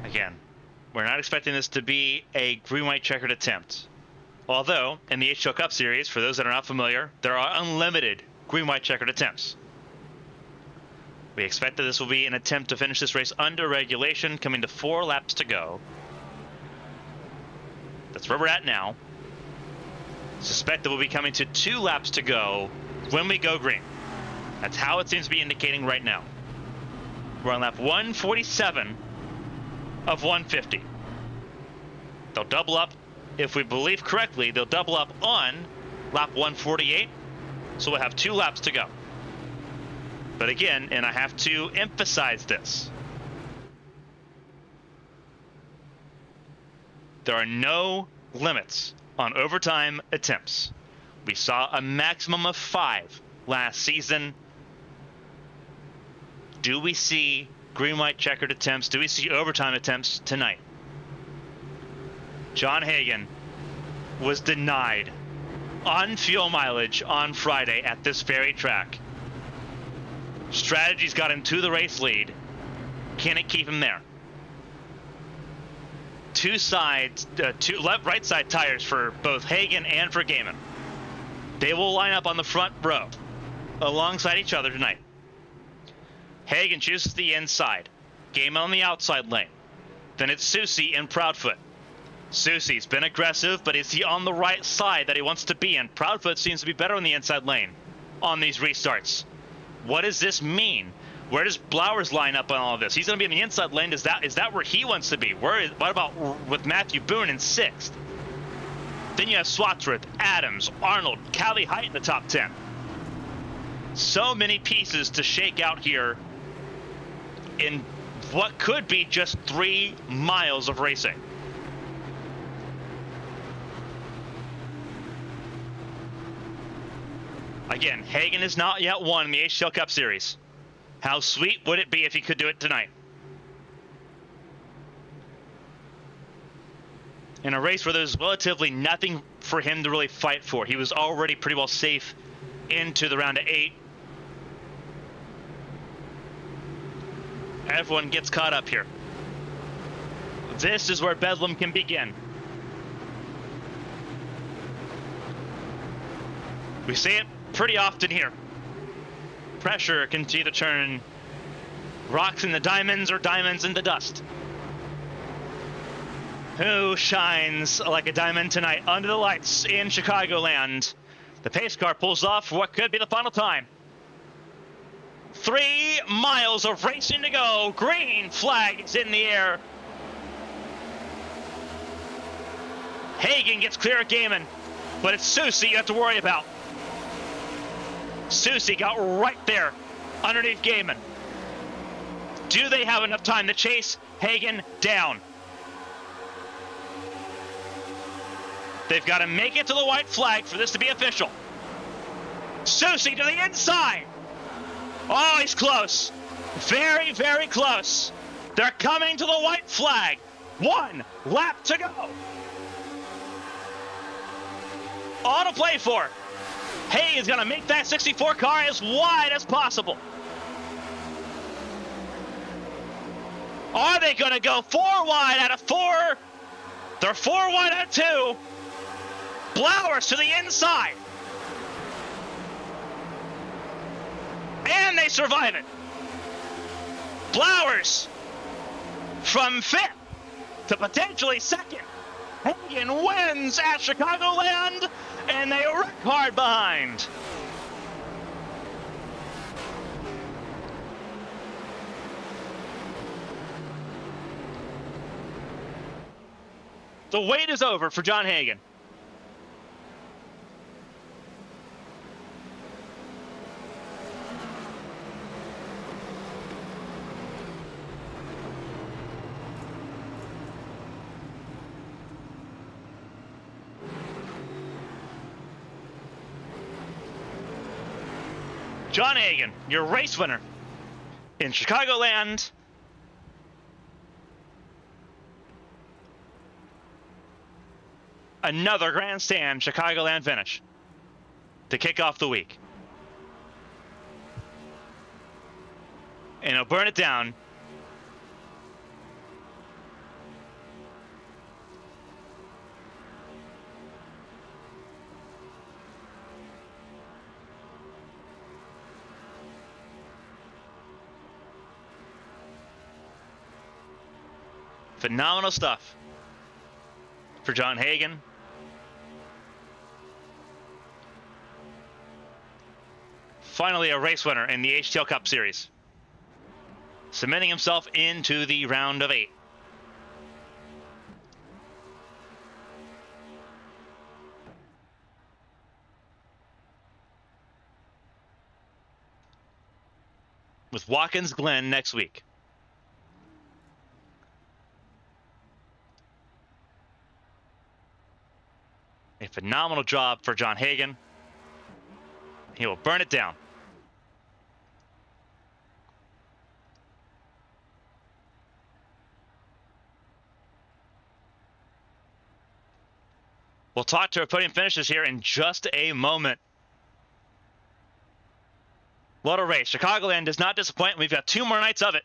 Again, we're not expecting this to be a green-white checkered attempt. Although, in the HTL Cup Series, for those that are not familiar, there are unlimited green-white checkered attempts. We expect that this will be an attempt to finish this race under regulation, coming to 4 laps to go. That's where we're at now. Suspect that we'll be coming to 2 laps to go when we go green. That's how it seems to be indicating right now. We're on lap 147 of 150. They'll double up, if we believe correctly, they'll double up on lap 148, so we'll have 2 laps to go. But again, and I have to emphasize this, there are no limits on overtime attempts. We saw a maximum of 5 last season. Do we see green-white checkered attempts? Do we see overtime attempts tonight? John Hagen was denied on fuel mileage on Friday at this very track. Strategy's got him to the race lead. Can it keep him there? 2 sides, 2 right side tires for both Hagen and for Gaiman. They will line up on the front row alongside each other tonight. Hagen chooses the inside. Gaiman on the outside lane. Then it's Susie and Proudfoot. Susie's been aggressive, but is he on the right side that he wants to be in? Proudfoot seems to be better on the inside lane on these restarts. What does this mean? Where does Blowers line up on all of this? He's going to be in the inside lane. Is that where he wants to be? What about with Matthew Boone in 6th? Then you have Swatsworth, Adams, Arnold, Callie Height in the top 10. So many pieces to shake out here in what could be just 3 miles of racing. Again, Hagen has not yet won the HTL Cup Series. How sweet would it be if he could do it tonight? In a race where there's relatively nothing for him to really fight for. He was already pretty well safe into the round of 8. Everyone gets caught up here. This is where Bedlam can begin. We see it pretty often here. Pressure can see to turn rocks into diamonds or diamonds into dust. Who shines like a diamond tonight under the lights in Chicagoland? The pace car pulls off for what could be the final time. 3 miles of racing to go. Green flag is in the air. Hagen gets clear of Gaiman, but it's Susie you have to worry about. Susie got right there underneath Gaiman. Do they have enough time to chase Hagen down? They've got to make it to the white flag for this to be official. Susie to the inside. Oh, he's close. Very, very close. They're coming to the white flag. 1 lap to go. All to play for. Hay is going to make that 64 car as wide as possible. Are they going to go 4 wide out of 4? They're 4 wide out of 2. Blowers to the inside. And they survive it. Blowers from 5th to potentially 2nd. Hagen wins at Chicagoland, and they wreck hard behind. The wait is over for John Hagen. John Hagen, your race winner in Chicagoland. Another grandstand Chicagoland finish to kick off the week. And he'll burn it down. Phenomenal stuff for John Hagen. Finally, a race winner in the HTL Cup Series, cementing himself into the round of 8. With Watkins Glen next week. A phenomenal job for John Hagen. He will burn it down. We'll talk to our podium finishers here in just a moment. What a race. Chicagoland does not disappoint. We've got 2 more nights of it.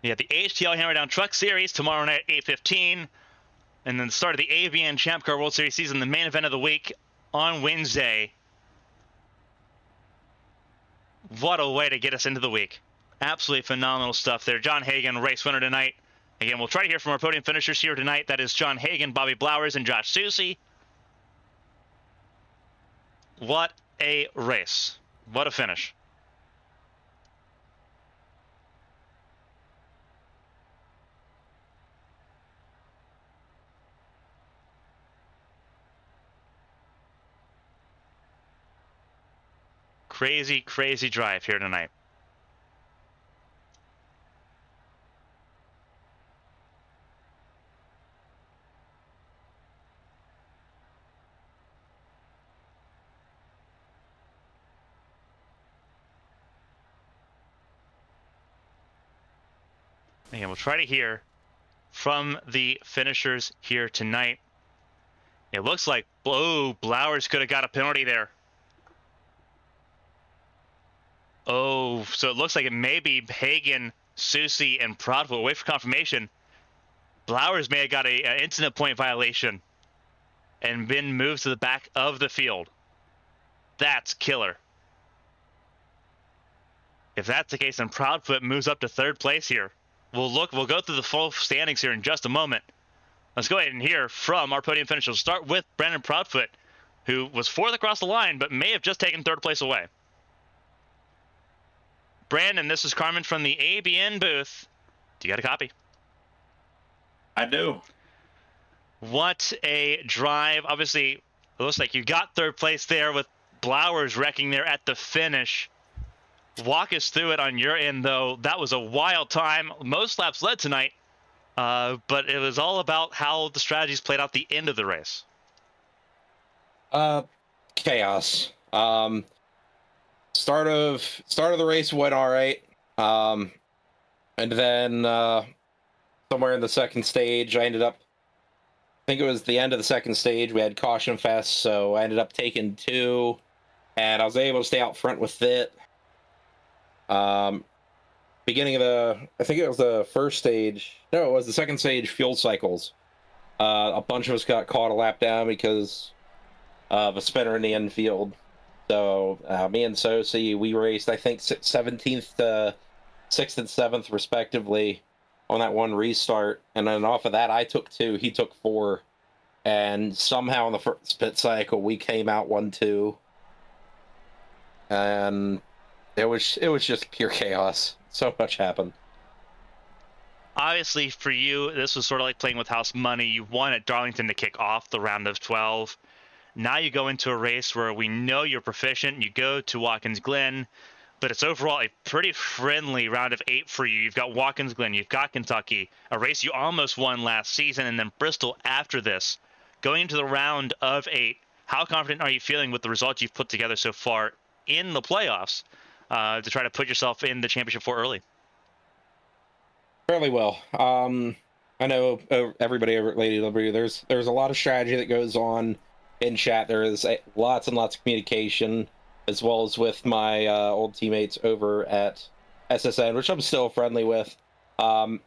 You have the HTL Hammer Down Truck Series tomorrow night at 8:15. And then the start of the ABN Champ Car World Series season, the main event of the week on Wednesday. What a way to get us into the week. Absolutely phenomenal stuff there. John Hagen, race winner tonight. Again, we'll try to hear from our podium finishers here tonight. That is John Hagen, Bobby Blowers, and Josh Susie. What a race. What a finish. Crazy, crazy drive here tonight. And we'll try to hear from the finishers here tonight. It looks like, oh, Blowers could have got a penalty there. Oh, so it looks like it may be Hagen, Susie, and Prodville. Wait for confirmation. Blowers may have got an incident point violation and been moved to the back of the field. That's killer. If that's the case, then Proudfoot moves up to 3rd place here. We'll go through the full standings here in just a moment. Let's go ahead and hear from our podium finishers. We'll start with Brandon Proudfoot, who was 4th across the line, but may have just taken 3rd place away. Brandon, this is Carmen from the ABN booth. Do you got a copy? I do. What a drive. Obviously, it looks like you got 3rd place there with Blowers wrecking there at the finish. Walk us through it on your end, though. That was a wild time. Most laps led tonight, but it was all about how the strategies played out the end of the race. Chaos. Start of the race went all right, and then somewhere in the 2nd stage, I think it was the end of the 2nd stage, we had caution fest, so I ended up taking 2, and I was able to stay out front with it. Beginning of I think it was the 1st stage. No, it was the 2nd stage fuel cycles. A bunch of us got caught a lap down because of a spinner in the infield. So me and Sosi, we raced, I think, 17th to 6th and 7th, respectively, on that one restart. And then off of that, I took 2, he took 4. And somehow in the first pit cycle, we came out 1-2. And It was just pure chaos. So much happened. Obviously, for you, this was sort of like playing with house money. You won at Darlington to kick off the round of 12. Now you go into a race where we know you're proficient. You go to Watkins Glen, but it's overall a pretty friendly round of 8 for you. You've got Watkins Glen, you've got Kentucky, a race you almost won last season, and then Bristol after this. Going into the round of 8, how confident are you feeling with the results you've put together so far in the playoffs to try to put yourself in the championship for early? Fairly well. I know everybody over at Lady Liberty. There's a lot of strategy that goes on in chat. There is lots and lots of communication, as well as with my old teammates over at SSN, which I'm still friendly with. Now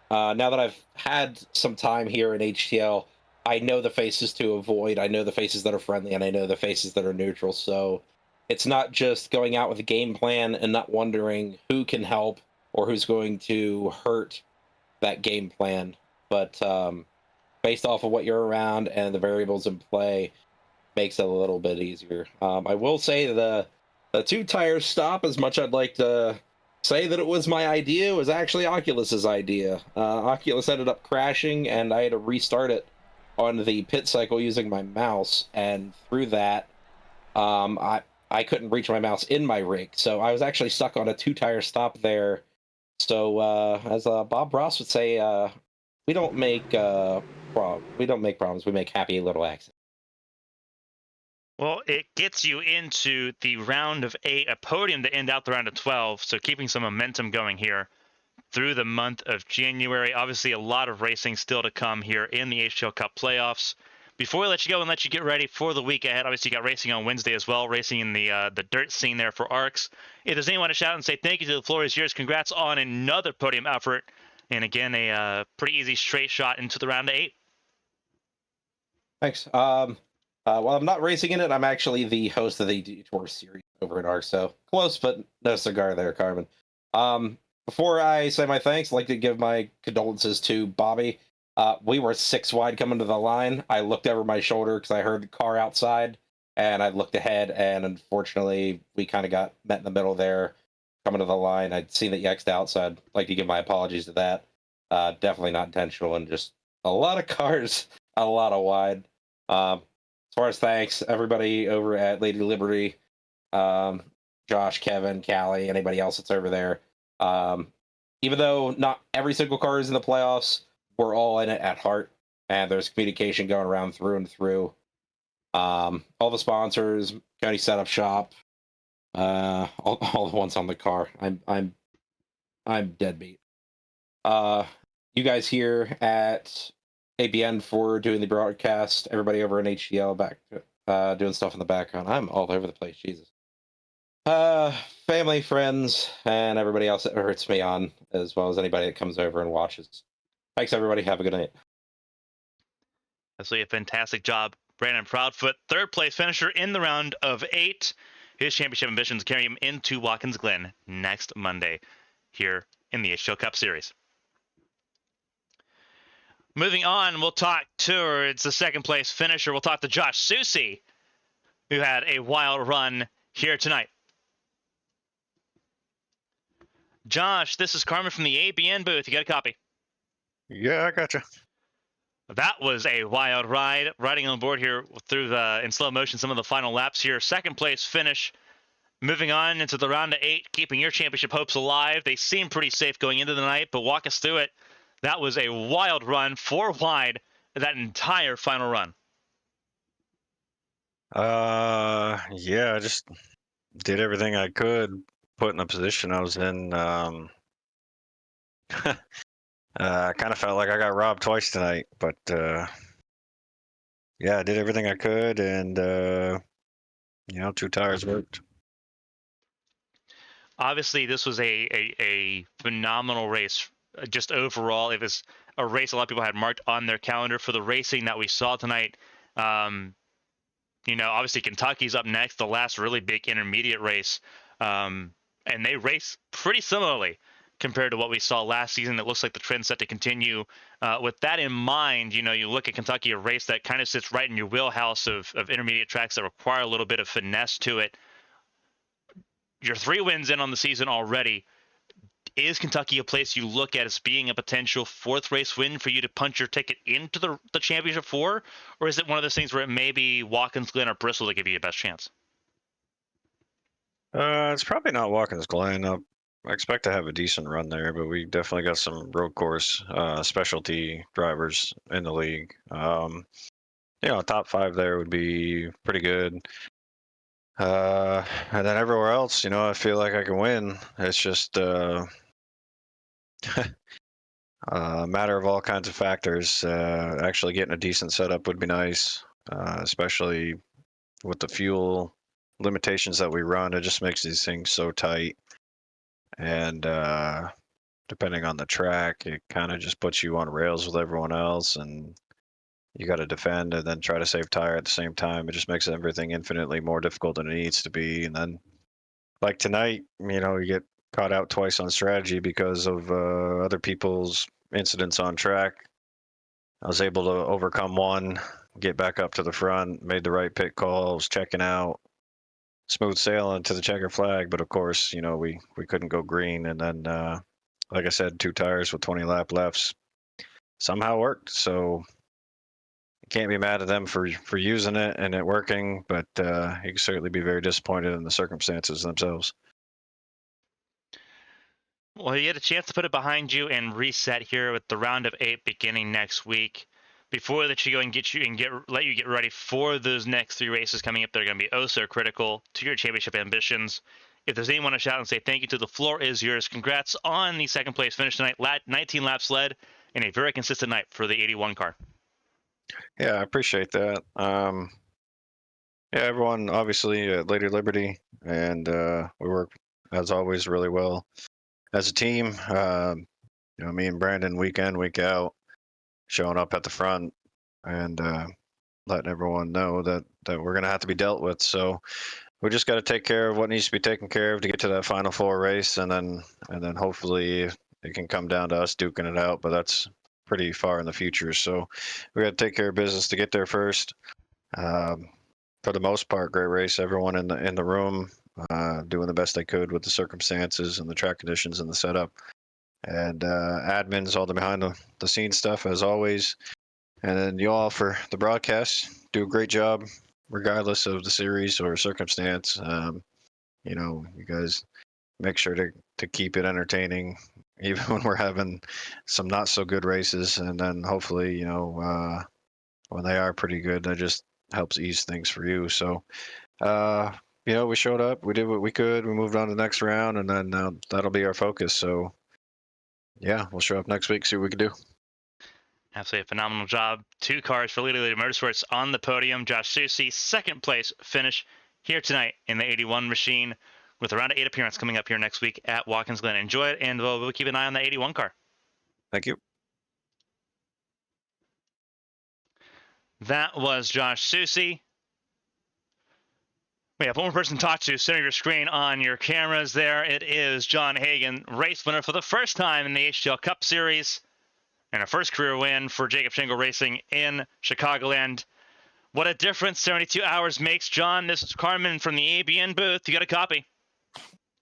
that I've had some time here in HTL, I know the faces to avoid. I know the faces that are friendly, and I know the faces that are neutral. So it's not just going out with a game plan and not wondering who can help or who's going to hurt that game plan. But based off of what you're around and the variables in play, makes it a little bit easier. I will say the two tires stop, as much I'd like to say that it was my idea, was actually Oculus's idea. Oculus ended up crashing, and I had to restart it on the pit cycle using my mouse, and through that, I couldn't reach my mouse in my rig, so I was actually stuck on a two-tire stop there. So as Bob Ross would say, we don't make we don't make problems. We make happy little accidents. Well, it gets you into the round of 8, a podium to end out the round of 12. So keeping some momentum going here through the month of January. Obviously, a lot of racing still to come here in the HTL Cup playoffs. Before we let you go and let you get ready for the week ahead, obviously you got racing on Wednesday as well, racing in the dirt scene there for ARCs. If there's anyone to shout and say thank you to, the floor is yours. Congrats on another podium effort. And again, a pretty easy straight shot into the round of 8. Thanks. While I'm not racing in it, I'm actually the host of the Detour series over at ARC, so close, but no cigar there, Carmen. Before I say my thanks, I'd like to give my condolences to Bobby. We were 6 wide coming to the line. I looked over my shoulder because I heard the car outside, and I looked ahead, and unfortunately, we kind of got met in the middle there coming to the line. I'd seen that you X'd out, so I'd like to give my apologies to that. Definitely not intentional, and just a lot of cars, a lot of wide. As far as thanks, everybody over at Lady Liberty, Josh, Kevin, Callie, anybody else that's over there. Even though not every single car is in the playoffs, we're all in it at heart, and there's communication going around through and through. All the sponsors, County Setup Shop, all the ones on the car. I'm deadbeat. You guys here at ABN for doing the broadcast. Everybody over in HDL back doing stuff in the background. I'm all over the place. Jesus. Family, friends, and everybody else that hurts me on, as well as anybody that comes over and watches. Thanks, everybody. Have a good night. Absolutely a fantastic job, Brandon Proudfoot, third place finisher in the round of 8. His championship ambitions carry him into Watkins Glen next Monday here in the HTL Cup Series. Moving on, we'll talk towards the second place finisher. We'll talk to Josh Susie, who had a wild run here tonight. Josh, this is Carmen from the ABN booth. You got a copy? Yeah, I gotcha. That was a wild ride. Riding on board here through in slow motion some of the final laps here. Second place finish. Moving on into the round of 8, keeping your championship hopes alive. They seem pretty safe going into the night, but walk us through it. That was a wild run, 4 wide, that entire final run. Yeah, I just did everything I could, put in the position I was in. I kind of felt like I got robbed twice tonight, but yeah, I did everything I could, and 2 tires worked. Obviously, this was a phenomenal race. Just overall, it was a race a lot of people had marked on their calendar for the racing that we saw tonight. Obviously Kentucky's up next, the last really big intermediate race, and they race pretty similarly compared to what we saw last season. It looks like the trend's set to continue. With that in mind, you look at Kentucky, a race that kind of sits right in your wheelhouse of intermediate tracks that require a little bit of finesse to it. you're 3 wins in on the season already. Is Kentucky a place you look at as being a potential 4th race win for you to punch your ticket into the championship for? Or is it one of those things where it may be Watkins Glen or Bristol to give you the best chance? It's probably not Watkins Glen. I expect to have a decent run there, but we definitely got some road course specialty drivers in the league. Top 5 there would be pretty good. And then everywhere else, I feel like I can win. It's just a matter of all kinds of factors. Actually getting a decent setup would be nice, especially with the fuel limitations that we run. It just makes these things so tight. And depending on the track, it kind of just puts you on rails with everyone else, and you got to defend and then try to save tire at the same time. It just makes everything infinitely more difficult than it needs to be. And then, like tonight, you get caught out twice on strategy because of other people's incidents on track. I was able to overcome one, get back up to the front, made the right pit calls, checking out, smooth sailing to the checker flag. But of course, we couldn't go green. And then, like I said, 2 tires with 20 lap lefts somehow worked. So can't be mad at them for using it and it working, but you can certainly be very disappointed in the circumstances themselves. Well, you get a chance to put it behind you and reset here with the round of 8 beginning next week. Before that, you go and let you get ready for those next 3 races coming up. They're going to be oh so critical to your championship ambitions. If there's anyone to shout and say thank you to, the floor is yours. Congrats on the 2nd place finish tonight. 19 laps led and a very consistent night for the 81 car. Yeah, I appreciate that. Yeah, everyone obviously at Lady Liberty, and we work as always really well as a team. Me and Brandon week in, week out, showing up at the front and letting everyone know that we're gonna have to be dealt with. So we just got to take care of what needs to be taken care of to get to that Final 4 race, and then hopefully it can come down to us duking it out. But that's pretty far in the future. So we got to take care of business to get there first. For the most part, great race. Everyone in the room doing the best they could with the circumstances and the track conditions and the setup. And admins, all the behind the scenes stuff as always. And then you all for the broadcast do a great job, regardless of the series or circumstance. You guys make sure to keep it entertaining, even when we're having some not so good races. And then hopefully, when they are pretty good, that just helps ease things for you. So, we showed up, we did what we could, we moved on to the next round, and then that'll be our focus. So, yeah, we'll show up next week, see what we can do. Absolutely a phenomenal job. 2 cars for Lady Motorsports on the podium. Josh Susie, 2nd place finish here tonight in the 81 machine, with a round of 8 appearance coming up here next week at Watkins Glen. Enjoy it, and we'll keep an eye on the 81 car. Thank you. That was Josh Susie. We have one more person to talk to. Center your screen on your cameras there. It is John Hagan, race winner for the first time in the HTL Cup Series, and a first career win for Jacob Shingle Racing in Chicagoland. What a difference 72 hours makes, John. This is Carmen from the ABN booth. You got a copy?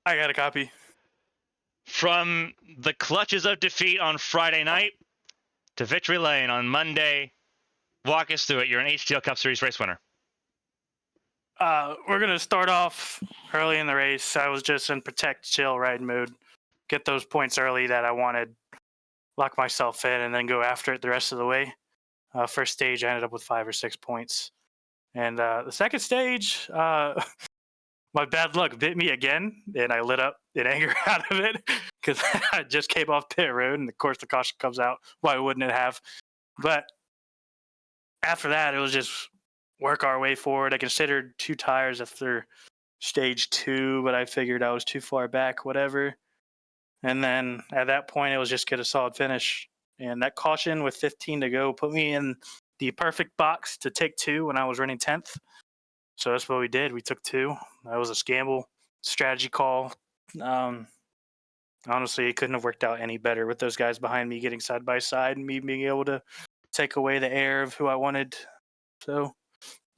I got a copy. From the clutches of defeat on Friday night to victory lane on Monday, walk us through it. You're an HTL Cup Series race winner. We're going to start off early in the race. I was just in protect, chill, ride mode. Get those points early that I wanted. Lock myself in and then go after it the rest of the way. First stage, I ended up with 5 or 6 points. And the second stage, my bad luck bit me again, and I lit up in anger out of it because I just came off pit road, and of course the caution comes out. Why wouldn't it have? But after that, it was just work our way forward. I considered 2 tires after stage 2, but I figured I was too far back, whatever. And then at that point, it was just get a solid finish. And that caution with 15 to go put me in the perfect box to take 2 when I was running 10th. So that's what we did. We took 2. That was a scramble strategy call. Honestly, it couldn't have worked out any better with those guys behind me getting side by side and me being able to take away the air of who I wanted. So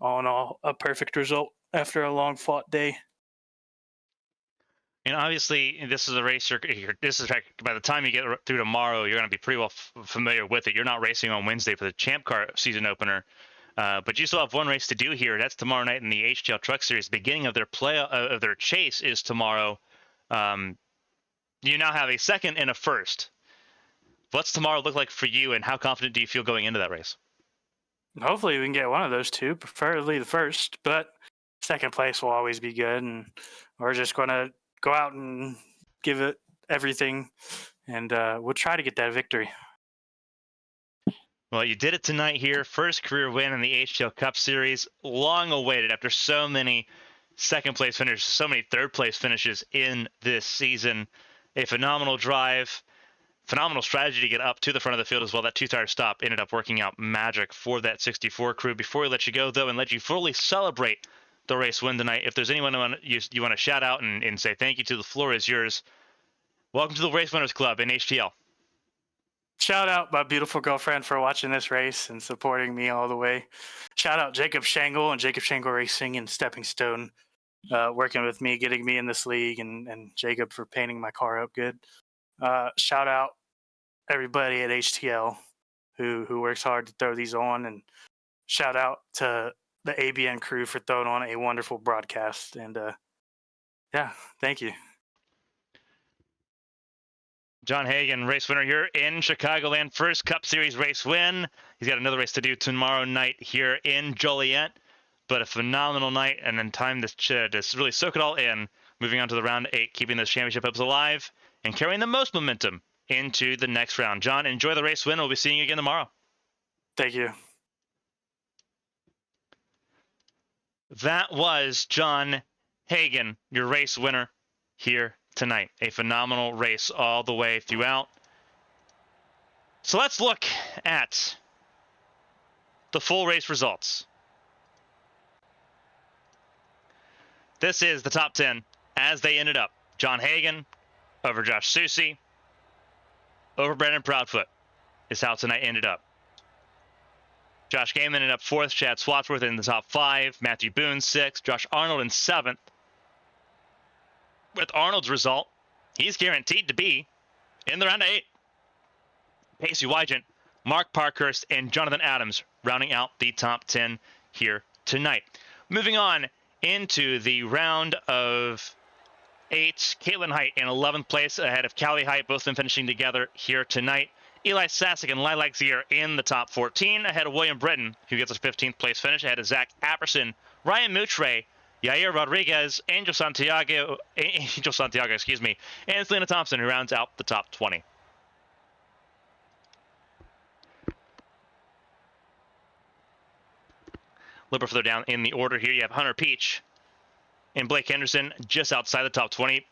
all in all, a perfect result after a long fought day. And obviously, this is a race. This is by the time you get through tomorrow, you're going to be pretty well familiar with it. You're not racing on Wednesday for the Champ Car season opener, but you still have one race to do here. That's tomorrow night in the HTL Truck Series. Beginning of their of their chase is tomorrow. You now have a second and a first. What's tomorrow look like for you, and how confident do you feel going into that race? Hopefully we can get one of those two, preferably the first, but second place will always be good. And we're just going to go out and give it everything, and we'll try to get that victory. Well, you did it tonight here. First career win in the HTL Cup Series. Long awaited after so many second place finishes, so many third place finishes in this season. A phenomenal drive. Phenomenal strategy to get up to the front of the field as well. That two-tire stop ended up working out magic for that 64 crew. Before we let you go, though, and let you fully celebrate the race win tonight, if there's anyone you want to shout out and say thank you to, the floor is yours. Welcome to the Race Winners Club in HTL. Shout out my beautiful girlfriend for watching this race and supporting me all the way. Shout out Jacob Shangle and Jacob Shangle Racing and Stepping Stone, working with me, getting me in this league, and Jacob for painting my car up good. Shout out everybody at HTL who works hard to throw these on, and shout out to the ABN crew for throwing on a wonderful broadcast. And yeah, thank you. John Hagan, race winner here in Chicagoland, first Cup Series race win. He's got another race to do tomorrow night here in Joliet, but a phenomenal night, and then time to really soak it all in, moving on to the round 8, keeping this championship hopes alive and carrying the most momentum into the next round. John, enjoy the race win. We'll be seeing you again tomorrow. Thank you. That was John Hagan, your race winner here tonight. A phenomenal race all the way throughout. So let's look at the full race results. This is the top 10 as they ended up. John Hagan over Josh Susie, over Brandon Proudfoot is how tonight ended up. Josh Gaiman ended up 4th, Chad Swatsworth in the top 5, Matthew Boone 6th, Josh Arnold in 7th. With Arnold's result, he's guaranteed to be in the round of 8. Pacey Wygant, Mark Parkhurst, and Jonathan Adams rounding out the top 10 here tonight. Moving on into the round of 8, Caitlin Height in 11th place ahead of Callie Height, both of them finishing together here tonight. Eli Sassick and Lilac Zier in the top 14 ahead of William Britton, who gets a 15th place finish ahead of Zach Apperson, Ryan Moutre, Yair Rodriguez, Angel Santiago, and Selena Thompson, who rounds out the top 20. A little bit further down in the order here, you have Hunter Peach and Blake Henderson just outside the top 20.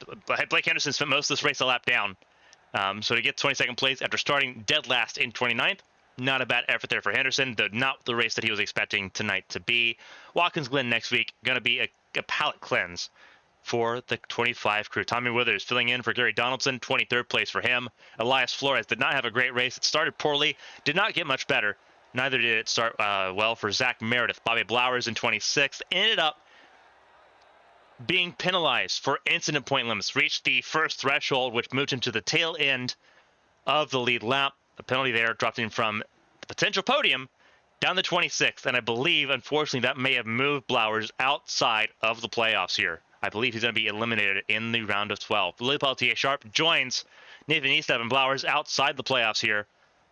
Blake Henderson spent most of this race a lap down. So to get 22nd place after starting dead last in 29th, not a bad effort there for Henderson, though not the race that he was expecting tonight to be. Watkins Glen next week, going to be a palate cleanse for the 25 crew. Tommy Withers filling in for Gary Donaldson, 23rd place for him. Elias Flores did not have a great race. It started poorly, did not get much better. Neither did it start well for Zach Meredith. Bobby Blowers in 26th ended up being penalized for incident point limits, reached the first threshold, which moved him to the tail end of the lead lap. The penalty there dropped him from the potential podium down to 26th, and I believe, unfortunately, that may have moved Blowers outside of the playoffs here. I believe he's going to be eliminated in the round of 12. Lily Pelletier Sharp joins Nathan Eastev and Blowers outside the playoffs here.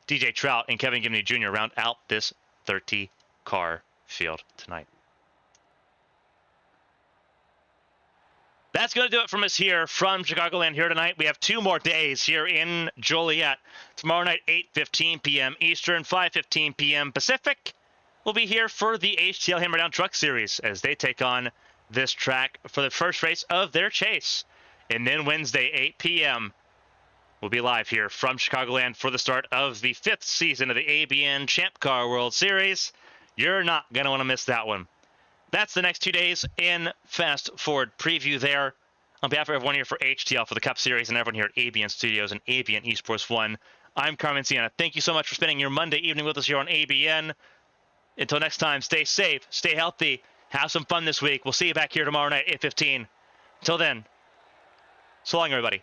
DJ Trout and Kevin Gibney Jr. round out this 30-car field tonight. That's going to do it from us here from Chicagoland here tonight. We have 2 more days here in Joliet. Tomorrow night, 8:15 p.m. Eastern, 5:15 p.m. Pacific. We'll be here for the HTL Hammerdown Truck Series as they take on this track for the first race of their chase. And then Wednesday, 8 p.m., we'll be live here from Chicagoland for the start of the 5th season of the ABN Champ Car World Series. You're not going to want to miss that one. That's the next 2 days in Fast Forward Preview there. On behalf of everyone here for HTL for the Cup Series and everyone here at ABN Studios and ABN Esports 1, I'm Carmen Sienna. Thank you so much for spending your Monday evening with us here on ABN. Until next time, stay safe, stay healthy, have some fun this week. We'll see you back here tomorrow night at 8:15. Until then, So long, everybody.